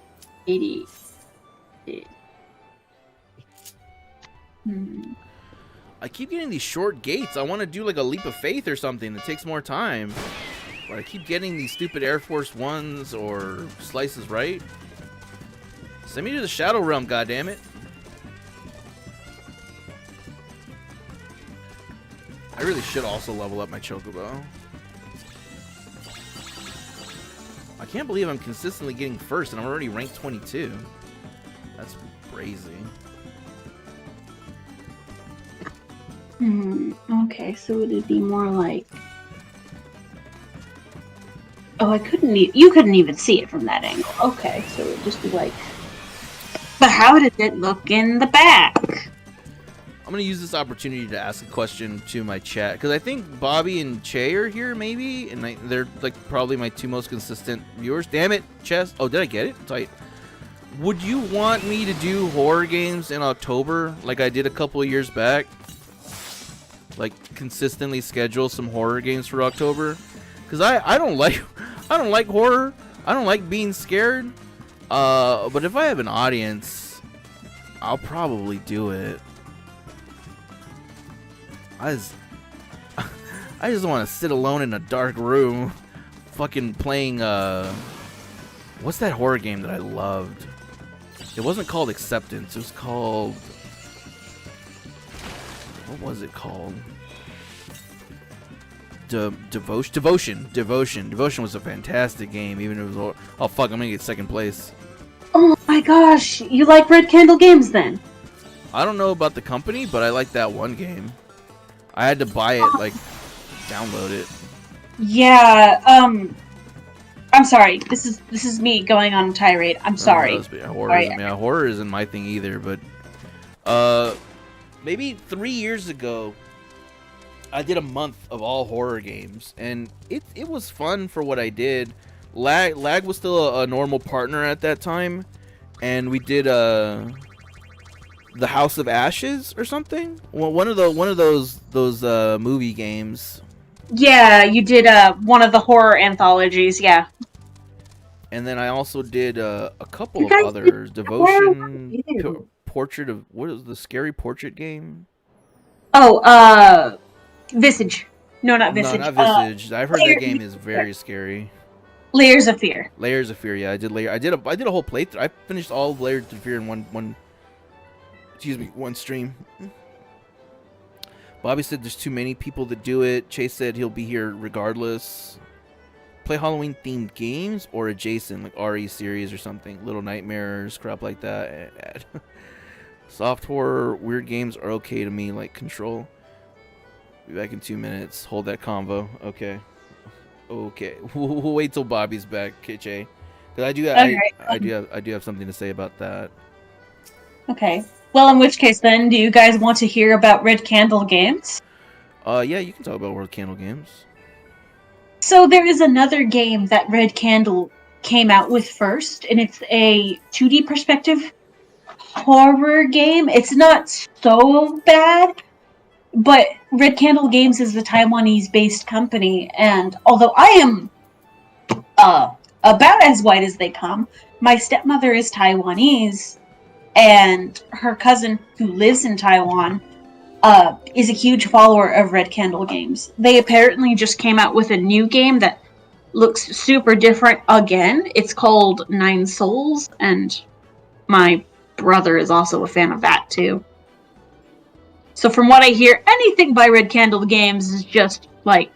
Speaker 2: 80.
Speaker 1: I keep getting these short gates. I want to do like a leap of faith or something that takes more time. But I keep getting these stupid Air Force Ones or slices right. Send me to the Shadow Realm, goddammit. I really should also level up my Chocobo. I can't believe I'm consistently getting first and I'm already ranked 22. That's crazy.
Speaker 2: Okay, so it'd be more like... Oh, you couldn't even see it from that angle. Okay, so it'd just be like... But how does it look in the back?
Speaker 1: I'm going to use this opportunity to ask a question to my chat, because I think Bobby and Che are here, maybe, and they're like probably my two most consistent viewers. Damn it, Chess. Oh, did I get it? Tight. Would you want me to do horror games in October, like I did a couple of years back? Like, consistently schedule some horror games for October? Because I don't like horror. I don't like being scared. But if I have an audience, I'll probably do it. I just want to sit alone in a dark room, fucking playing, what's that horror game that I loved? It wasn't called Acceptance, it was called, what was it called? Devotion was a fantastic game, even if it was, oh fuck, I'm gonna get second place.
Speaker 2: Oh my gosh, you like Red Candle Games then?
Speaker 1: I don't know about the company, but I like that one game. I had to buy it, like, download it.
Speaker 2: Yeah, I'm sorry. This is me going on a tirade. I'm sorry.
Speaker 1: Horror isn't my thing either, but maybe 3 years ago, I did a month of all horror games, and it was fun for what I did. Lag was still a normal partner at that time, and we did the House of Ashes or something. Well, one of those movie games.
Speaker 2: Yeah, you did one of the horror anthologies. Yeah.
Speaker 1: And then I also did a couple of others. Devotion, Portrait of, what is the Scary Portrait game?
Speaker 2: Oh, Visage. No, not Visage.
Speaker 1: No, not Visage. I've heard that game is very scary.
Speaker 2: Layers of Fear.
Speaker 1: Layers of Fear. Yeah, I did a whole playthrough. I finished all of Layers of Fear in one stream. Bobby said there's too many people to do it. Chase said he'll be here regardless. Play Halloween themed games or adjacent, like RE series or something. Little Nightmares, crap like that. Soft horror, weird games are okay to me, like Control. Be back in 2 minutes. Hold that convo. Okay. Okay. We'll wait till Bobby's back, Kitche. Because I do have something to say about that.
Speaker 2: Okay. Well, in which case then, do you guys want to hear about Red Candle Games?
Speaker 1: Yeah, you can talk about World Candle Games.
Speaker 2: So there is another game that Red Candle came out with first, and it's a 2D perspective horror game. It's not so bad, but Red Candle Games is a Taiwanese-based company, and although I am about as white as they come, my stepmother is Taiwanese, and her cousin, who lives in Taiwan, is a huge follower of Red Candle Games. They apparently just came out with a new game that looks super different again. It's called Nine Souls, and my brother is also a fan of that too. So from what I hear, anything by Red Candle Games is just like,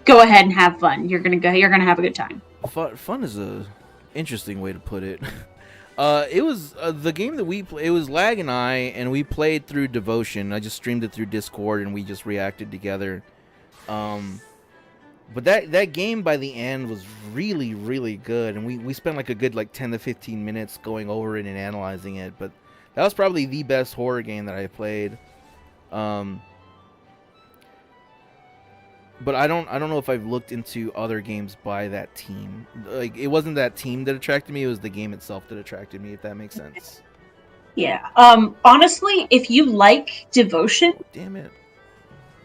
Speaker 2: go ahead and have fun. You're gonna have a good time.
Speaker 1: Fun is a interesting way to put it. It was the game that it was Lag and we played through Devotion. I just streamed it through Discord and we just reacted together. But that game by the end was really, really good, and we spent like a good 10 to 15 minutes going over it and analyzing it. But that was probably the best horror game that I played. But I don't know if I've looked into other games by that team. Like, it wasn't that team that attracted me, it was the game itself that attracted me, if that makes sense.
Speaker 2: Yeah. Honestly, if you like Devotion,
Speaker 1: Oh, damn it.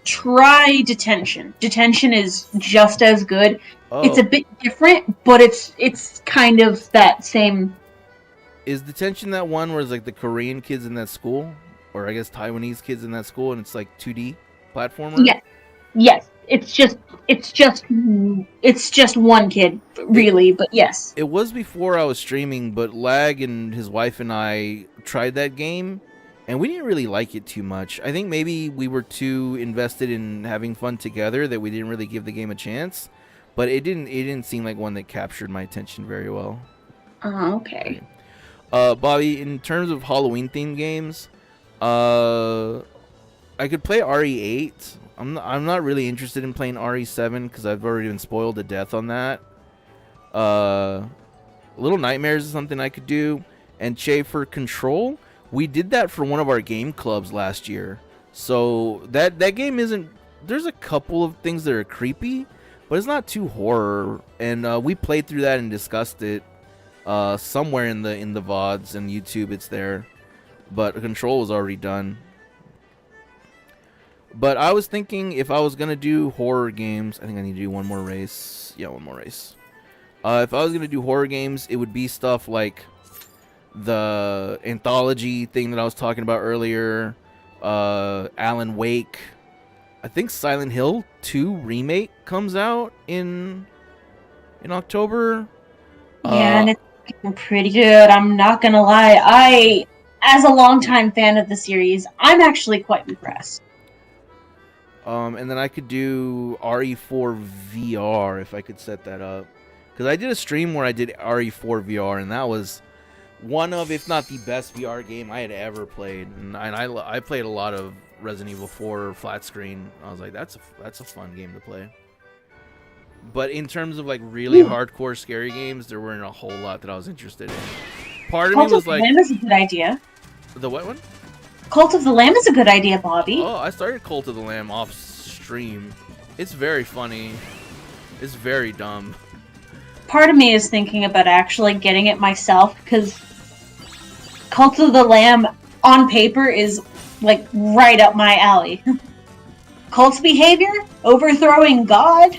Speaker 2: try Detention. Detention is just as good.
Speaker 1: Oh.
Speaker 2: It's a bit different, but it's kind of that same.
Speaker 1: Is Detention that one where it's like the Korean kids in that school? Or I guess Taiwanese kids in that school, and it's like 2D platformer?
Speaker 2: Yes. Yes. It's just one kid, really, but yes.
Speaker 1: It was before I was streaming, but Lag and his wife and I tried that game, and we didn't really like it too much. I think maybe we were too invested in having fun together that we didn't really give the game a chance. But it didn't seem like one that captured my attention very well.
Speaker 2: Okay.
Speaker 1: Bobby, in terms of Halloween themed games, I could play RE8. I'm not really interested in playing RE7 because I've already been spoiled to death on that. Little Nightmares is something I could do. And Che, for Control, we did that for one of our game clubs last year. So that game isn't... There's a couple of things that are creepy, but it's not too horror. And we played through that and discussed it somewhere in the VODs and YouTube. It's there. But Control was already done. But I was thinking if I was going to do horror games... I think I need to do one more race. Yeah, one more race. If I was going to do horror games, it would be stuff like the anthology thing that I was talking about earlier. Alan Wake. I think Silent Hill 2 Remake comes out in October.
Speaker 2: Yeah, and it's pretty good. I'm not going to lie. As a longtime fan of the series, I'm actually quite impressed.
Speaker 1: And then I could do RE4 VR if I could set that up. Because I did a stream where I did RE4 VR, and that was one of, if not the best VR game I had ever played. And I played a lot of Resident Evil 4 flat screen. I was like, that's a fun game to play. But in terms of like really hardcore scary games, there weren't a whole lot that I was interested in. Part of me was like,
Speaker 2: Cult of the Lamb is a good idea.
Speaker 1: The what one?
Speaker 2: Cult of the Lamb is a good idea, Bobby.
Speaker 1: Oh, I started Cult of the Lamb off stream. It's very funny. It's very dumb.
Speaker 2: Part of me is thinking about actually getting it myself, because Cult of the Lamb on paper is like right up my alley. Cult's behavior? Overthrowing God?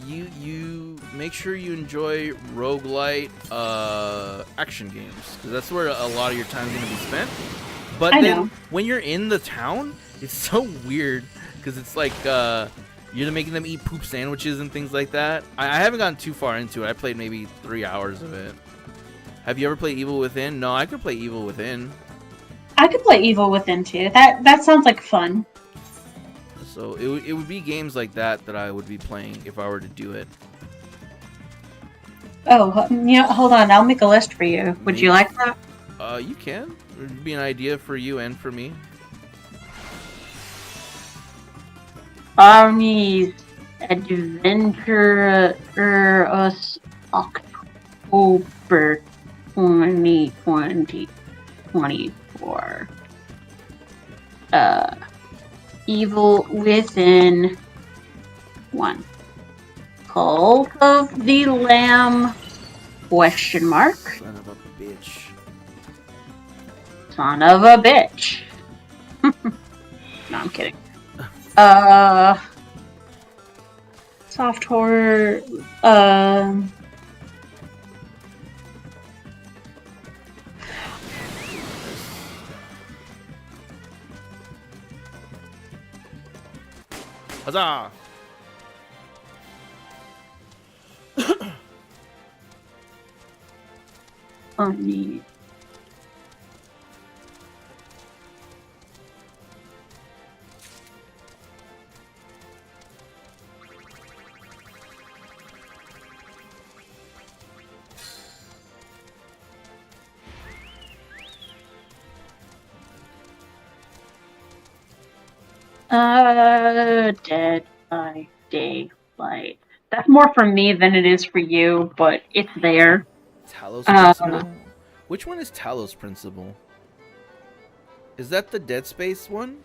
Speaker 1: You make sure you enjoy roguelite action games, because that's where a lot of your time is going to be spent. But then when you're in the town, it's so weird, because it's like you're making them eat poop sandwiches and things like that. I haven't gotten too far into it. I played maybe 3 hours of it. Have you ever played Evil Within? No, I could play Evil Within.
Speaker 2: I could play Evil Within too. That sounds like fun.
Speaker 1: So it would be games like that that I would be playing if I were to do it.
Speaker 2: Oh, hold on. I'll make a list for you. Would you like that?
Speaker 1: You can. It would be an idea for you and for me.
Speaker 2: Armies Adventurous October 2024. Evil Within 1. Cult of the Lamb? Question mark.
Speaker 1: Son of a bitch.
Speaker 2: Son of a bitch. No, I'm kidding. Soft horror.
Speaker 1: Huzzah!
Speaker 2: Funny. Dead by Daylight. That's more for me than it is for you, but it's there.
Speaker 1: Talos Principle? Which one is Talos Principle? Is that the Dead Space one?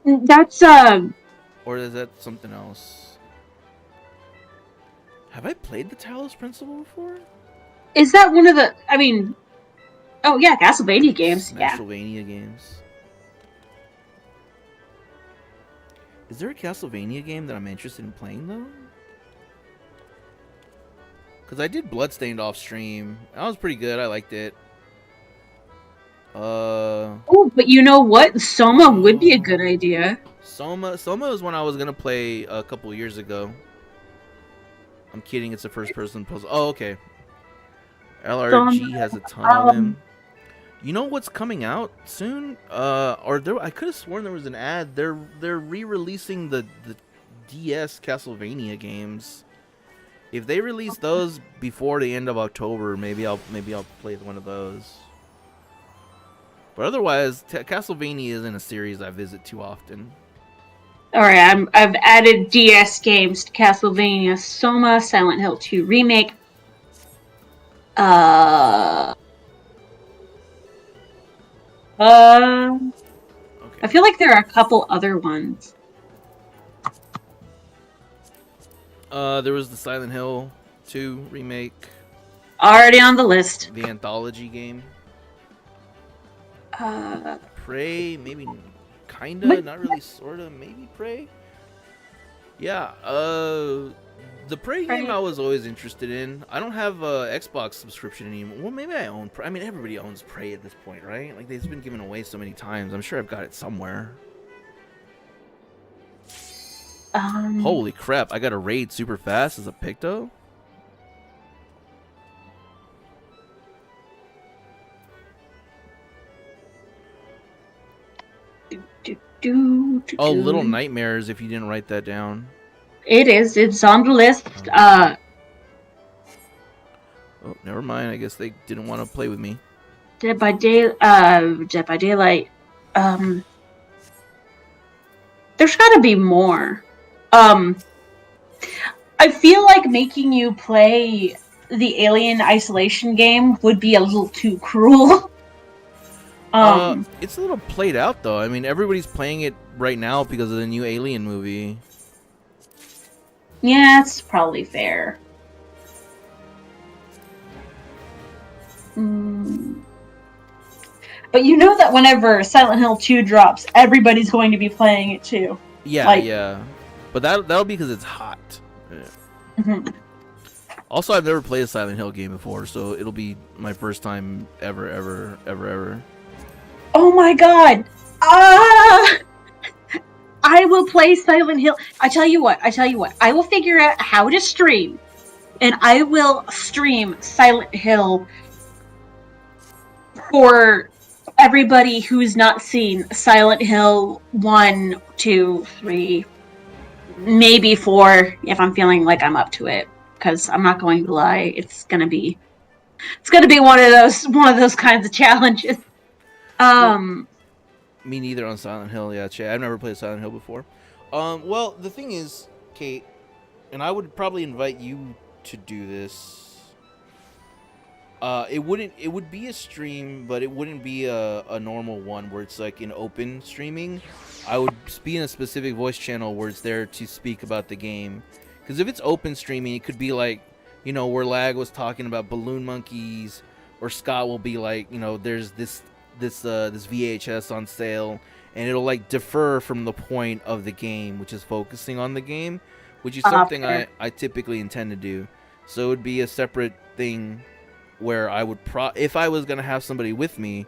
Speaker 2: That's,
Speaker 1: Or is that something else? Have I played the Talos Principle before?
Speaker 2: is that one of the, oh yeah, Castlevania games, yeah.
Speaker 1: Castlevania games. Is there a Castlevania game that I'm interested in playing, though? Because I did Bloodstained off stream. That was pretty good. I liked it.
Speaker 2: Oh, but you know what? Soma would be a good idea.
Speaker 1: Soma is one I was going to play a couple years ago. I'm kidding. It's a first-person puzzle. Oh, okay. LRG has a ton of them. You know what's coming out soon? I could have sworn there was an ad. They're re-releasing the DS Castlevania games. If they release those before the end of October, maybe I'll play one of those. But otherwise, Castlevania isn't a series I visit too often.
Speaker 2: All right, I've added DS games to Castlevania: Soma, Silent Hill 2 remake.
Speaker 1: Okay.
Speaker 2: I feel like there are a couple other ones.
Speaker 1: There was the Silent Hill 2 remake.
Speaker 2: Already on the list.
Speaker 1: The anthology game. Prey, maybe kinda, not really, sorta, maybe Prey. Yeah, the Prey game I was always interested in. I don't have a Xbox subscription anymore. Well, maybe I own Prey. I mean, everybody owns Prey at this point, right? Like, they've been given away so many times. I'm sure I've got it somewhere. Holy crap, I got a raid super fast as a Picto? Oh, Little Nightmares, if you didn't write that down.
Speaker 2: It's on the list.
Speaker 1: Oh, never mind. I guess they didn't want to play with me.
Speaker 2: Dead by Daylight. There's gotta be more. I feel like making you play the Alien Isolation game would be a little too cruel.
Speaker 1: It's a little played out, though. I mean, everybody's playing it right now because of the new Alien movie.
Speaker 2: Yeah, it's probably fair. But you know that whenever Silent Hill 2 drops, everybody's going to be playing it too.
Speaker 1: Yeah, yeah. But that'll be because it's hot. Yeah.
Speaker 2: Mm-hmm.
Speaker 1: Also, I've never played a Silent Hill game before, so it'll be my first time ever.
Speaker 2: Oh my god! I will play Silent Hill. I tell you what. I will figure out how to stream, and I will stream Silent Hill for everybody who's not seen Silent Hill 1, 2, 3, maybe 4, if I'm feeling like I'm up to it. Because I'm not going to lie, it's gonna be one of those kinds of challenges.
Speaker 1: Me neither on Silent Hill. Yeah, I've never played Silent Hill before. Well, the thing is, Kate, and I would probably invite you to do this. It would be a stream, but it wouldn't be a normal one where it's like an open streaming. I would be in a specific voice channel where it's there to speak about the game. Because if it's open streaming, it could be like, where Lag was talking about balloon monkeys, or Scott will be like, there's this VHS on sale, and it'll like defer from the point of the game, which is focusing on the game, which is something I typically intend to do. So it would be a separate thing where I would if I was gonna have somebody with me,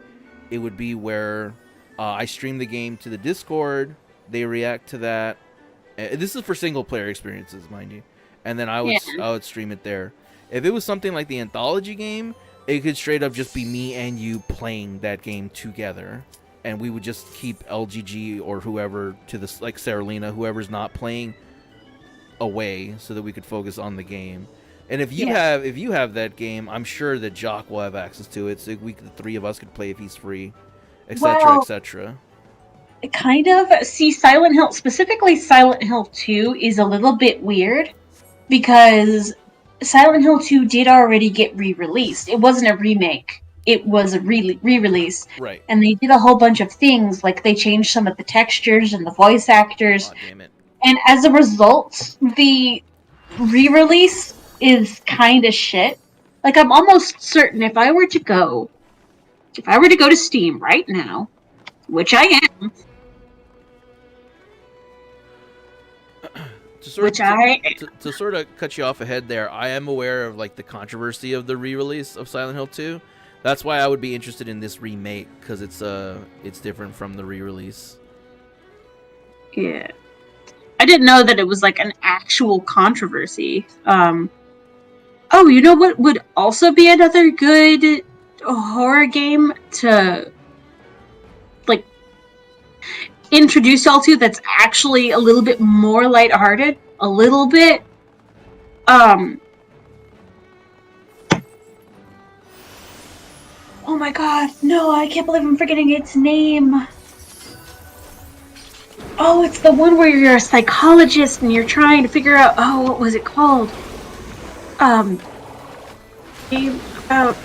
Speaker 1: it would be where I stream the game to the Discord, they react to that. This is for single player experiences, mind you, and then I would stream it there. If it was something like the anthology game, it could straight up just be me and you playing that game together, and we would just keep LGG or whoever to this, like Saralina, whoever's not playing, away, so that we could focus on the game. And if you have that game, I'm sure that Jock will have access to it, so the three of us could play if he's free, etc., etc.
Speaker 2: Kind of. See, Silent Hill, specifically Silent Hill 2, is a little bit weird because Silent Hill 2 did already get re-released. It wasn't a remake. It was a re-release.
Speaker 1: Right.
Speaker 2: And they did a whole bunch of things, like they changed some of the textures and the voice actors.
Speaker 1: Oh, damn it.
Speaker 2: And as a result, the re-release is kind of shit. Like, I'm almost certain if I were to go to Steam right now, which I am,
Speaker 1: to sort of cut you off ahead there, I am aware of like the controversy of the re-release of Silent Hill 2. That's why I would be interested in this remake, because it's different from the re-release.
Speaker 2: Yeah. I didn't know that it was like an actual controversy. Oh, you know what would also be another good horror game to like introduce y'all to that's actually a little bit more lighthearted? A little bit. Oh my god, no, I can't believe I'm forgetting its name. Oh, it's the one where you're a psychologist and you're trying to figure out, what was it called? Game about...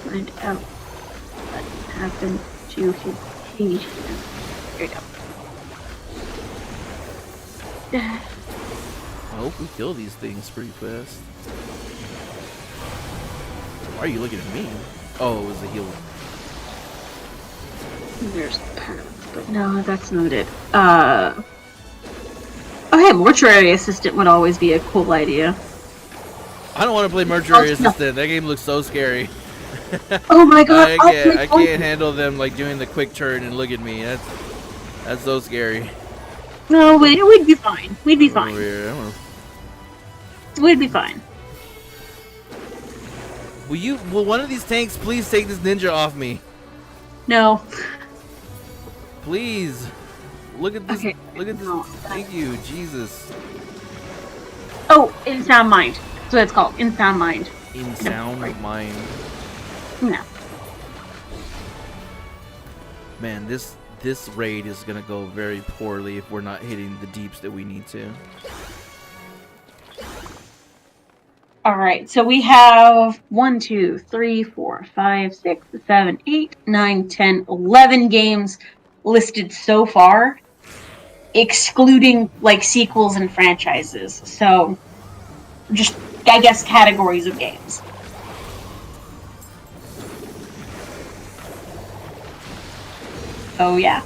Speaker 2: Find out what happened to his patient. Here we go.
Speaker 1: I hope we kill these things pretty fast. Why are you looking at me? Oh, it was the healer.
Speaker 2: There's the path, but no, that's not it. Oh hey, Mortuary Assistant would always be a cool idea.
Speaker 1: I don't want to play Mortuary Assistant. That game looks so scary.
Speaker 2: Oh my god,
Speaker 1: I can't handle them like doing the quick turn and look at me. That's so scary.
Speaker 2: No, we'd be fine. We'd be fine. We'd be fine.
Speaker 1: Will one of these tanks please take this ninja off me?
Speaker 2: No.
Speaker 1: Please. Look at this.
Speaker 2: Okay.
Speaker 1: Look at this.
Speaker 2: No.
Speaker 1: Thank you, Jesus.
Speaker 2: Oh, In Sound Mind. That's what it's called. In Sound Mind.
Speaker 1: In Sound Mind.
Speaker 2: No.
Speaker 1: Man, this raid is gonna go very poorly if we're not hitting the deeps that we need to.
Speaker 2: Alright, so we have 1, 2, 3, 4, 5, 6, 7, 8, 9, 10, 11 games listed so far, excluding like sequels and franchises. So, just, I guess, categories of games. Oh yeah.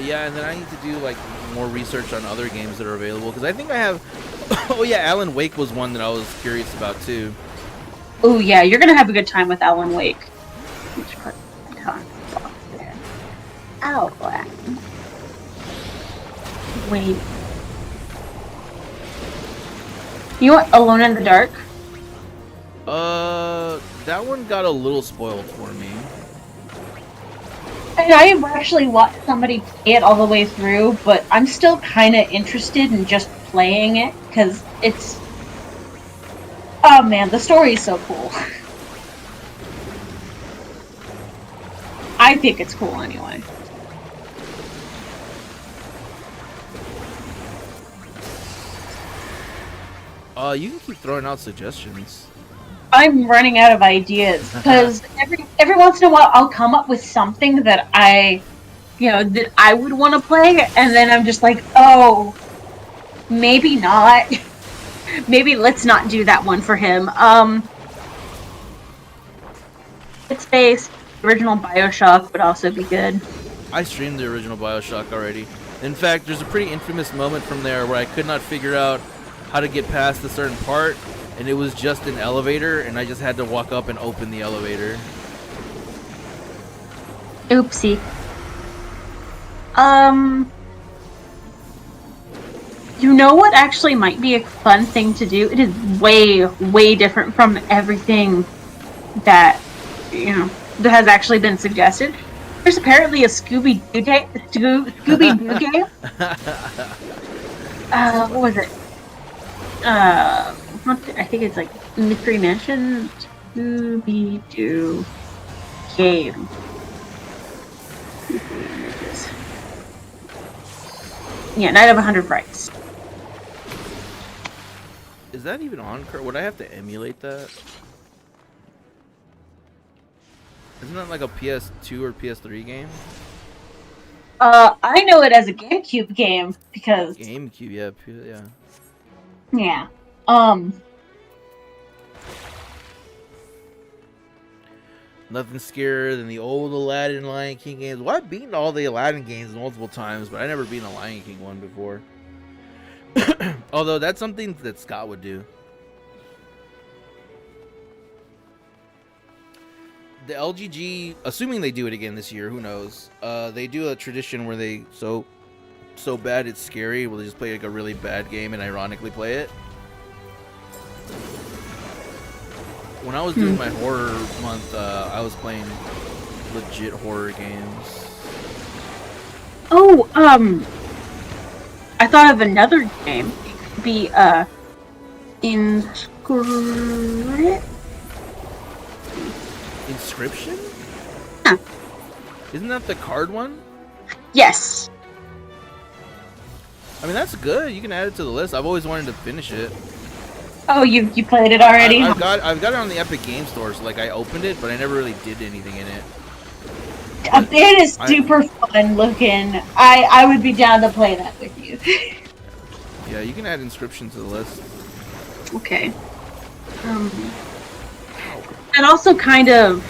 Speaker 1: Yeah, and then I need to do like more research on other games that are available, because I think I have. Oh yeah, Alan Wake was one that I was curious about too.
Speaker 2: Oh yeah, you're gonna have a good time with Alan Wake. Alan. Wait. You want Alone in the Dark?
Speaker 1: That one got a little spoiled for me.
Speaker 2: And I actually watched somebody play it all the way through, but I'm still kind of interested in just playing it, because it's... Oh man, the story is so cool. I think it's cool anyway.
Speaker 1: You can keep throwing out suggestions.
Speaker 2: I'm running out of ideas, because every once in a while I'll come up with something that that I would want to play, and then I'm just like, oh, maybe not. Maybe let's not do that one for him. It's based original BioShock would also be good.
Speaker 1: I streamed the original BioShock already. In fact, there's a pretty infamous moment from there where I could not figure out how to get past a certain part, and it was just an elevator, and I just had to walk up and open the elevator.
Speaker 2: Oopsie. You know what actually might be a fun thing to do? It is way, way different from everything that, that has actually been suggested. There's apparently a Scooby-Doo game. What was it? I think it's like Mystery Mansion Scooby-Doo game. Yeah, Night of 100 Frights.
Speaker 1: Is that even on? Would I have to emulate that? Isn't that like a PS2 or PS3 game?
Speaker 2: I know it as a GameCube game because
Speaker 1: GameCube, yeah.
Speaker 2: Yeah.
Speaker 1: Nothing scarier than the old Aladdin Lion King games. Well, I've beaten all the Aladdin games multiple times, but I never beaten a Lion King one before. Although that's something that Scott would do. The LGG, assuming they do it again this year, who knows? They do a tradition where they so bad it's scary. Well, they just play like a really bad game and ironically play it. When I was doing my horror month, I was playing legit horror games.
Speaker 2: Oh, I thought of another game. It could be,
Speaker 1: Inscription?
Speaker 2: Yeah.
Speaker 1: Isn't that the card one?
Speaker 2: Yes.
Speaker 1: I mean, that's good. You can add it to the list. I've always wanted to finish it.
Speaker 2: Oh, you played it already?
Speaker 1: I've got it on the Epic Game Store, so like I opened it, but I never really did anything in it.
Speaker 2: It is super fun looking. I would be down to play that with you.
Speaker 1: Yeah, you can add Inscription to the list.
Speaker 2: Okay. That also kind of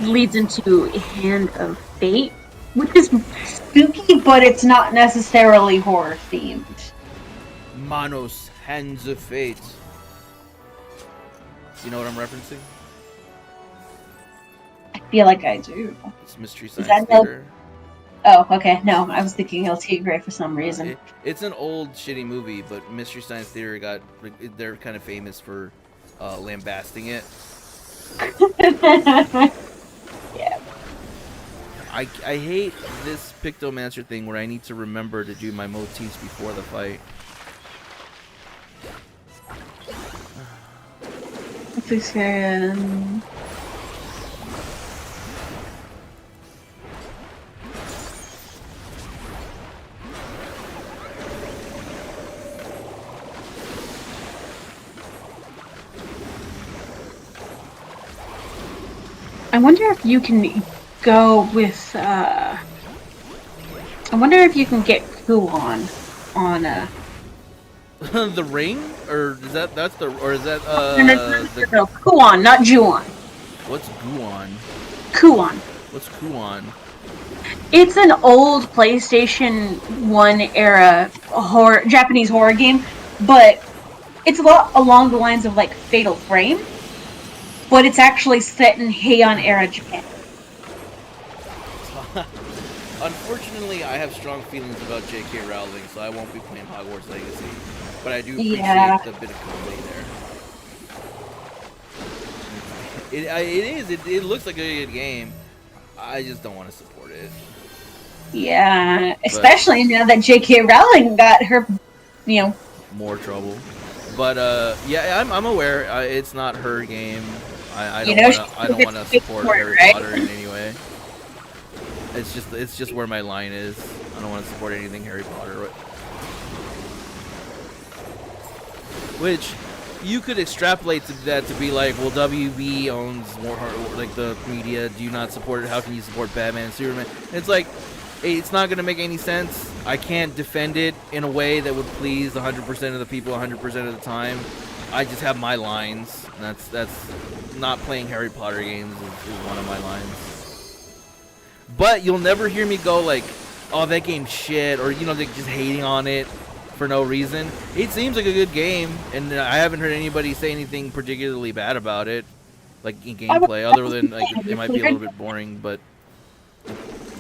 Speaker 2: leads into Hand of Fate, which is spooky, but it's not necessarily horror themed.
Speaker 1: Manos, Hands of Fate. You know what I'm referencing?
Speaker 2: I feel like I do.
Speaker 1: It's Mystery Science Theater.
Speaker 2: Oh, okay. No, I was thinking LT Gray for some reason.
Speaker 1: It's an old shitty movie, but Mystery Science Theater they're kind of famous for lambasting it.
Speaker 2: Yeah.
Speaker 1: I hate this Pictomancer thing where I need to remember to do my motifs before the fight.
Speaker 2: I wonder if you can go with, I wonder if you can get Kuon on,
Speaker 1: The ring? Or is that, no,
Speaker 2: Kuon, not Juon.
Speaker 1: What's Guon?
Speaker 2: Kuon.
Speaker 1: What's Kuon?
Speaker 2: It's an old PlayStation 1 era Japanese horror game, but it's a lot along the lines of like Fatal Frame, but it's actually set in Heian era Japan.
Speaker 1: Unfortunately, I have strong feelings about J.K. Rowling, so I won't be playing Hogwarts Legacy. But I do appreciate
Speaker 2: Yeah.
Speaker 1: the bit of comedy there. It looks like a good game. I just don't want to support it.
Speaker 2: Yeah, especially now that J.K. Rowling got her,
Speaker 1: More trouble. But yeah, I'm aware. It's not her game. I
Speaker 2: you
Speaker 1: don't
Speaker 2: know,
Speaker 1: wanna. I don't wanna support
Speaker 2: for it,
Speaker 1: Harry
Speaker 2: right?
Speaker 1: Potter in any way. It's just where my line is. I don't want to support anything Harry Potter. Which you could extrapolate to that to be like, well, WB owns more like the media. Do you not support it? How can you support Batman and Superman? And it's like, it's not gonna make any sense. I can't defend it in a way that would please 100% of the people 100% of the time. I just have my lines. And that's not playing Harry Potter games is one of my lines. But you'll never hear me go like, oh, that game's shit, or like just hating on it for no reason. It seems like a good game, and I haven't heard anybody say anything particularly bad about it, like in gameplay, other than like it might be a little bit boring, but it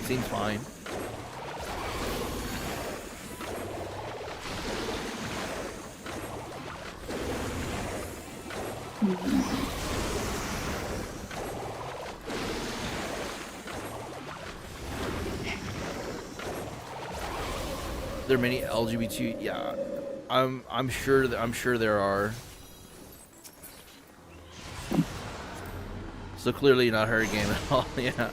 Speaker 1: seems fine. There are many LGBT. Yeah, I'm sure there are. So clearly not her game at all. Yeah.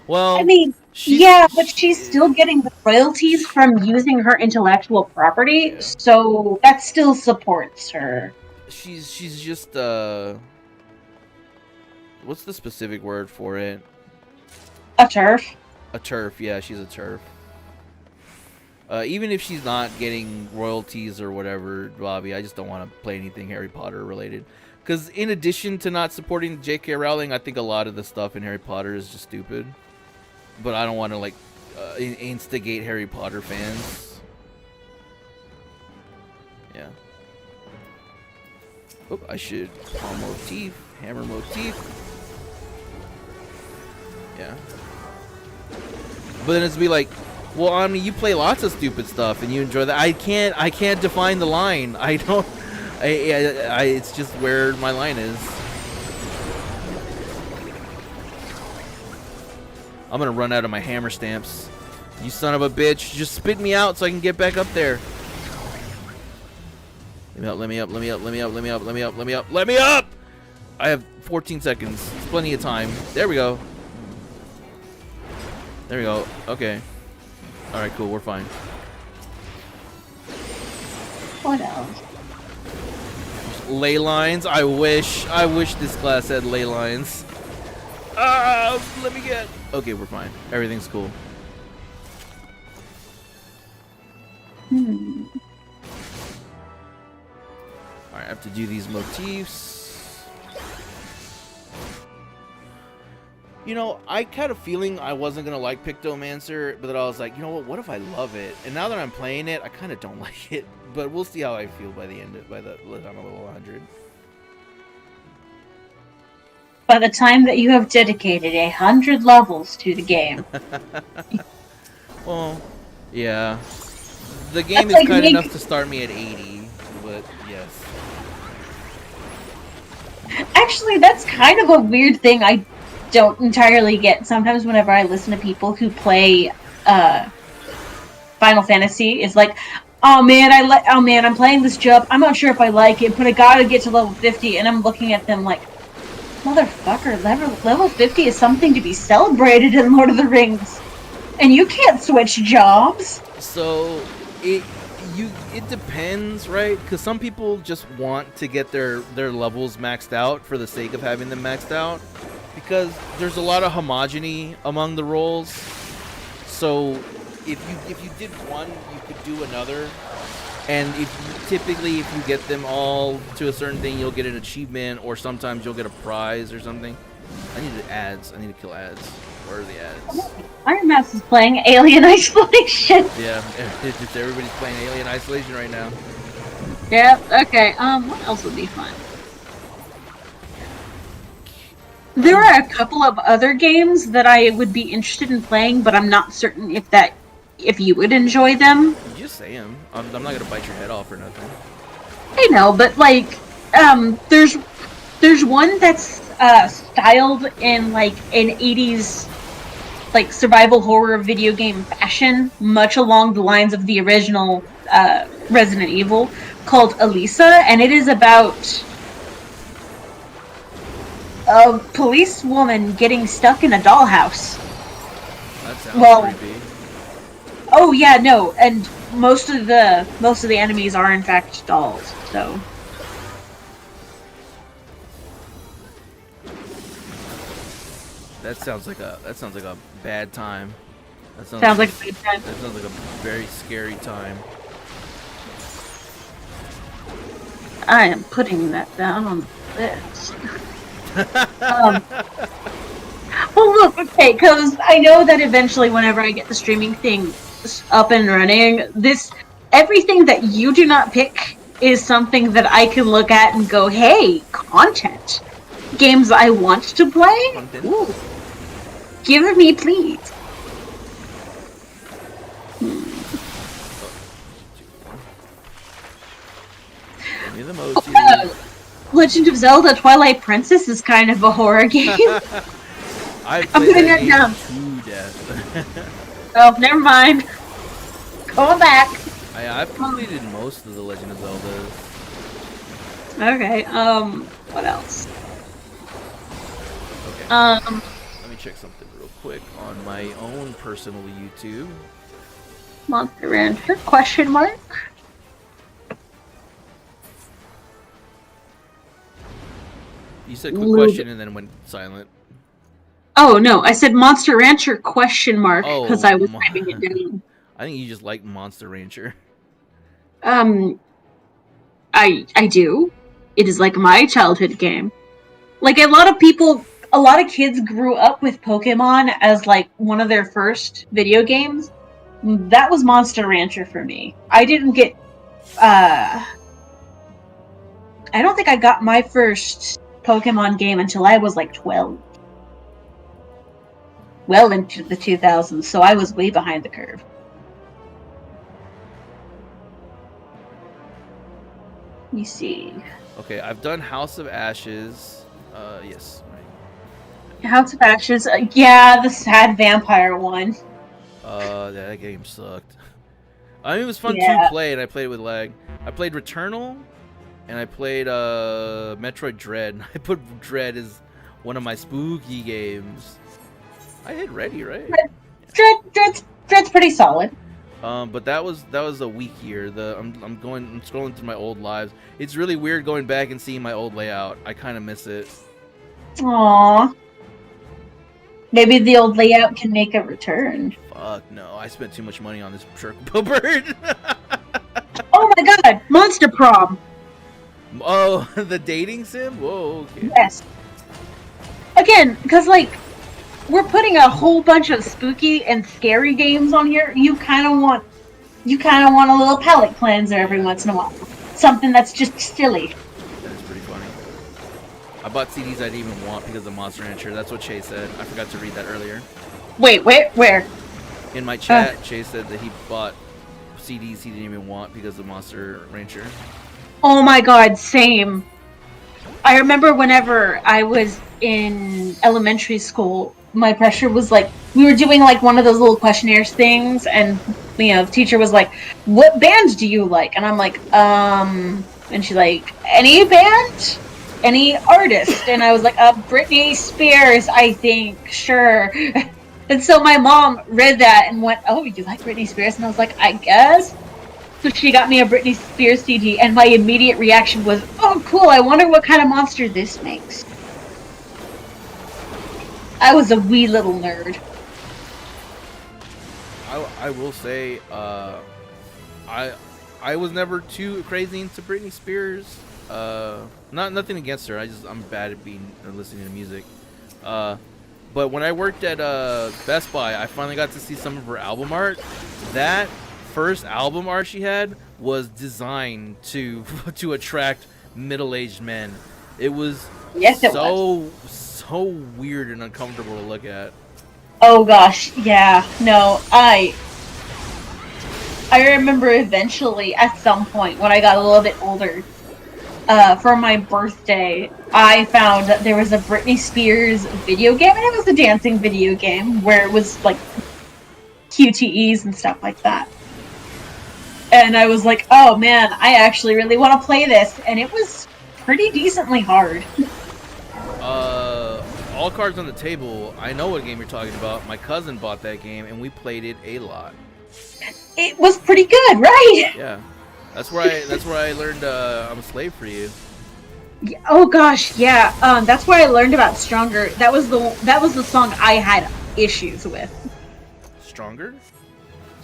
Speaker 1: Well,
Speaker 2: I mean, yeah, but she's still getting the royalties from using her intellectual property,
Speaker 1: Yeah.
Speaker 2: so that still supports her.
Speaker 1: She's just what's the specific word for it?
Speaker 2: A turf.
Speaker 1: A turf. Yeah, she's a turf. Even if she's not getting royalties or whatever, Bobby, I just don't want to play anything Harry Potter related. Because in addition to not supporting J.K. Rowling, I think a lot of the stuff in Harry Potter is just stupid. But I don't want to like instigate Harry Potter fans. Yeah. Oh, I should palm motif, hammer motif. Yeah. But then it's be like, well, I mean, you play lots of stupid stuff and you enjoy that. I can't define the line. I don't. It's just where my line is. I'm gonna run out of my hammer stamps. You son of a bitch! Just spit me out so I can get back up there. Let me up! Let me up! Let me up! Let me up! Let me up! Let me up! Let me up! I have 14 seconds. It's plenty of time. There we go. There we go. Okay. All right. Cool. We're fine.
Speaker 2: What else?
Speaker 1: Ley lines. I wish this class had ley lines. Ah, let me get. Okay, we're fine. Everything's cool.
Speaker 2: Hmm.
Speaker 1: All right, I have to do these motifs. I kind of feeling I wasn't gonna like Pictomancer, but then I was like, you know what if I love it? And now that I'm playing it, I kind of don't like it. But we'll see how I feel by the end by the time I'm level 100.
Speaker 2: By the time that you have dedicated 100 levels to the game.
Speaker 1: Well, yeah. The game
Speaker 2: That's
Speaker 1: is
Speaker 2: like
Speaker 1: kind
Speaker 2: me-
Speaker 1: enough to start me at 80, but yes.
Speaker 2: Actually, that's kind of a weird thing I don't entirely get. Sometimes whenever I listen to people who play Final Fantasy, it's like, oh man, I'm playing this job. I'm not sure if I like it, but I gotta get to level 50, and I'm looking at them like, motherfucker, level 50 is something to be celebrated in Lord of the Rings. And you can't switch jobs.
Speaker 1: So it depends, right? Because some people just want to get their levels maxed out for the sake of having them maxed out, because there's a lot of homogeny among the roles. So if you did one, you could do another, and if you get them all to a certain thing, you'll get an achievement, or sometimes you'll get a prize or something. I need ads. I need to kill ads. Where are the ads?
Speaker 2: Iron Mouse is playing Alien Isolation.
Speaker 1: Yeah, everybody's playing Alien Isolation right now.
Speaker 2: Yep, okay, what else would be fun? There are a couple of other games that I would be interested in playing, but I'm not certain if you would enjoy them.
Speaker 1: You just say them. I'm not gonna bite your head off or nothing.
Speaker 2: I know, but like, there's one that's styled in like an 80s like survival horror video game fashion, much along the lines of the original Resident Evil, called Elisa, and it is about a policewoman getting stuck in a dollhouse.
Speaker 1: That sounds creepy.
Speaker 2: Oh yeah, no, and most of the enemies are in fact dolls. So
Speaker 1: that sounds like a bad time. That
Speaker 2: sounds like a good time.
Speaker 1: That sounds like a very scary time.
Speaker 2: I am putting that down on the list. Well, look, okay, because I know that eventually, whenever I get the streaming thing up and running, everything that you do not pick is something that I can look at and go, hey, content. Games I want to play? Ooh. Give me, please.
Speaker 1: Give me the most.
Speaker 2: Legend of Zelda Twilight Princess is kind of a horror game.
Speaker 1: I'm
Speaker 2: putting that down.
Speaker 1: To death.
Speaker 2: Oh, never mind. Going back.
Speaker 1: I've completed most of the Legend of Zeldas.
Speaker 2: Okay, what else?
Speaker 1: Okay. Let me check something real quick on my own personal YouTube.
Speaker 2: Monster Rancher, question mark?
Speaker 1: You said quick question and then went silent.
Speaker 2: Oh, no, I said Monster Rancher question mark because I was typing it down.
Speaker 1: I think you just like Monster Rancher.
Speaker 2: I do. It is like my childhood game. Like a lot of kids grew up with Pokemon as like one of their first video games. That was Monster Rancher for me. I didn't get I don't think I got my first Pokemon game until I was like 12. Well into the 2000s, so I was way behind the curve. Let me see.
Speaker 1: Okay, I've done House of Ashes. Yes. Right.
Speaker 2: House of Ashes. Yeah, the sad vampire one.
Speaker 1: That game sucked. I mean, it was fun
Speaker 2: Yeah.
Speaker 1: to play, and I played with lag. I played Returnal, and I played Metroid Dread. I put Dread as one of my spooky games. I hit ready, right?
Speaker 2: Dread's pretty solid.
Speaker 1: But that was a weak year. I'm scrolling through my old lives. It's really weird going back and seeing my old layout. I kind of miss it.
Speaker 2: Aww. Maybe the old layout can make a return.
Speaker 1: Fuck no! I spent too much money on this Chocobo bird.
Speaker 2: Oh my god! Monster Prom!
Speaker 1: Oh, the dating sim? Whoa, okay.
Speaker 2: Yes. Again, because like, we're putting a whole bunch of spooky and scary games on here. You kind of want a little palate cleanser every once in a while. Something that's just silly.
Speaker 1: That is pretty funny. I bought CDs I didn't even want because of Monster Rancher. That's what Chase said. I forgot to read that earlier.
Speaker 2: Wait, where?
Speaker 1: In my chat, Chase said that he bought CDs he didn't even want because of Monster Rancher.
Speaker 2: Oh my god, same. I remember whenever I was in elementary school, my pressure was like, we were doing like one of those little questionnaires things, and the teacher was like, what band do you like? And I'm like, and she's like, any band? Any artist? And I was like, Britney Spears, I think, sure. And so my mom read that and went, oh, you like Britney Spears? And I was like, I guess. So she got me a Britney Spears CD, and my immediate reaction was, oh, cool, I wonder what kind of monster this makes. I was a wee little nerd.
Speaker 1: I will say, I was never too crazy into Britney Spears. Nothing against her. I'm bad at listening to music. But when I worked at Best Buy, I finally got to see some of her album art. That first album art she had was designed to attract middle-aged men. It was so weird and uncomfortable to look at.
Speaker 2: Oh gosh, yeah. No, I remember eventually at some point when I got a little bit older, for my birthday, I found that there was a Britney Spears video game, and it was a dancing video game where it was like QTEs and stuff like that. And I was like, oh man, I actually really want to play this, and it was pretty decently hard.
Speaker 1: All cards on the table. I know what game you're talking about. My cousin bought that game, and we played it a lot.
Speaker 2: It was pretty good, right?
Speaker 1: Yeah, that's where I learned I'm a slave for you.
Speaker 2: Oh gosh, yeah. That's where I learned about Stronger. That was the song I had issues with.
Speaker 1: Stronger?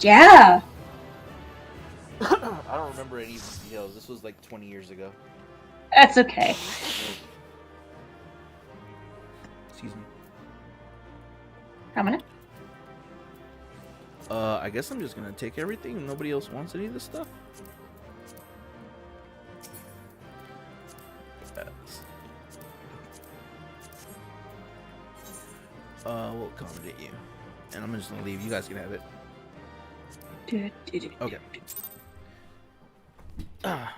Speaker 2: Yeah.
Speaker 1: I don't remember any details. This was like 20 years ago.
Speaker 2: That's okay.
Speaker 1: Excuse me.
Speaker 2: How many?
Speaker 1: I guess I'm just gonna take everything. Nobody else wants any of this stuff. Yes. We'll accommodate you, and I'm just gonna leave. You guys can have it. Okay. Now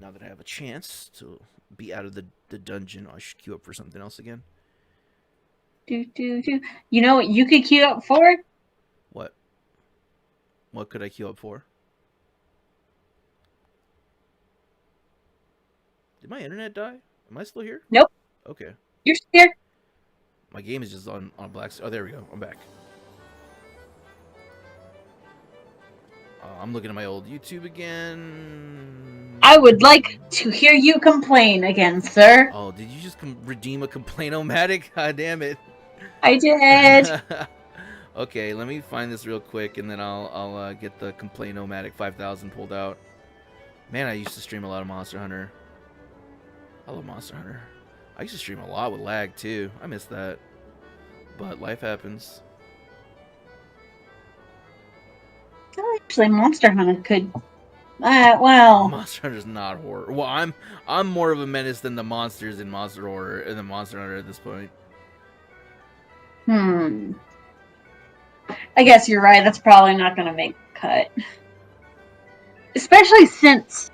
Speaker 1: that I have a chance to be out of the dungeon, I should queue up for something else again.
Speaker 2: You know what you could queue up for?
Speaker 1: What? What could I queue up for? Did my internet die? Am I still here?
Speaker 2: Nope.
Speaker 1: Okay.
Speaker 2: You're here.
Speaker 1: My game is just on black. Oh, there we go. I'm back. I'm looking at my old YouTube again.
Speaker 2: I would like to hear you complain again, sir.
Speaker 1: Oh, did you just redeem a complain-o-matic? God damn it.
Speaker 2: I did.
Speaker 1: Okay, let me find this real quick, and then I'll get the complain-o-matic 5000 pulled out. Man, I used to stream a lot of Monster Hunter. I love Monster Hunter. I used to stream a lot with lag, too. I miss that. But life happens.
Speaker 2: Actually, Monster Hunter could. Well.
Speaker 1: Monster Hunter's not horror. Well, I'm more of a menace than the monsters in Monster Horror and the Monster Hunter at this point.
Speaker 2: I guess you're right. That's probably not going to make a cut. Especially since.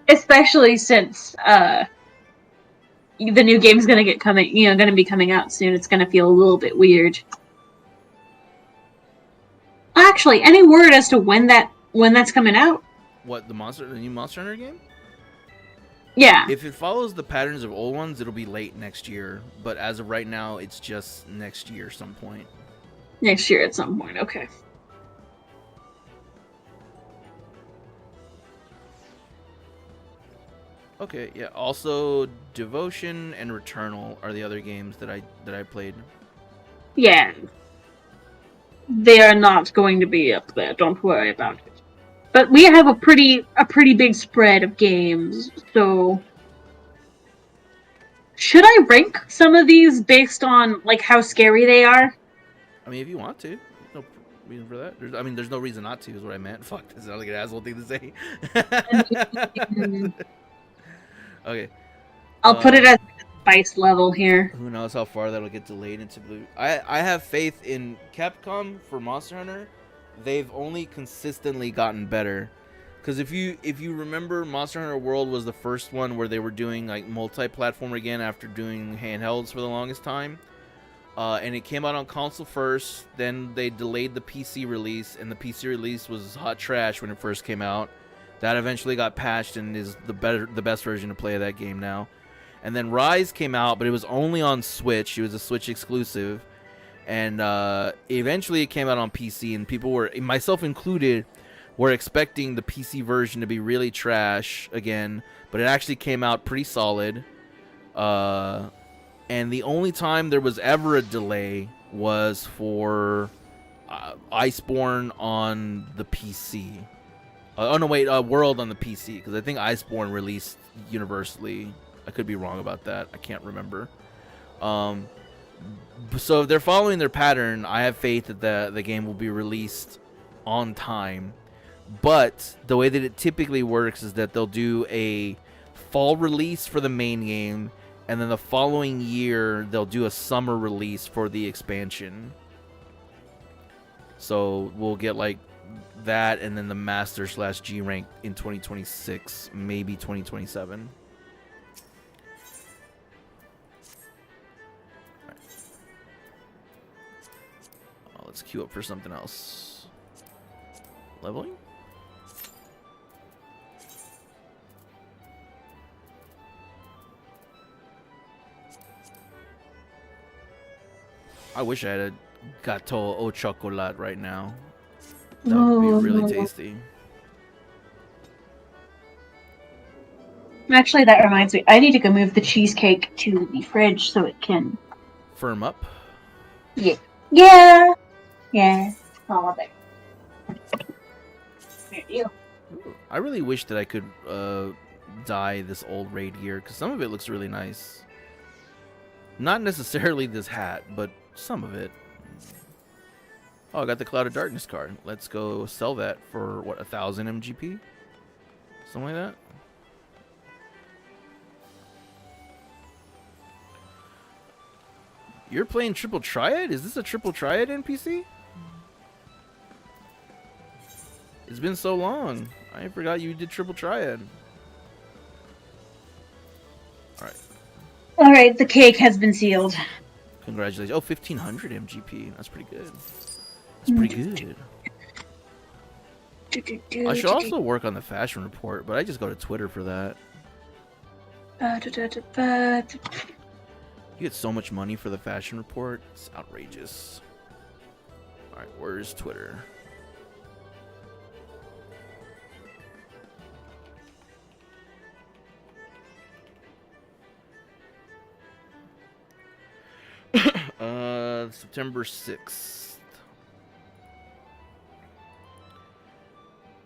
Speaker 2: Especially since the new game's gonna be coming out soon. It's gonna feel a little bit weird. Actually, any word as to when that's coming out?
Speaker 1: What, the new Monster Hunter game?
Speaker 2: Yeah.
Speaker 1: If it follows the patterns of old ones, it'll be late next year. But as of right now, it's just next year some point.
Speaker 2: Next year at some point, okay.
Speaker 1: Okay, yeah. Also, Devotion and Returnal are the other games that I played.
Speaker 2: Yeah. They are not going to be up there, don't worry about it. But we have a pretty big spread of games, so should I rank some of these based on like how scary they are?
Speaker 1: I mean, if you want to. No reason for that. There's no reason not to, is what I meant. Fuck, this is not like an asshole thing to say. Okay.
Speaker 2: I'll put it at spice level here.
Speaker 1: Who knows how far that'll get delayed into blue. I have faith in Capcom for Monster Hunter. They've only consistently gotten better. Because if you remember, Monster Hunter World was the first one where they were doing like multi-platform again after doing handhelds for the longest time. And it came out on console first, then they delayed the PC release, and the PC release was hot trash when it first came out. That eventually got patched and is the best version to play of that game now. And then Rise came out, but it was only on Switch. It was a Switch exclusive. And eventually it came out on PC, and people were, myself included, were expecting the PC version to be really trash again, but it actually came out pretty solid. And the only time there was ever a delay was for Iceborne on the PC. World on the PC, because I think Iceborne released universally. I could be wrong about that. I can't remember. So if they're following their pattern, I have faith that the game will be released on time. But the way that it typically works is that they'll do a fall release for the main game, and then the following year they'll do a summer release for the expansion. So we'll get like that, and then the Master / G rank in 2026, maybe 2027. Right. Oh, let's queue up for something else. Leveling? I wish I had a gâteau au chocolat right now. That would be really tasty.
Speaker 2: Actually, that reminds me. I need to go move the cheesecake to the fridge so it can...
Speaker 1: Firm up.
Speaker 2: Yeah. Yeah. Yeah. All of it. There you go.
Speaker 1: I really wish that I could dye this old raid gear, because some of it looks really nice. Not necessarily this hat, but some of it. Oh, I got the Cloud of Darkness card. Let's go sell that for, what, 1,000 MGP? Something like that? You're playing Triple Triad? Is this a Triple Triad NPC? It's been so long. I forgot you did Triple Triad. Alright.
Speaker 2: Alright, the cake has been sealed.
Speaker 1: Congratulations. Oh, 1,500 MGP. That's pretty good. That's pretty good. I should also work on the fashion report, but I just go to Twitter for that. You get so much money for the fashion report. It's outrageous. Alright, where's Twitter? September 6th.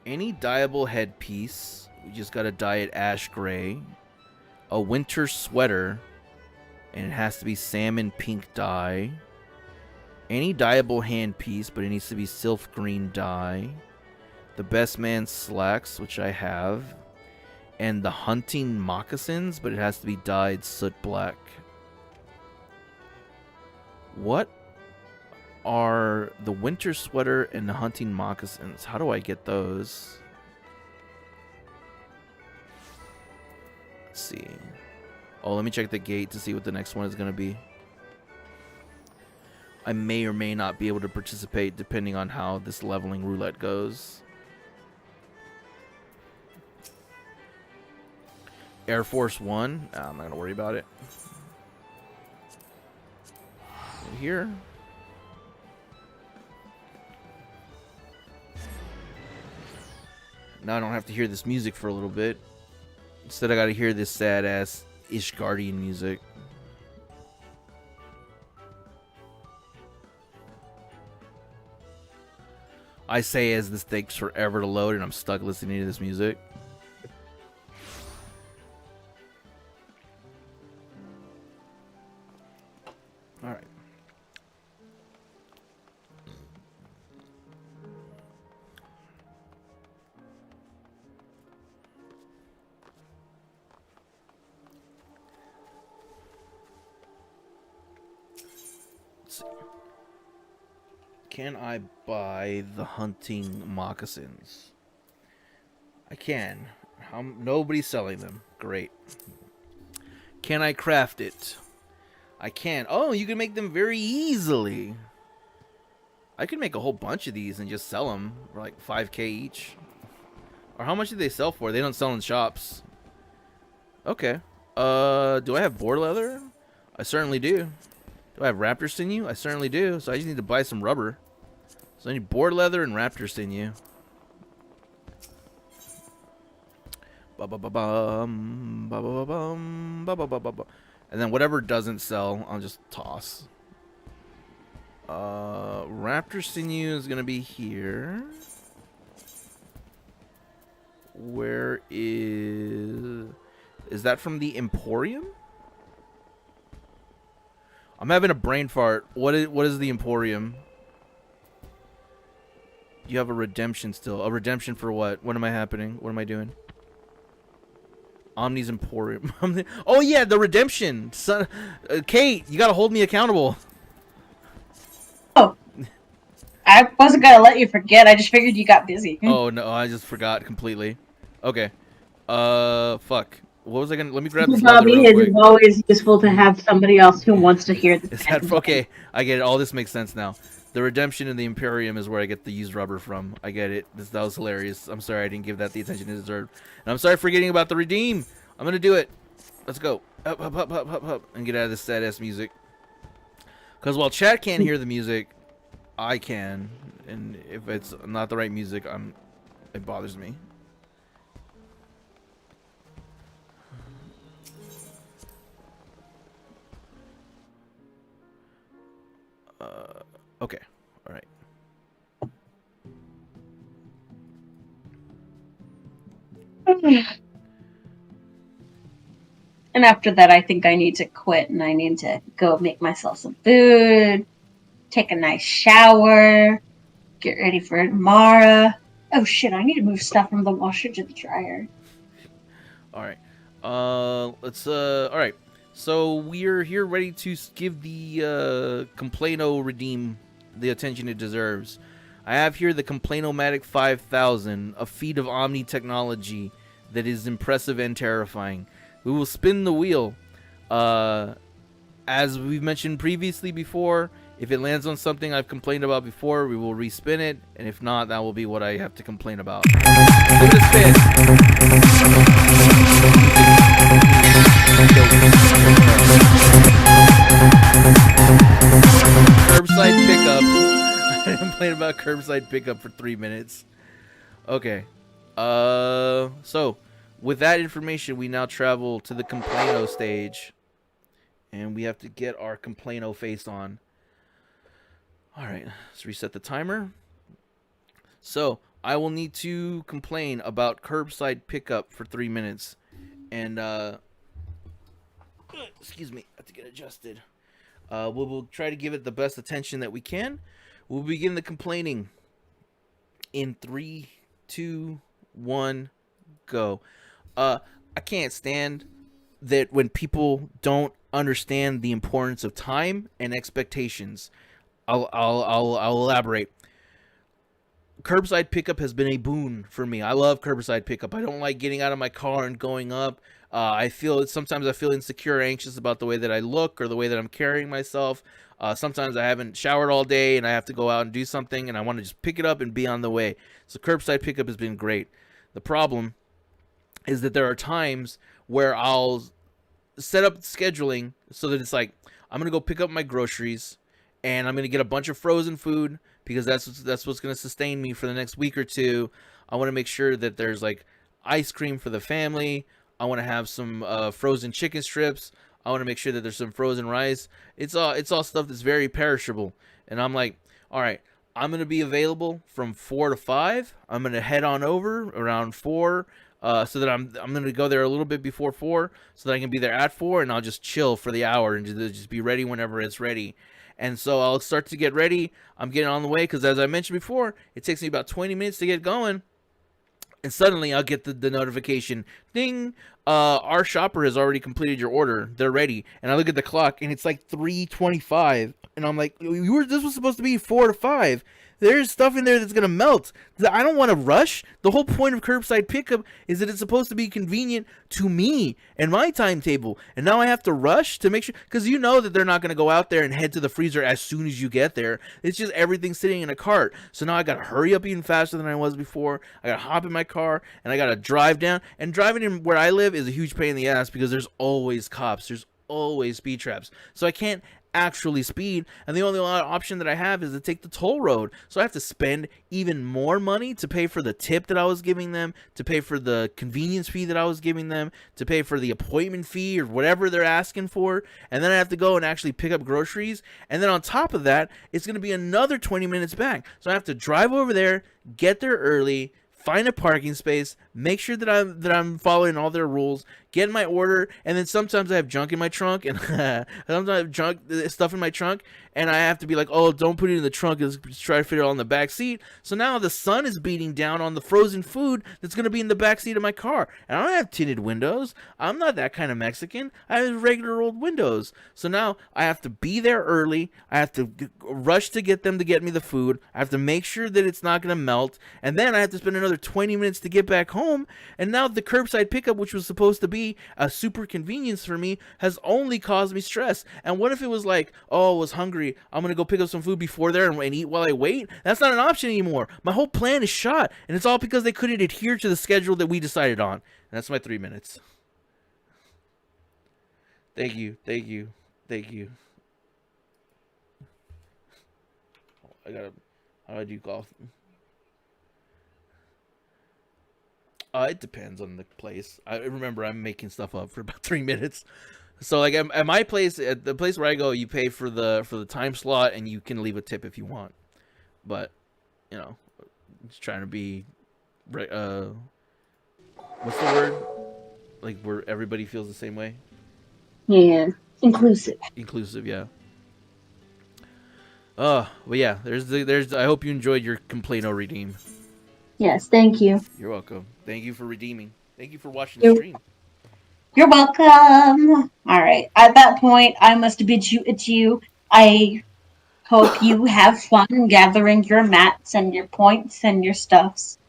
Speaker 1: Any dyeable headpiece. We just gotta dye it ash gray. A winter sweater. And it has to be salmon pink dye. Any dyeable handpiece, but it needs to be sylph green dye. The best man slacks, which I have. And the hunting moccasins, but it has to be dyed soot black. What are the winter sweater and the hunting moccasins? How do I get those? Let's see. Oh, let me check the gate to see what the next one is going to be. I may or may not be able to participate depending on how this leveling roulette goes. Air Force One? Nah, I'm not going to worry about it. Here. Now I don't have to hear this music for a little bit. Instead, I gotta hear this sad-ass Ishgardian music. I say as this takes forever to load and I'm stuck listening to this music. Alright. Can I buy the hunting moccasins? I can. Nobody's selling them. Great. Can I craft it? I can. Oh, you can make them very easily. I could make a whole bunch of these and just sell them for like 5k each. Or how much do they sell for? They don't sell in shops. Okay. Do I have boar leather? I certainly do. Do I have raptor sinew? I certainly do. So I just need to buy some rubber. So I need boar leather and raptor sinew. Ba-ba-ba-bum, ba-ba-ba-bum, ba-ba-ba-ba-ba. And then whatever doesn't sell, I'll just toss. Raptor sinew is gonna be here. Where is that from the Emporium? I'm having a brain fart. What is the Emporium? You have a redemption still. A redemption for what? What am I happening? What am I doing? Omni's Emporium. Oh yeah, the redemption. Son, Kate, you gotta hold me accountable.
Speaker 2: Oh, I wasn't gonna let you forget. I just figured you got busy.
Speaker 1: Oh no, I just forgot completely. Okay. Fuck. What was I gonna? Let me grab this leather
Speaker 2: Bobby,
Speaker 1: real
Speaker 2: it
Speaker 1: quick.
Speaker 2: is always useful to have somebody else who wants to hear the
Speaker 1: Is that okay? I get it. All this makes sense now. The redemption in the Imperium is where I get the used rubber from. I get it. That was hilarious. I'm sorry I didn't give that the attention it deserved. And I'm sorry for forgetting about the redeem. I'm gonna do it. Let's go. Up, up, up, up, up, up, and get out of this sad ass music. Because while chat can't hear the music, I can. And if it's not the right music, it bothers me. Okay. All right.
Speaker 2: And after that, I think I need to quit and I need to go make myself some food, take a nice shower, get ready for tomorrow. Oh shit, I need to move stuff from the washer to the dryer.
Speaker 1: All right. All right. So we're here ready to give the Complaino Redeem the attention it deserves. I have here the Complainomatic 5000, a feat of Omni technology that is impressive and terrifying. We will spin the wheel. As we've mentioned previously before, if it lands on something I've complained about before, we will respin it, and if not, that will be what I have to complain about. Give it a spin. Curbside pickup. I complained about curbside pickup for 3 minutes. Okay. So with that information, we now travel to the Complaino stage, and we have to get our Complaino face on. All right, let's reset the timer. So I will need to complain about curbside pickup for 3 minutes, and excuse me, I have to get adjusted. We'll try to give it the best attention that we can. We'll begin the complaining in 3, 2, 1, go. I can't stand that when people don't understand the importance of time and expectations. I'll elaborate. Curbside pickup has been a boon for me. I love curbside pickup. I don't like getting out of my car and going up. Sometimes I feel insecure, anxious about the way that I look or the way that I'm carrying myself. Sometimes I haven't showered all day and I have to go out and do something and I want to just pick it up and be on the way. So curbside pickup has been great. The problem is that there are times where I'll set up scheduling so that it's like, I'm going to go pick up my groceries and I'm going to get a bunch of frozen food because that's what's going to sustain me for the next week or two. I want to make sure that there's like ice cream for the family. I want to have some frozen chicken strips. I want to make sure that there's some frozen rice. It's all stuff that's very perishable. And I'm like, all right, I'm going to be available from 4 to 5. I'm going to head on over around 4 so that I'm going to go there a little bit before 4 so that I can be there at 4 and I'll just chill for the hour and just be ready whenever it's ready. And so I'll start to get ready. I'm getting on the way because, as I mentioned before, it takes me about 20 minutes to get going. And suddenly I'll get the notification, ding, our shopper has already completed your order. They're ready. And I look at the clock, and it's like 3:25. And I'm like, this was supposed to be 4 to 5. There's stuff in there that's going to melt. I don't want to rush. The whole point of curbside pickup is that it's supposed to be convenient to me and my timetable. And now I have to rush to make sure, because you know that they're not going to go out there and head to the freezer as soon as you get there. It's just everything sitting in a cart. So now I got to hurry up even faster than I was before. I got to hop in my car and I got to drive down. And driving in where I live is a huge pain in the ass because there's always cops. There's always speed traps. So I can't actually speed, and the only option that I have is to take the toll road. So I have to spend even more money to pay for the tip that I was giving them, to pay for the convenience fee that I was giving them, to pay for the appointment fee or whatever they're asking for, and then I have to go and actually pick up groceries, and then on top of that, it's going to be another 20 minutes back. So I have to drive over there, get there early, find a parking space, make sure that I'm following all their rules, get my order, and then sometimes I have junk in my trunk, and sometimes I have junk stuff in my trunk, and I have to be like, oh, don't put it in the trunk, let's try to fit it all in the back seat. So now the sun is beating down on the frozen food that's going to be in the back seat of my car. And I don't have tinted windows. I'm not that kind of Mexican. I have regular old windows. So now I have to be there early. I have to rush to get them to get me the food. I have to make sure that it's not going to melt. And then I have to spend another 20 minutes to get back home. And now the curbside pickup, which was supposed to be a super convenience for me, has only caused me stress. And what if it was like, oh, I was hungry, I'm gonna go pick up some food before there and eat while I wait? That's not an option anymore. My whole plan is shot, and it's all because they couldn't adhere to the schedule that we decided on. And that's my 3 minutes. Thank you. How do I do golf? It depends on the place. I remember I'm making stuff up for about 3 minutes. So like at my place, at the place where I go, you pay for the time slot and you can leave a tip if you want. But, you know, just trying to be what's the word? Like where everybody feels the same way?
Speaker 2: Yeah. Inclusive.
Speaker 1: Inclusive, yeah. But yeah, there's I hope you enjoyed your Complaino redeem.
Speaker 2: Yes, thank you.
Speaker 1: You're welcome. Thank you for redeeming. Thank you for watching the stream.
Speaker 2: You're welcome. All right. At that point, I must bid you adieu. I hope you have fun gathering your mats and your points and your stuffs.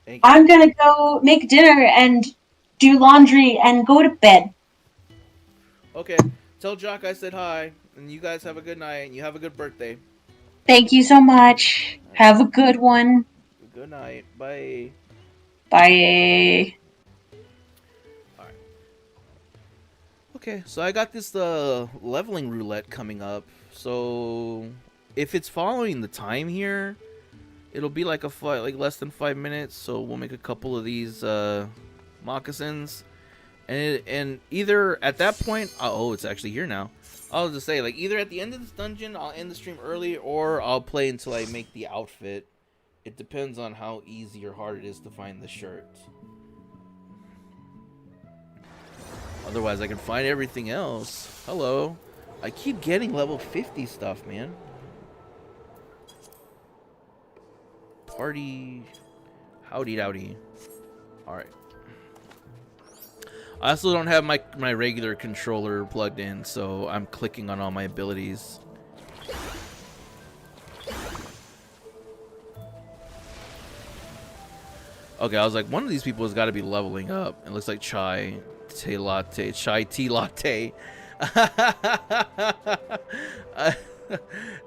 Speaker 1: Thank you.
Speaker 2: I'm gonna go make dinner and do laundry and go to bed.
Speaker 1: Okay. Tell Jock I said hi, and you guys have a good night, and you have a good birthday.
Speaker 2: Thank you so much. Have a good one.
Speaker 1: Good night. Bye.
Speaker 2: Bye.
Speaker 1: Alright. Okay, so I got this leveling roulette coming up. So if it's following the time here, it'll be like less than 5 minutes. So we'll make a couple of these moccasins, and either at that point, oh, it's actually here now. I'll just say, like, either at the end of this dungeon, I'll end the stream early, or I'll play until I make the outfit. It depends on how easy or hard it is to find the shirt. Otherwise, I can find everything else. Hello. I keep getting level 50 stuff, man. Party. Howdy dowdy. Alright. I also don't have my regular controller plugged in, so I'm clicking on all my abilities. Okay, I was like, one of these people has got to be leveling up. It looks like chai tea latte.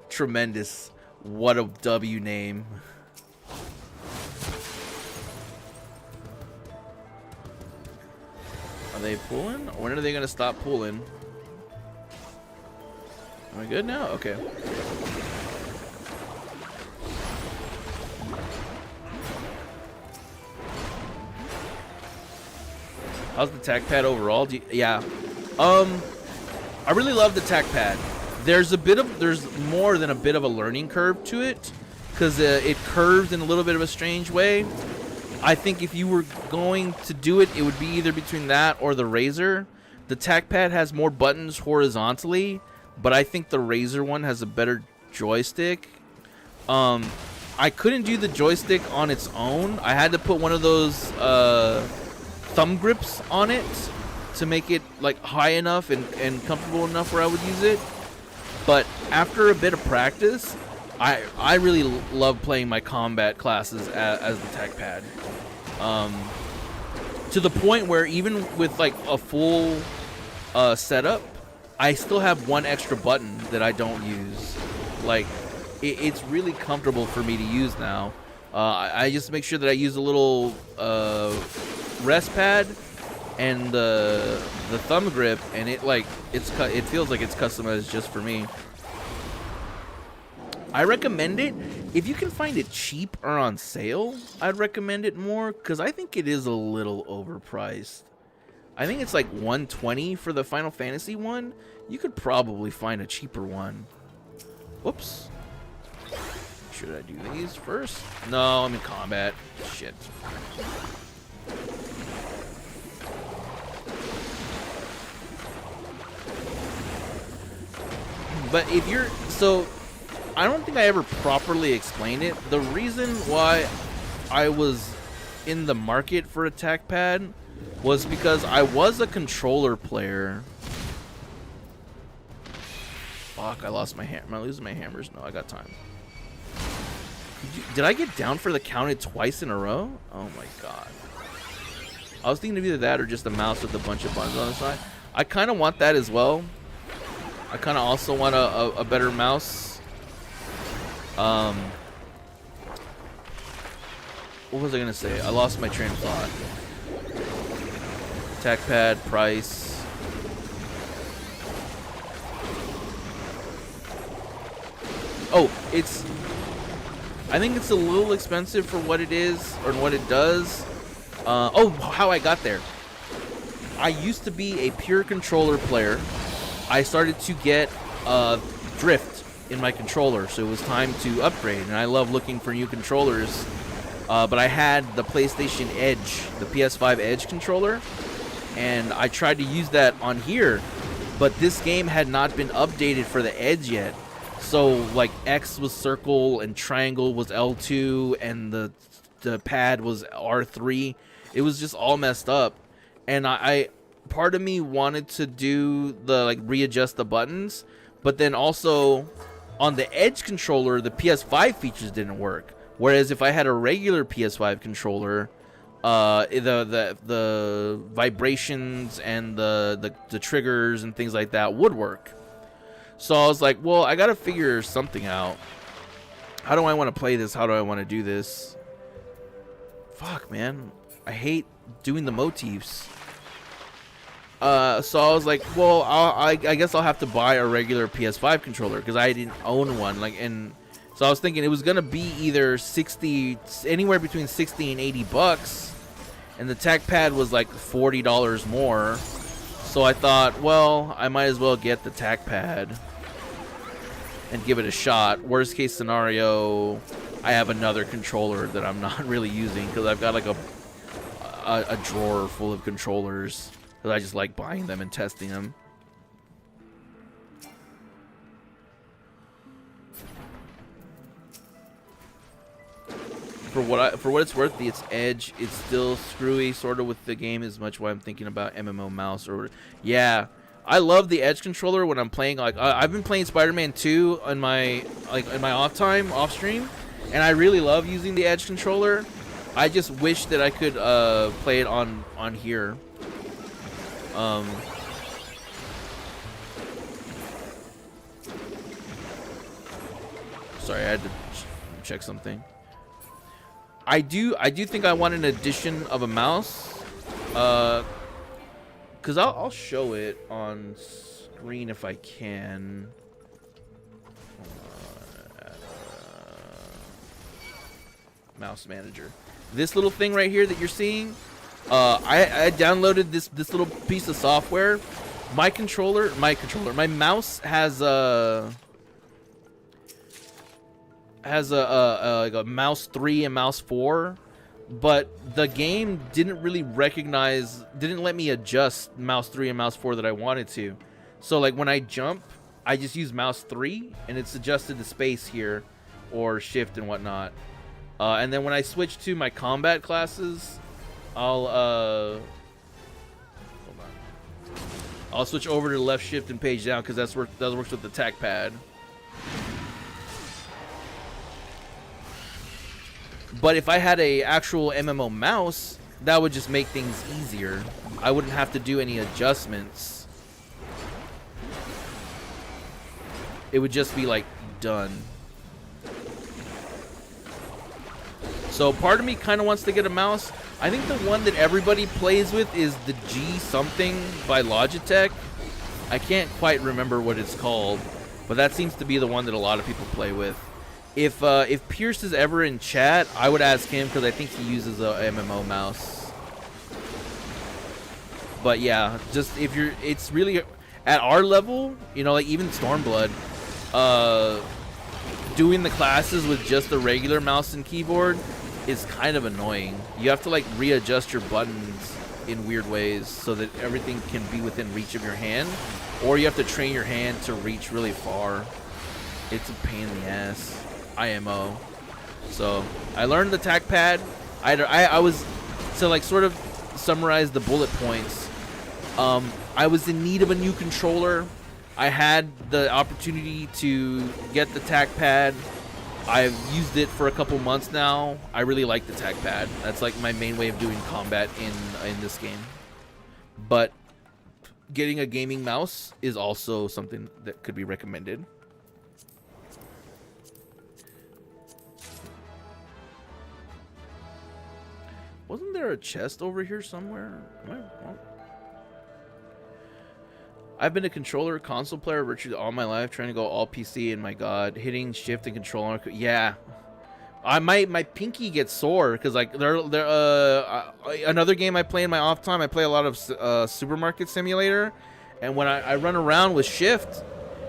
Speaker 1: Tremendous. What a W name. Are they pulling? When are they going to stop pulling? Am I good now? Okay. How's the tack pad overall? Yeah. I really love the tack pad. There's more than a bit of a learning curve to it, because it curves in a little bit of a strange way. I think if you were going to do it, it would be either between that or the Razor. The tack pad has more buttons horizontally, but I think the Razor one has a better joystick. I couldn't do the joystick on its own. I had to put one of those thumb grips on it to make it like high enough and comfortable enough where I would use it. But after a bit of practice, I really love playing my combat classes as the tack pad. To the point where even with like a full setup, I still have one extra button that I don't use. Like, it's really comfortable for me to use now. I just make sure that I use a little rest pad and the thumb grip, and it feels like it's customized just for me. I recommend it if you can find it cheap or on sale. I'd recommend it more, because I think it is a little overpriced. I think it's like $120 for the Final Fantasy one. You could probably find a cheaper one. Whoops. Should I do these first? No, I'm in combat. Shit. But if you're so, I don't think I ever properly explained it. The reason why I was in the market for a tack pad was because I was a controller player. Fuck, I lost my hammer. Am I losing my hammers? No, I got time. Did I get down for the counted twice in a row? Oh my god. I was thinking of either that or just a mouse with a bunch of buttons on the side. I kind of want that as well. I kind of also want a better mouse. What was I gonna say? I lost my train of thought. Tack pad, price. Oh, I think it's a little expensive for what it is or what it does. Oh, how I got there. I used to be a pure controller player. I started to get drift in my controller, so it was time to upgrade. And I love looking for new controllers. But I had the PlayStation Edge, the PS5 Edge controller, and I tried to use that on here, but this game had not been updated for the Edge yet. So like X was circle and triangle was L2 and the pad was R3. It was just all messed up. And I part of me wanted to do the like readjust the buttons, but then also on the Edge controller the PS5 features didn't work. Whereas if I had a regular PS5 controller, the vibrations and the triggers and things like that would work. So I was like, well, I gotta figure something out. How do I want to play this? How do I want to do this? Fuck, man. I hate doing the motifs. So I was like, well, I guess I'll have to buy a regular PS5 controller because I didn't own one. So I was thinking it was gonna be either anywhere between 60 and 80 bucks, and the tack pad was like $40 more. So I thought, well, I might as well get the tack pad and give it a shot. Worst case scenario, I have another controller that I'm not really using because I've got like a drawer full of controllers because I just like buying them and testing them. For what it's worth, its Edge, it's still screwy sort of with the game as much why I'm thinking about MMO mouse or yeah. I love the Edge controller when I'm playing. Like I've been playing Spider-Man 2 on my off time, off stream, and I really love using the Edge controller. I just wish that I could play it on here. Sorry, I had to check something. I do think I want an addition of a mouse, cause I'll show it on screen if I can. Mouse manager. This little thing right here that you're seeing, I downloaded this little piece of software. My mouse has like a mouse 3 and mouse 4, but the game didn't let me adjust mouse 3 and mouse 4 that I wanted to. So like when I jump, I just use mouse 3 and it's adjusted to space here or shift and whatnot. And then when I switch to my combat classes, I'll switch over to left shift and page down because that works with the tack pad. But if I had a actual MMO mouse, that would just make things easier. I wouldn't have to do any adjustments. It would just be like done. So part of me kind of wants to get a mouse. I think the one that everybody plays with is the G something by Logitech. I can't quite remember what it's called, but that seems to be the one that a lot of people play with. If Pierce is ever in chat, I would ask him because I think he uses a MMO mouse. But yeah, just it's really at our level, you know, like even Stormblood, doing the classes with just a regular mouse and keyboard is kind of annoying. You have to like readjust your buttons in weird ways so that everything can be within reach of your hand, or you have to train your hand to reach really far. It's a pain in the ass. IMO. So I learned the tack pad. I was, to like sort of summarize the bullet points. I was in need of a new controller. I had the opportunity to get the tack pad. I've used it for a couple months now. I really like the tack pad. That's like my main way of doing combat in this game. But getting a gaming mouse is also something that could be recommended. Wasn't there a chest over here somewhere? Am I wrong? I've been a controller console player virtually all my life, trying to go all PC, and my god, hitting shift and control. Yeah, my pinky gets sore because like another game I play in my off time. I play a lot of Supermarket Simulator, and when I run around with shift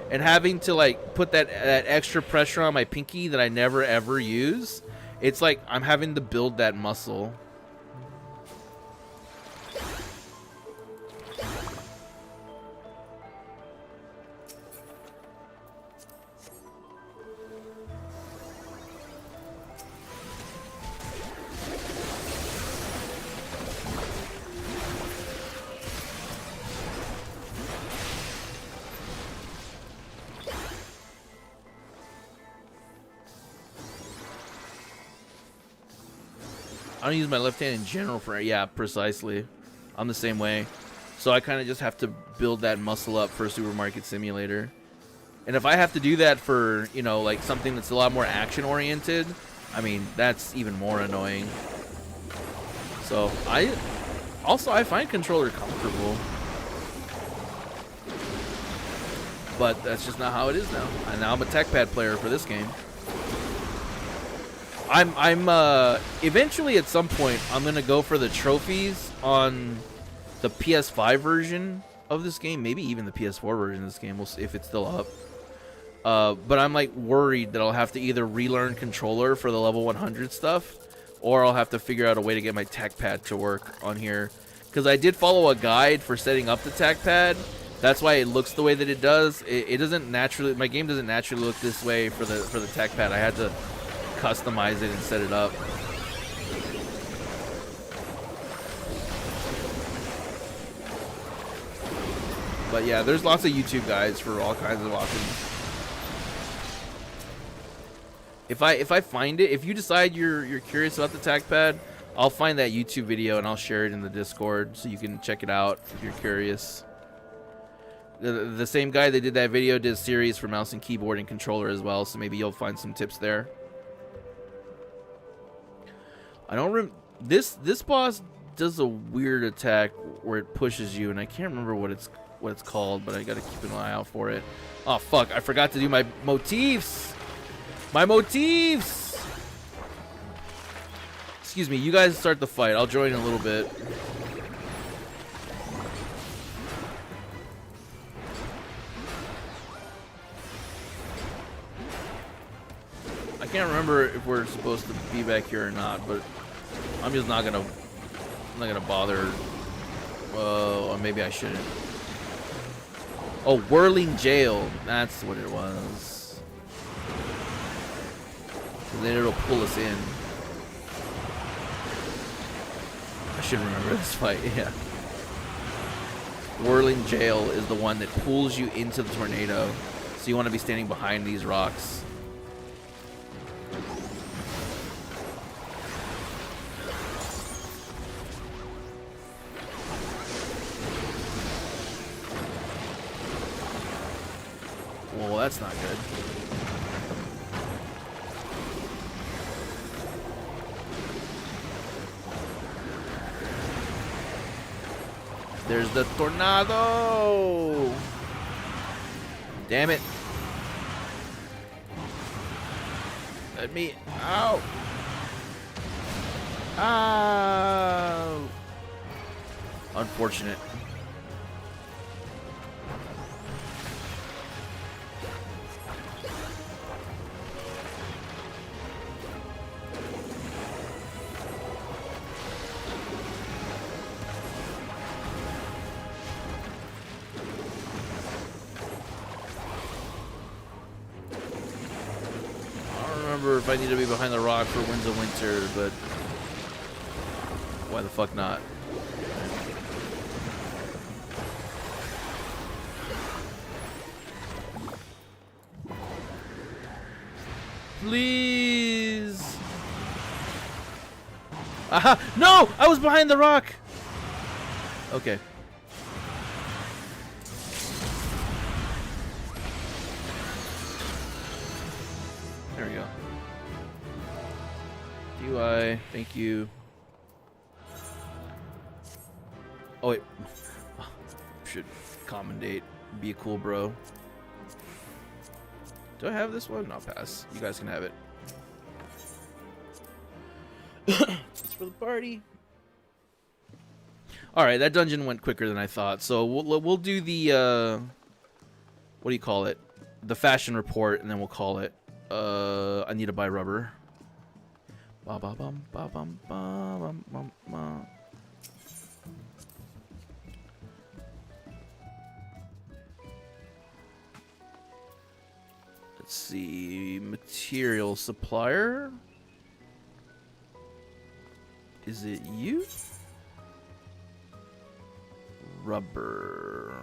Speaker 1: and having to like put that extra pressure on my pinky that I never ever use, it's like I'm having to build that muscle. I don't use my left hand in general for, yeah, precisely. I'm the same way. So I kind of just have to build that muscle up for Supermarket Simulator. And if I have to do that for, you know, like something that's a lot more action oriented, I mean, that's even more annoying. So I find controller comfortable. But that's just not how it is now. And now I'm a tech pad player for this game. I'm eventually at some point I'm gonna go for the trophies on the PS5 version of this game, maybe even the PS4 version of this game. We'll see if it's still up. But I'm like worried that I'll have to either relearn controller for the level 100 stuff, or I'll have to figure out a way to get my tack pad to work on here. Because I did follow a guide for setting up the tack pad. That's why it looks the way that it does. It doesn't naturally. My game doesn't naturally look this way for the tack pad. I had to customize it and set it up. But yeah, there's lots of YouTube guides for all kinds of options. If I find it, if you decide you're curious about the tack pad, I'll find that YouTube video and I'll share it in the Discord so you can check it out if you're curious. The same guy that did that video did a series for mouse and keyboard and controller as well, so maybe you'll find some tips there. I don't this boss does a weird attack where it pushes you, and I can't remember what it's called, but I gotta keep an eye out for it. Oh fuck, I forgot to do my motifs! My motifs! Excuse me, you guys start the fight. I'll join in a little bit. I can't remember if we're supposed to be back here or not, but I'm just not gonna bother. Or maybe I shouldn't. Oh, whirling jail. That's what it was. And then it'll pull us in. I should remember this fight. Yeah. Whirling jail is the one that pulls you into the tornado, so you want to be standing behind these rocks. Well, that's not good. There's the tornado! Damn it. Let me out. Ow. Unfortunate. remember if I need to be behind the rock for Winds of Winter, but why the fuck not? Please. Aha! No! I was behind the rock! Okay. There we go. UI, thank you. Oh wait. Should commendate. Be a cool bro. Do I have this one? No, pass. You guys can have it. It's for the party. All right, that dungeon went quicker than I thought. So we'll do the what do you call it? The fashion report, and then we'll call it. I need to buy rubber. Ba ba bum ba bum ba bum bum ba. Let's see, material supplier. Is it you? Rubber.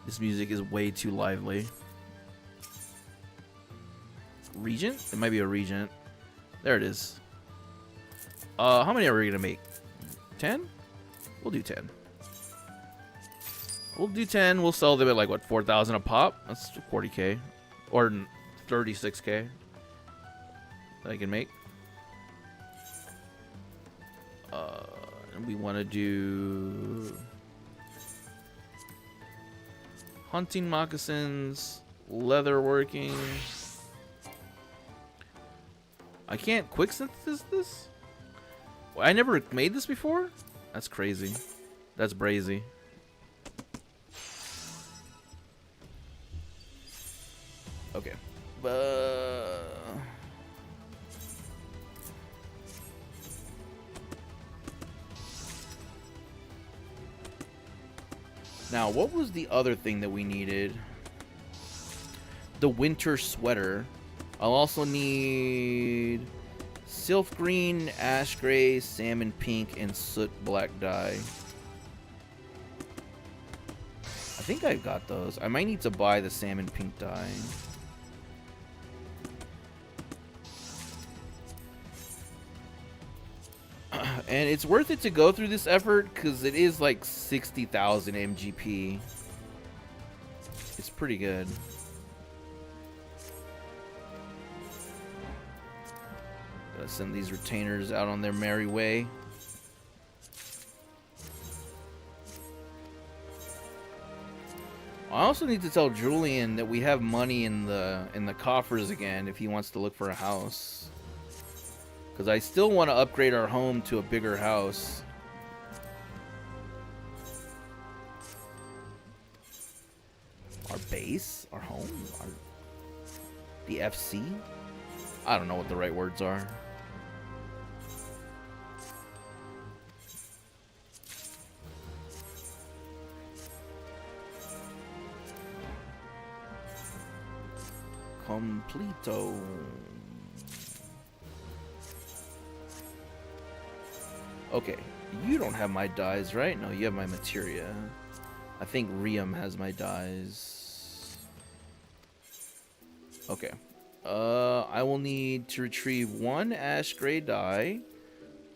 Speaker 1: This music is way too lively. Regent? It might be a regent. There it is. How many are we gonna make? 10? We'll do 10. We'll do 10. We'll sell them at like what, 4,000 a pop? That's 40k or 36k that I can make. And we want to do hunting moccasins, leather working. I can't quick synthesis this? I never made this before? That's crazy. That's brazy. Okay. Now, what was the other thing that we needed? The winter sweater. I'll also need sylph green, ash gray, salmon pink, and soot black dye. I think I've got those. I might need to buy the salmon pink dye. And it's worth it to go through this effort because it is like 60,000 MGP. It's pretty good. Gotta send these retainers out on their merry way. I also need to tell Julian that we have money in the coffers again if he wants to look for a house. Because I still want to upgrade our home to a bigger house. Our base? Our home? The FC? I don't know what the right words are. Completo. Okay, you don't have my dyes, right? No, you have my materia. I think Riam has my dyes. Okay. I will need to retrieve 1 ash gray dye.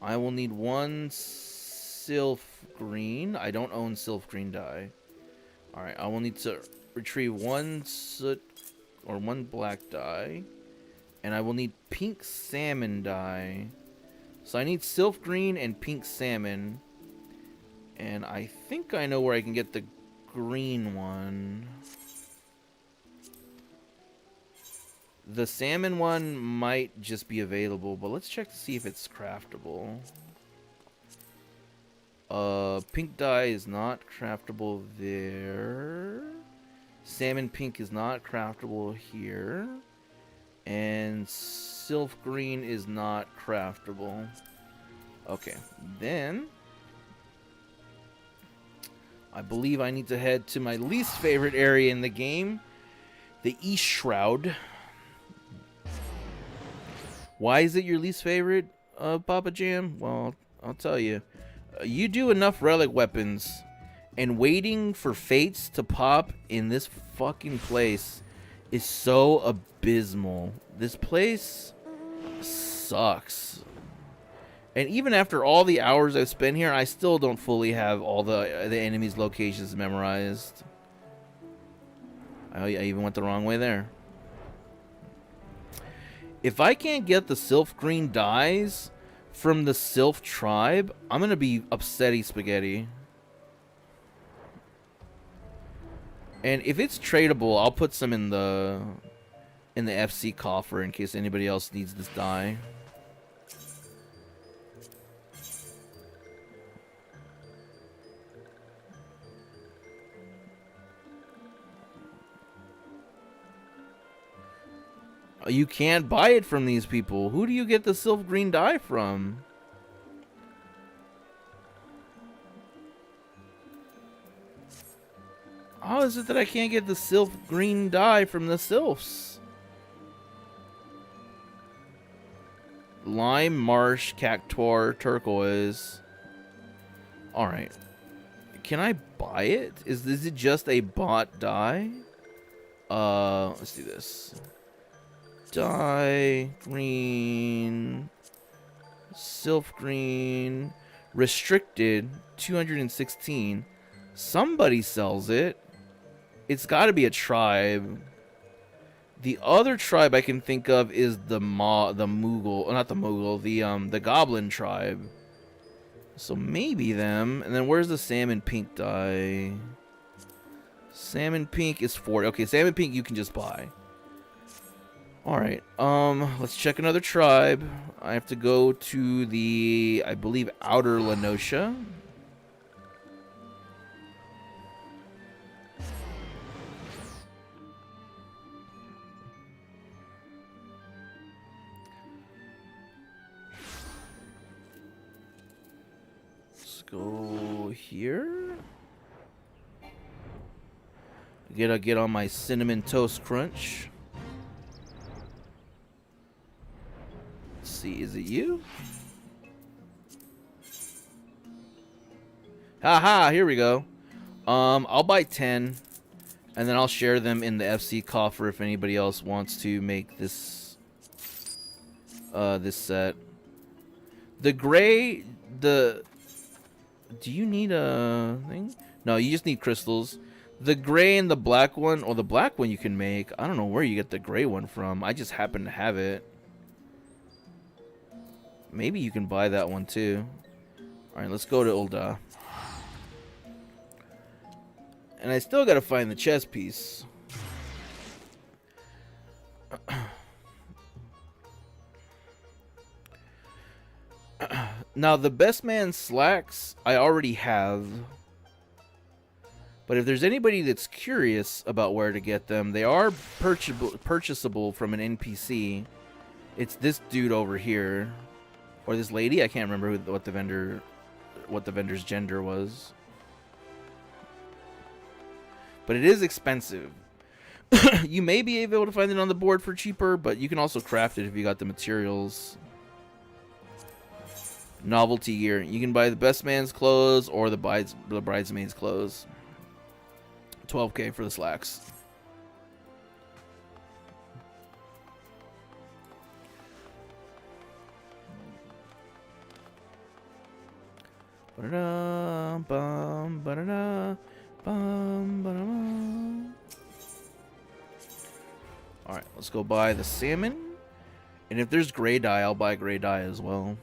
Speaker 1: I will need 1 sylph green. I don't own sylph green dye. Alright, I will need to retrieve 1 soot or 1 black dye. And I will need pink salmon dye. So I need sylph green and pink salmon. And I think I know where I can get the green one. The salmon one might just be available, but let's check to see if it's craftable. Pink dye is not craftable there. Salmon pink is not craftable here. And sylph green is not craftable. Okay, then I believe I need to head to my least favorite area in the game, The East Shroud. Why is it your least favorite, Papa Jam? Well, I'll tell you. You do enough relic weapons, and waiting for fates to pop in this fucking place is so abysmal. This place sucks. And even after all the hours I've spent here, I still don't fully have all the enemies' locations memorized. I even went the wrong way there. If I can't get the Sylph Green dyes from the Sylph tribe, I'm gonna be upsetty spaghetti. And if it's tradable, I'll put some in the FC coffer in case anybody else needs this dye. You can't buy it from these people. Who do you get the Sylph Green dye from? How is it that I can't get the Sylph Green dye from the Sylphs? Lime, Marsh, Cactuar, Turquoise. Alright. Can I buy it? Is it just a bought dye? Let's do this. Dye, green, Sylph Green, restricted, 216. Somebody sells it. It's got to be a tribe. The other tribe I can think of is the Moogle, not the Moogle, the Goblin tribe. So maybe them. And then where's the salmon pink dye? Salmon pink is 40. Okay, salmon pink you can just buy. Alright, let's check another tribe. I have to go to the, I believe, Outer Lenosha. Let's go here. Get on my Cinnamon Toast Crunch. See, is it you? Haha, here we go. I'll buy 10 and then I'll share them in the FC coffer if anybody else wants to make this this set. The gray, do you need a thing? No, you just need crystals. The gray and the black one, or the black one you can make. I don't know where you get the gray one from. I just happen to have it. Maybe you can buy that one too. Alright, let's go to Ul'dah. And I still gotta find the chess piece. Now, the best man slacks I already have. But if there's anybody that's curious about where to get them, they are purchasable from an NPC. It's this dude over here. Or this lady, I can't remember what the vendor's gender was. But it is expensive. You may be able to find it on the board for cheaper, but you can also craft it if you got the materials. Novelty gear. You can buy the best man's clothes or the bridesmaid's clothes. 12k for the slacks. Alright, let's go buy the salmon. And if there's gray dye, I'll buy gray dye as well.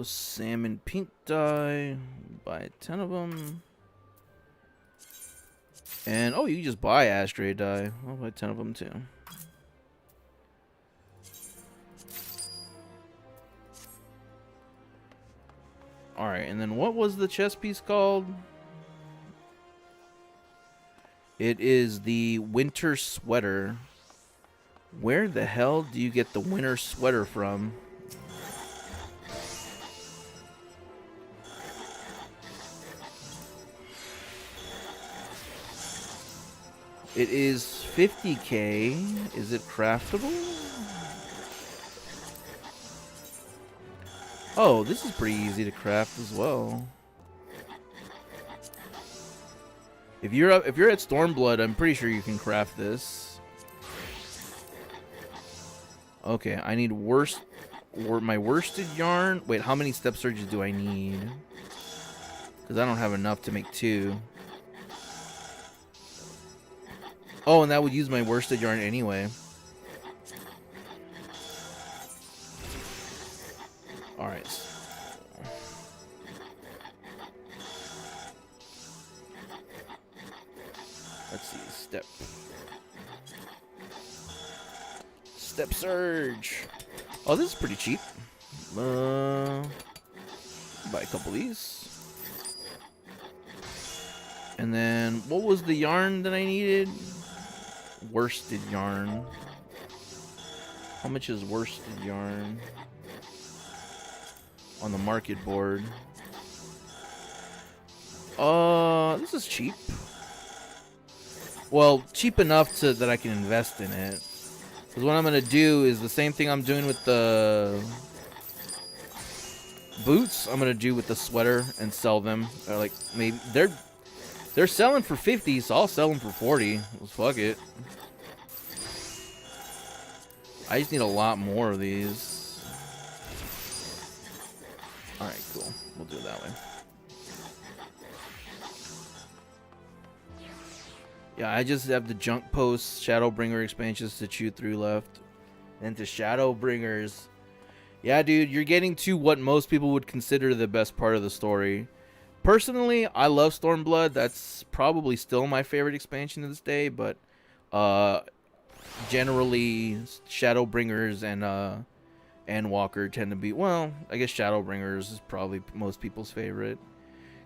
Speaker 1: Salmon pink dye. Buy 10 of them. And, oh, you can just buy ashtray dye. I'll buy 10 of them too. Alright, and then what was the chess piece called? It is the winter sweater. Where the hell do you get the winter sweater from? It is 50k. Is it craftable? Oh, this is pretty easy to craft as well. If you're at Stormblood, I'm pretty sure you can craft this. Okay, I need my worsted yarn. Wait, how many step surges do I need? Because I don't have enough to make 2. Oh, and that would use my worsted yarn anyway. Alright. Let's see. Step surge. Oh, this is pretty cheap. Buy a couple of these. And then, what was the yarn that I needed? Worsted yarn. How much is worsted yarn on the market board? This is cheap. Well, cheap enough that I can invest in it. Because what I'm going to do is the same thing I'm doing with the boots, I'm going to do with the sweater and sell them. Or like, maybe they're selling for 50, so I'll sell them for 40. Well, fuck it. I just need a lot more of these. Alright, cool. We'll do it that way. Yeah, I just have the junk posts, Shadowbringer expansions to chew through left. And to Shadowbringers. Yeah, dude, you're getting to what most people would consider the best part of the story. Personally, I love Stormblood. That's probably still my favorite expansion to this day, but generally Shadowbringers and Endwalker tend to be, well, I guess Shadowbringers is probably most people's favorite.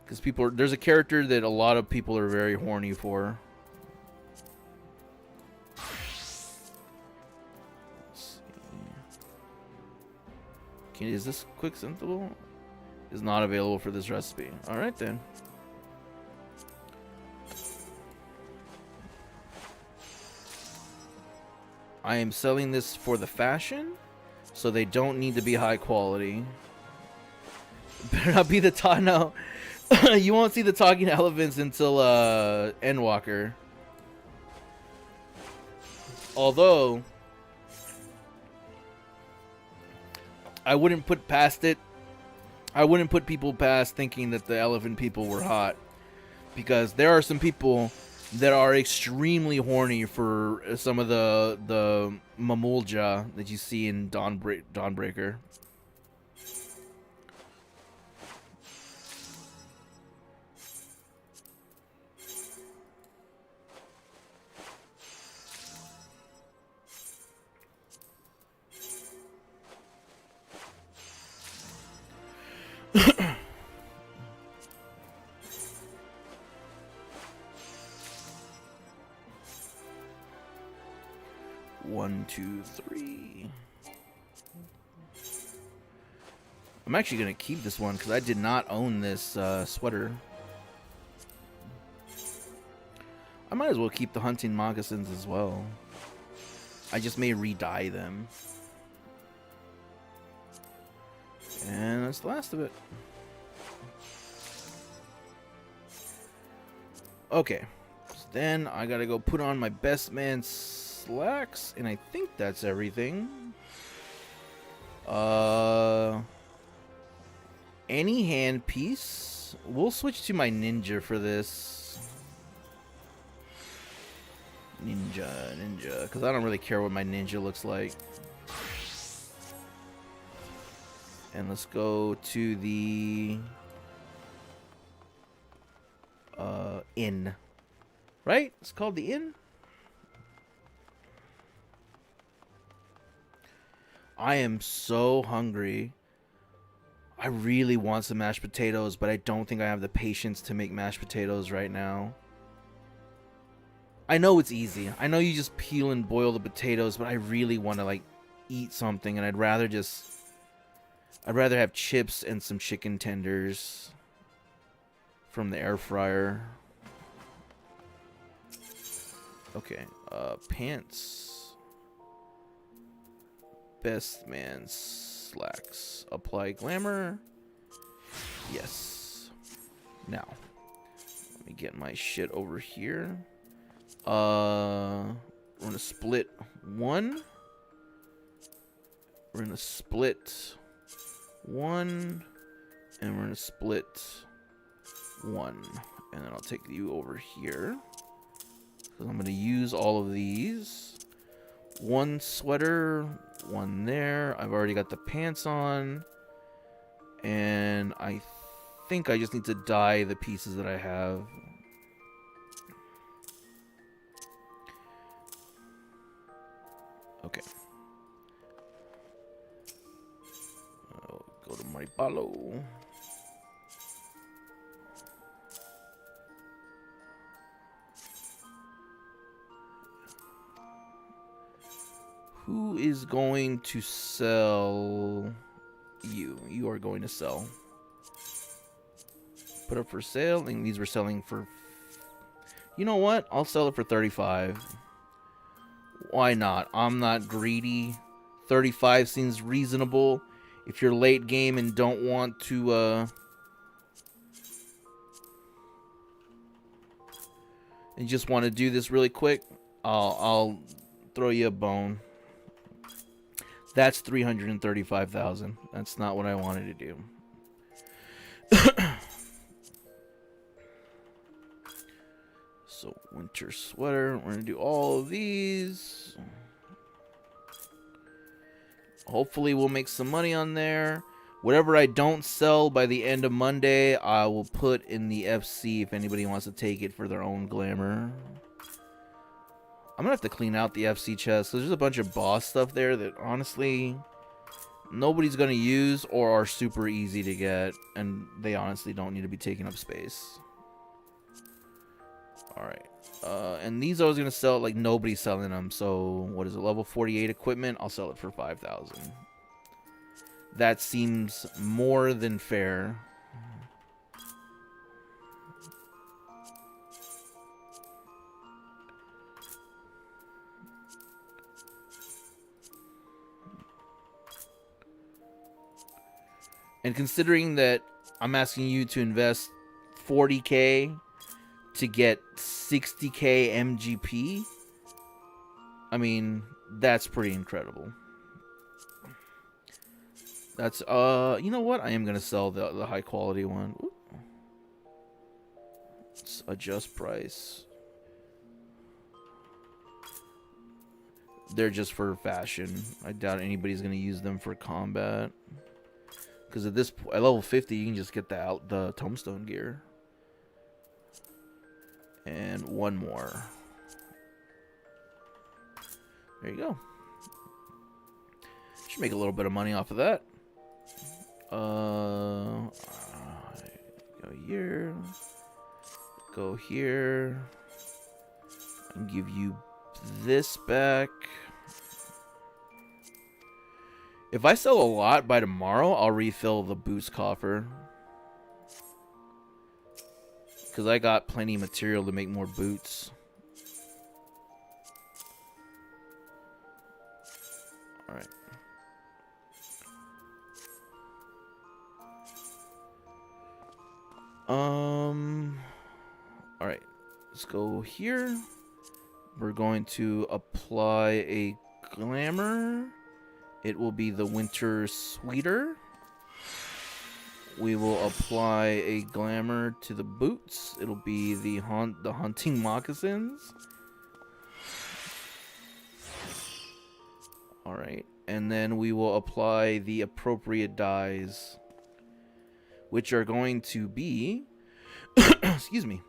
Speaker 1: Because there's a character that a lot of people are very horny for. Is this quick synthable? Is not available for this recipe. Alright then. I am selling this for the fashion, so they don't need to be high quality. Better not be the no. You won't see the talking elephants until Endwalker. Although I wouldn't put people past thinking that the elephant people were hot, because there are some people that are extremely horny for some of the Mamulja that you see in Dawnbreaker. One, two, three. I'm actually going to keep this one because I did not own this sweater. I might as well keep the hunting moccasins as well. I just may re-dye them. And that's the last of it. Okay. So then I gotta go put on my best man slacks, and I think that's everything. Any hand piece. We'll switch to my ninja for this. Ninja, because I don't really care what my ninja looks like. And let's go to the inn. Right? It's called the inn? I am so hungry. I really want some mashed potatoes, but I don't think I have the patience to make mashed potatoes right now. I know it's easy. I know you just peel and boil the potatoes, but I really want to like eat something, and I'd rather have chips and some chicken tenders from the air fryer. Okay, pants. Best man slacks. Apply glamour. Yes. Now, let me get my shit over here. We're gonna split one. We're gonna split one, and we're gonna split one, and then I'll take you over here because I'm gonna use all of these. One sweater, one there. I've already got the pants on, and I think I just need to dye the pieces that I have. Okay. I'll go to Maripalo. Who is going to sell you? You are going to sell. Put up for sale. And these were selling for... You know what? I'll sell it for 35. Why not? I'm not greedy. 35 seems reasonable. If you're late game and don't want to... and just want to do this really quick, I'll throw you a bone. That's 335,000. That's not what I wanted to do. So, winter sweater. We're going to do all of these. Hopefully, we'll make some money on there. Whatever I don't sell by the end of Monday, I will put in the FC if anybody wants to take it for their own glamour. I'm going to have to clean out the FC chest. There's a bunch of boss stuff there that, honestly, nobody's going to use or are super easy to get. And they honestly don't need to be taking up space. Alright. And these I was going to sell, like, nobody's selling them. So, what is it? Level 48 equipment? I'll sell it for 5,000. That seems more than fair. And considering that I'm asking you to invest 40k to get 60k MGP, I mean, that's pretty incredible. That's, you know what? I am going to sell the high quality one. Ooh. Let's adjust price. They're just for fashion. I doubt anybody's going to use them for combat. Because at level 50, you can just get the tombstone gear. And one more. There you go. Should make a little bit of money off of that. Go here. Go here. And give you this back. If I sell a lot by tomorrow, I'll refill the boost coffer. Because I got plenty of material to make more boots. Alright. Alright. Let's go here. We're going to apply a glamour. It will be the winter sweater. We will apply a glamour to the boots. It'll be the hunting moccasins. Alright. And then we will apply the appropriate dyes, which are going to be excuse me.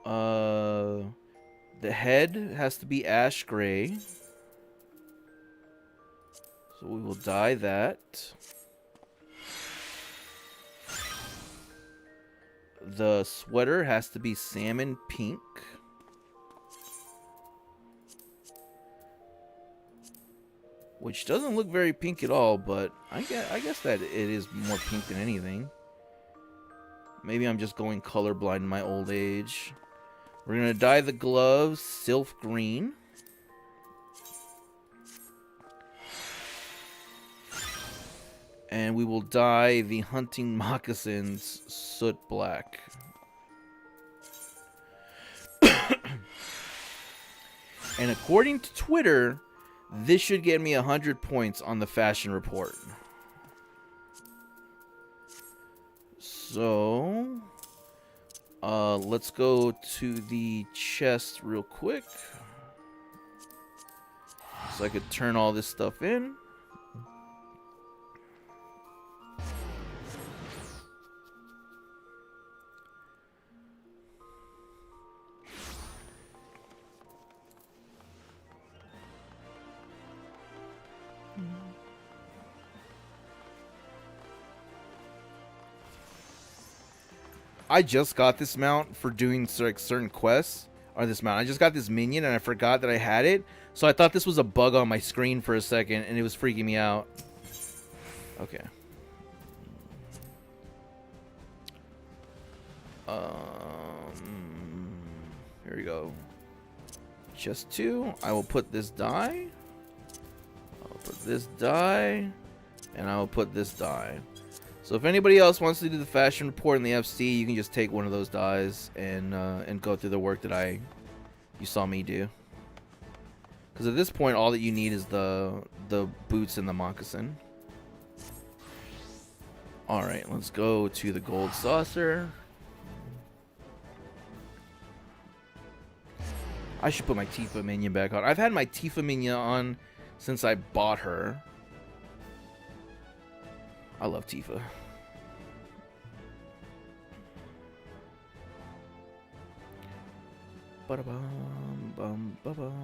Speaker 1: The head has to be ash gray. So we will dye that. The sweater has to be salmon pink. which doesn't look very pink at all, but I guess that it is more pink than anything. Maybe I'm just going colorblind in my old age. We're going to dye the gloves sylph green. And we will dye the hunting moccasins soot black. And according to Twitter, this should get me 100 points on the fashion report. So, let's go to the chest real quick. So I could turn all this stuff in. I just got this mount for doing certain quests. Or this mount. I just got this minion and I forgot that I had it. So I thought this was a bug on my screen for a second and it was freaking me out. Okay. Here we go. Just 2. I will put this dye. I'll put this dye. And I will put this dye. So if anybody else wants to do the fashion report in the FC, you can just take one of those dyes and go through the work that you saw me do. Because at this point, all that you need is the boots and the moccasin. All right, let's go to the gold saucer. I should put my Tifa minion back on. I've had my Tifa minion on since I bought her. I love Tifa. Ba-da-bum, bum, ba-bum.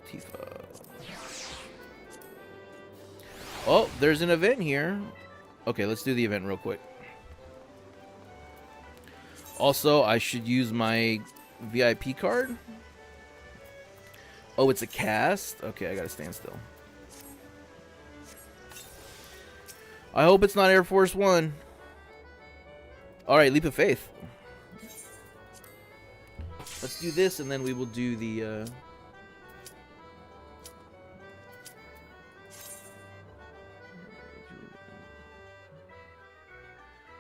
Speaker 1: Tifa. Oh, there's an event here. Okay, let's do the event real quick. Also, I should use my VIP card. Oh, it's a cast? Okay, I gotta stand still. I hope it's not Air Force One. Alright, leap of faith. Let's do this and then we will do the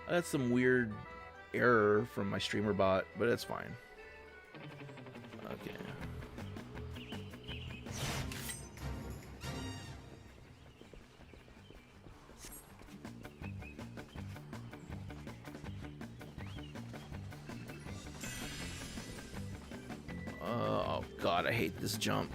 Speaker 1: that's some weird error from my streamer bot, but it's fine. Okay. Oh god, I hate this jump.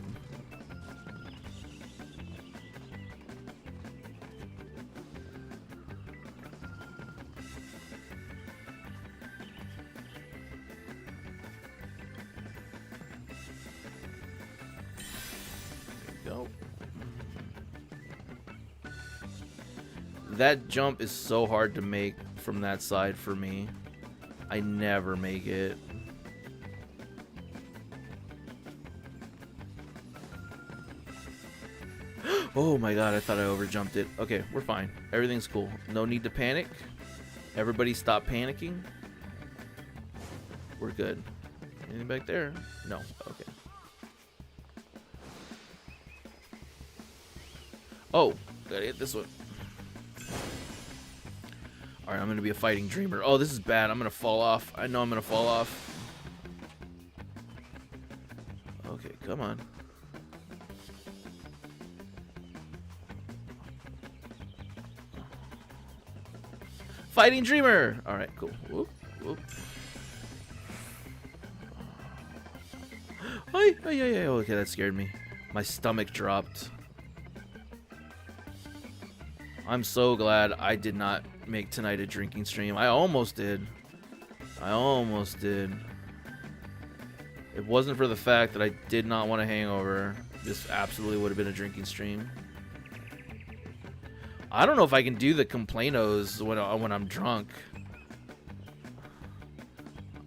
Speaker 1: Go. That jump is so hard to make from that side for me. I never make it. Oh my god, I thought I overjumped it. Okay, we're fine. Everything's cool. No need to panic. Everybody stop panicking. We're good. Anything back there? No. Okay. Oh, gotta hit this one. Alright, I'm gonna be a fighting dreamer. Oh, this is bad. I'm gonna fall off. I know I'm gonna fall off. Okay, come on. Fighting dreamer! Alright, cool. Whoop, whoop. Ay, ay, ay, ay. Okay, that scared me. My stomach dropped. I'm so glad I did not make tonight a drinking stream. I almost did. I almost did. If it wasn't for the fact that I did not want a hangover, this absolutely would have been a drinking stream. I don't know if I can do the complainos when I'm drunk.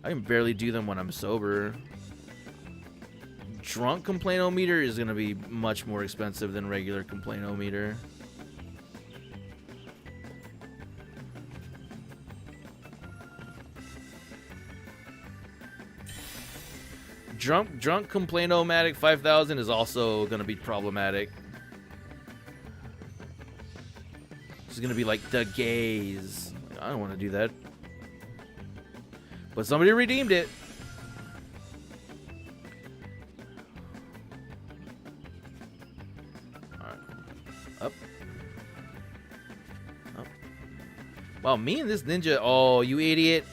Speaker 1: I can barely do them when I'm sober. Drunk complaint-o-meter is going to be much more expensive than regular complaint-o-meter. Drunk complaint-o-matic 5000 is also going to be problematic. It's going to be like the gays. I don't want to do that. But somebody redeemed it. Alright. Up. Up. Wow, me and this ninja. Oh, you idiot.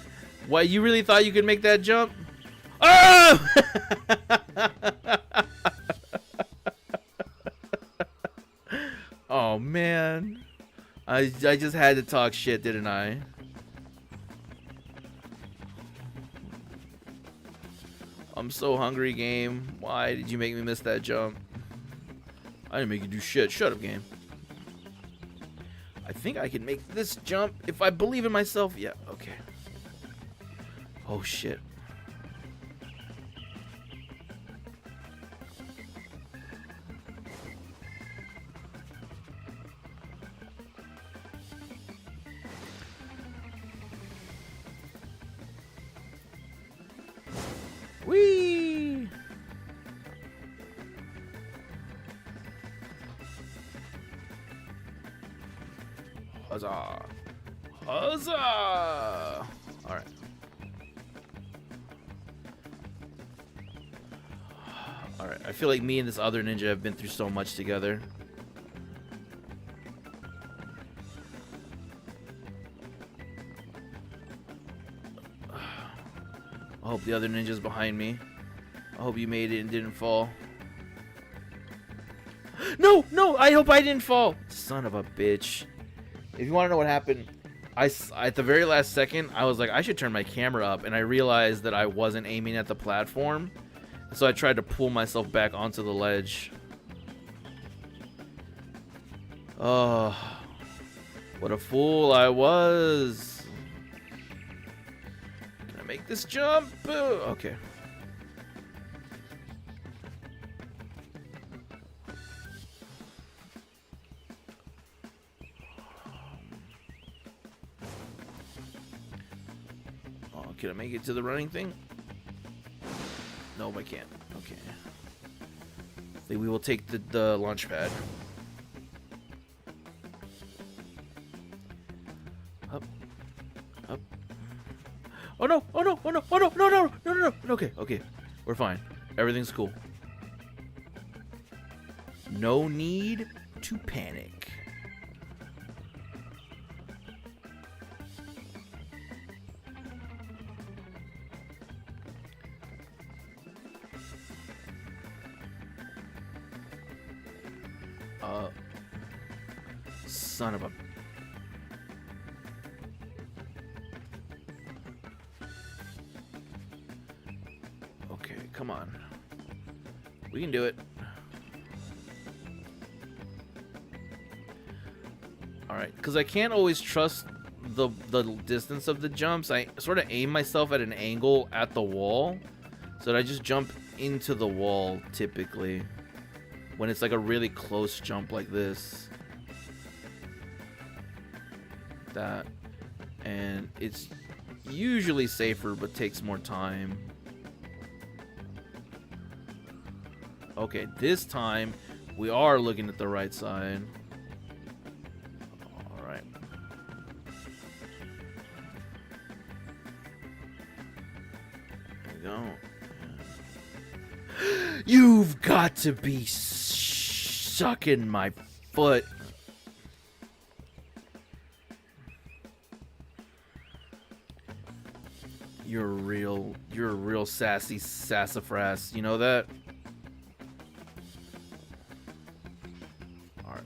Speaker 1: What, you really thought you could make that jump? Oh! Oh, man. I just had to talk shit, didn't I? I'm so hungry, game. Why did you make me miss that jump? I didn't make you do shit. Shut up, game. I think I can make this jump if I believe in myself. Yeah, okay. Oh, shit. Whee! Huzzah! Huzzah! Alright. Alright, I feel like me and this other ninja have been through so much together. I hope the other ninja's behind me. I hope you made it and didn't fall. No! No! I hope I didn't fall! Son of a bitch. If you want to know what happened, at the very last second, I was like, I should turn my camera up, and I realized that I wasn't aiming at the platform. So I tried to pull myself back onto the ledge. Oh, what a fool I was. Can I make this jump? Okay. Oh, can I make it to the running thing? No, I can't. Okay. Then we will take the launch pad. Up. Up. Oh no! Oh no! Oh no! Oh no! No! No! No! No! No! Okay. Okay. We're fine. Everything's cool. No need to panic. Son of a... Okay, come on. We can do it. Alright, because I can't always trust the distance of the jumps. I sort of aim myself at an angle at the wall, so that I just jump into the wall, typically. When it's like a really close jump like this. That, and it's usually safer but takes more time. Okay, this time we are looking at the right side. All right. There we go. You've got to be sucking my foot. You're a real sassy sassafras. You know that? Alright.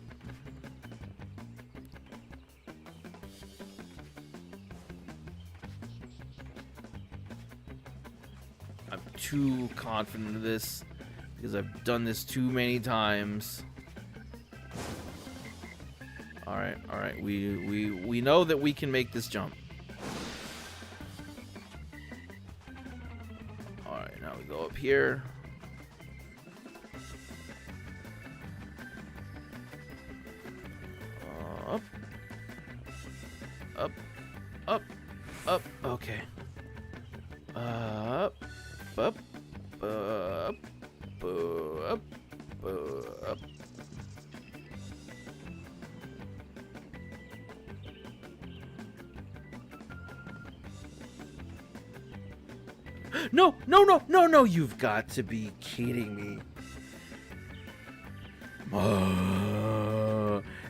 Speaker 1: I'm too confident of this because I've done this too many times. Alright, alright. We know that we can make this jump. up here. Up. Up. Up. Up. Okay. Up. Up. Up. Up. Up. No, no, no, no, no, you've got to be kidding me.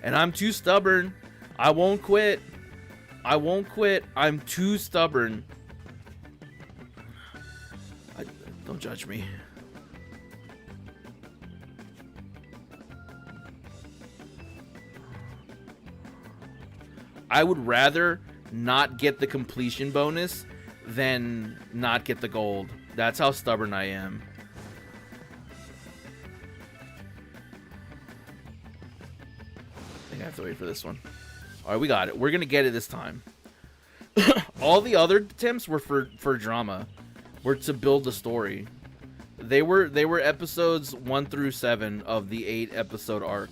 Speaker 1: And I'm too stubborn. I won't quit. I won't quit. I'm too stubborn. Don't judge me. I would rather not get the completion bonus than not get the gold. That's how stubborn I am. I think I have to wait for this one. Alright, we got it. We're gonna get it this time. All the other attempts were for drama. Were to build the story. They were episodes 1 through 7 of the 8-episode arc.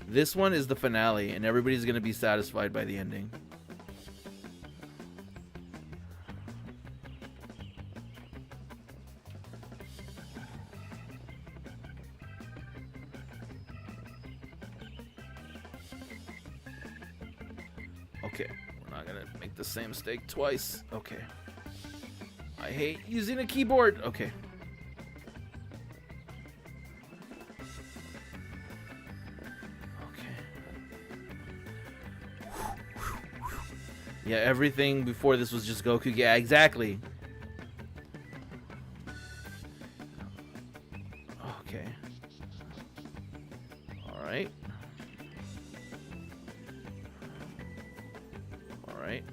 Speaker 1: This one is the finale, and everybody's gonna be satisfied by the ending. Okay, we're not gonna make the same mistake twice. Okay. I hate using a keyboard. Okay. Yeah, everything before this was just Goku. Yeah, exactly. Okay. Alright. Alright.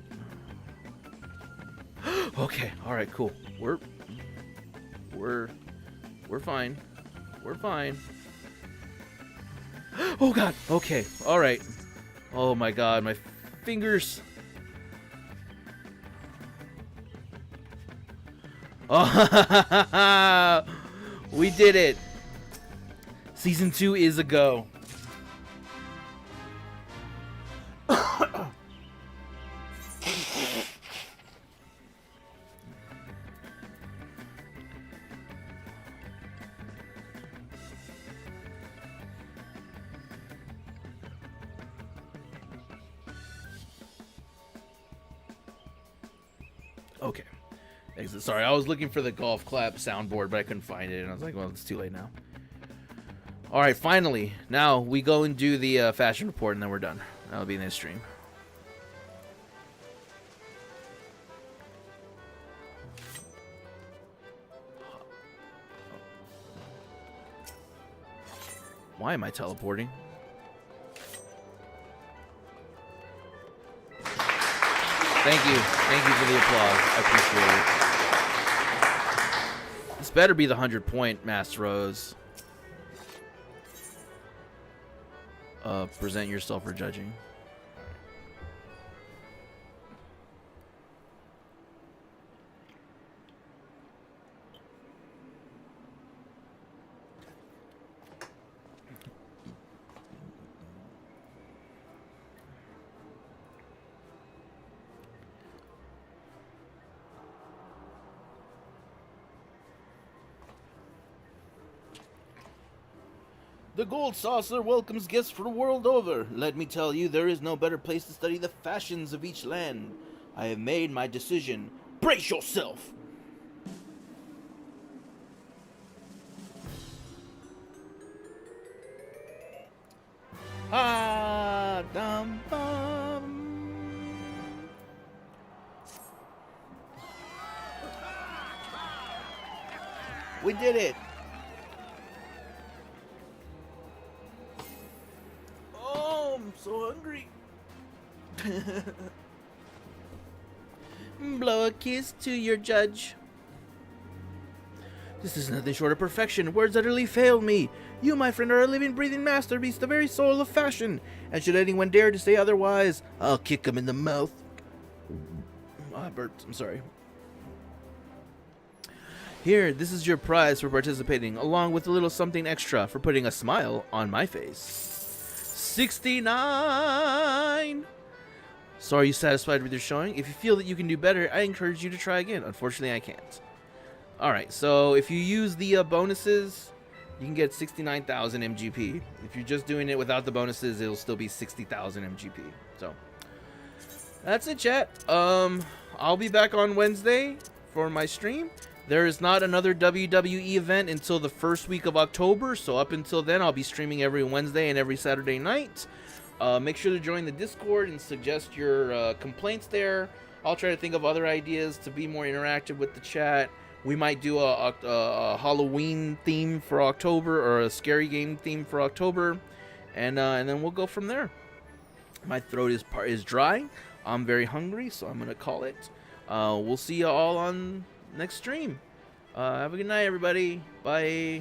Speaker 1: Okay, alright, cool. We're fine. We're fine. Oh god, okay, alright. Oh my god, my fingers. Oh, we did it. Season 2 is a go. Okay. Exit. Sorry, I was looking for the golf clap soundboard, but I couldn't find it, and I was like, well, it's too late now. Alright, finally. Now, we go and do the fashion report, and then we're done. That'll be in this stream. Why am I teleporting? Thank you. Thank you for the applause. I appreciate it. This better be the 100-point Master Rose. Present yourself for judging. The Gold Saucer welcomes guests from the world over. Let me tell you, there is no better place to study the fashions of each land. I have made my decision. Brace yourself! Ah, dum, bum. We did it! I'm so hungry. Blow a kiss to your judge. This is nothing short of perfection. Words utterly fail me. You, my friend, are a living, breathing masterpiece, the very soul of fashion. And should anyone dare to say otherwise, I'll kick him in the mouth. I burped. I'm sorry. Here, this is your prize for participating, along with a little something extra for putting a smile on my face. 69! So are you satisfied with your showing? If you feel that you can do better, I encourage you to try again. Unfortunately, I can't. Alright, so if you use the bonuses, you can get 69,000 MGP. If you're just doing it without the bonuses, it'll still be 60,000 MGP. So, that's it, chat. I'll be back on Wednesday for my stream. There is not another WWE event until the first week of October, so up until then, I'll be streaming every Wednesday and every Saturday night. Make sure to join the Discord and suggest your complaints there. I'll try to think of other ideas to be more interactive with the chat. We might do a Halloween theme for October, or a scary game theme for October, and then we'll go from there. My throat is dry. I'm very hungry, so I'm gonna call it. We'll see you all on next stream. Have a good night, everybody. Bye.